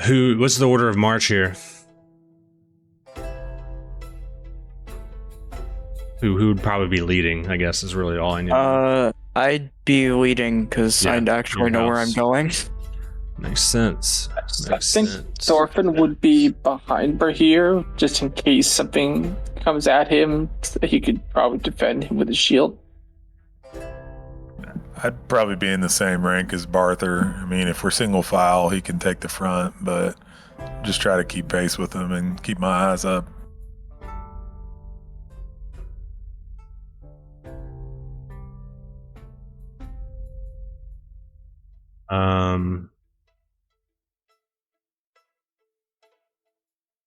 What's the order of march here? Who would probably be leading, I guess, is really all I need. I'd be leading because I actually know where I'm going. Makes sense. I think Thorfin would be behind Barther, just in case something comes at him. So he could probably defend him with a shield. I'd probably be in the same rank as Barther. I mean, if we're single file, he can take the front, but just try to keep pace with him and keep my eyes up.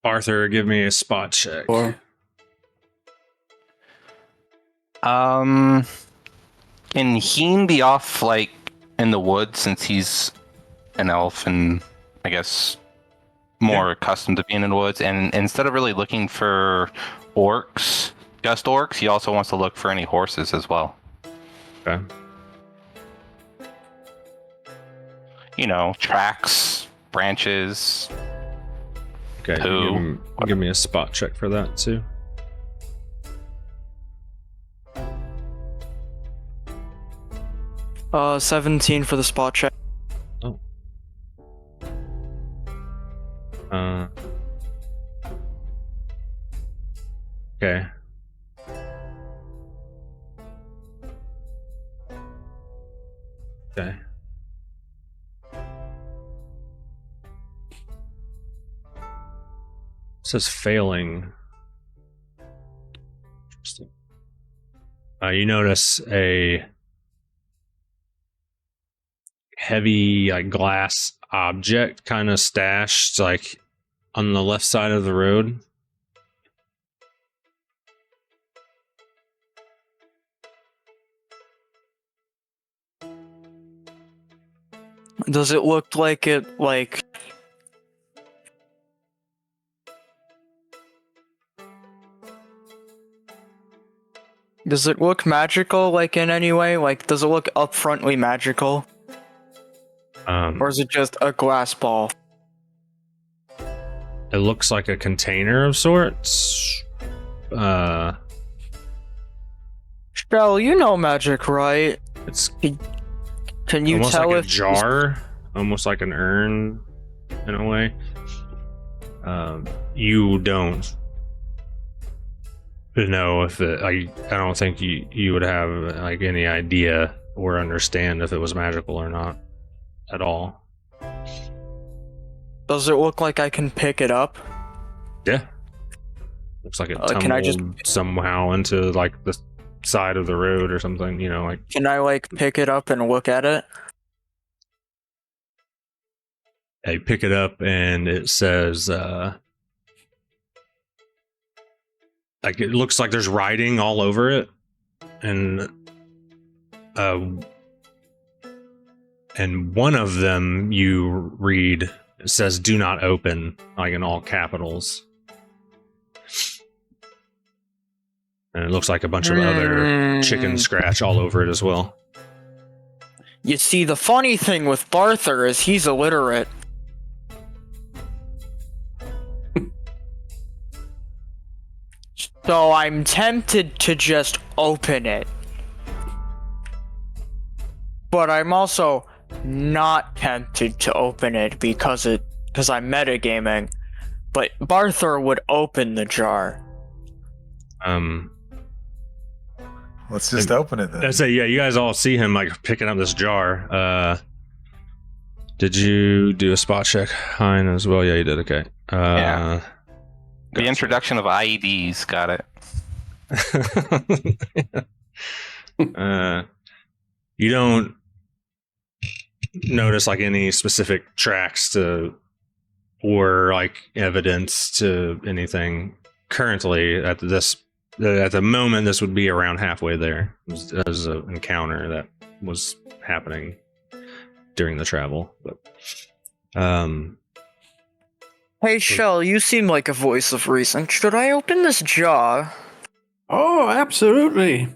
Barther, give me a spot check. Can Heian be off, like, in the woods since he's an elf and, I guess, more accustomed to being in the woods? And instead of really looking for just orcs, he also wants to look for any horses as well. Okay. Tracks, branches. Okay, give me a spot check for that, too. 17 for the spot check. Oh. Okay. Okay. It says failing. Interesting. You notice a heavy, like, glass object kind of stashed, like, on the left side of the road. Does it look like it, like... Does it look magical, like, in any way? Like, does it look upfrontly magical? Or is it just a glass ball? It looks like a container of sorts. Shel, you know magic, right? It's Can you almost tell like if a jar, almost like an urn, in a way. You don't know if it. I don't think you would have like any idea or understand if it was magical or not at all. Does it look like I can pick it up? Yeah. Looks like it tumbled can I just somehow into like the side of the road or something, like. Can I like pick it up and look at it? I pick it up and it says like it looks like there's writing all over it, and one of them you read, it says "Do not open," like in all capitals. And it looks like a bunch of other chicken scratch all over it as well. You see, the funny thing with Barther is he's illiterate. So I'm tempted to just open it. But I'm also not tempted to open it because I'm metagaming. But Barther would open the jar. Let's just open it then. I say, yeah, you guys all see him like picking up this jar. Did you do a spot check, Heian, as well? Yeah, you did. Okay. Yeah. The introduction of IEDs, got it. You don't notice like any specific tracks or like evidence to anything currently at the moment. This would be around halfway there. It was an encounter that was happening during the travel. But Hey Shel, you seem like a voice of reason. Should I open this jar? Oh, absolutely.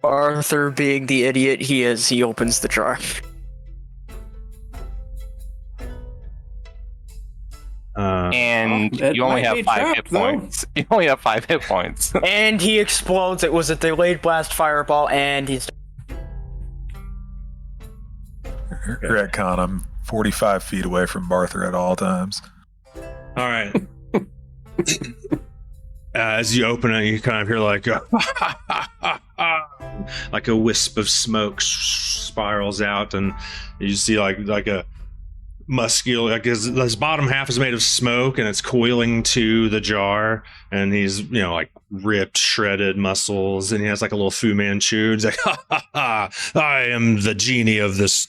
Barther, being the idiot he is, he opens the jar. And It you only might have be 5 trapped, hit though. points. You only have 5 hit points. And he explodes. It was a delayed blast fireball, and he's... Retcon, I'm 45 feet away from Barther at all times. all right. As you open it, you kind of hear like like a wisp of smoke spirals out, and you see like a muscular, like his bottom half is made of smoke, and it's coiling to the jar, and he's like ripped, shredded muscles, and he has like a little Fu Manchu. He's like, I am the genie of this.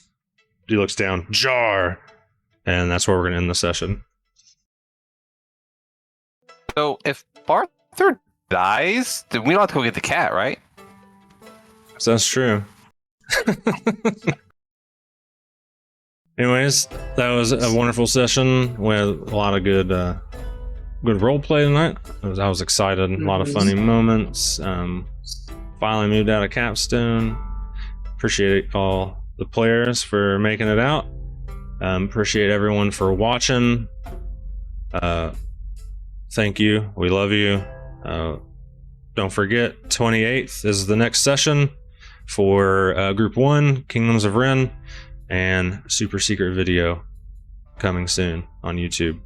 He looks down, jar, and that's where we're gonna end the session. So if Barther dies, then we don't have to go get the cat, right? So that's true. Anyways, that was a wonderful session with a lot of good role play tonight. I was excited, a lot of funny moments. Finally moved out of Capstone. Appreciate all the players for making it out. Appreciate everyone for watching. Thank you. We love you. Don't forget, 28th is the next session for Group 1, Kingdoms of Rin, and super secret video coming soon on YouTube.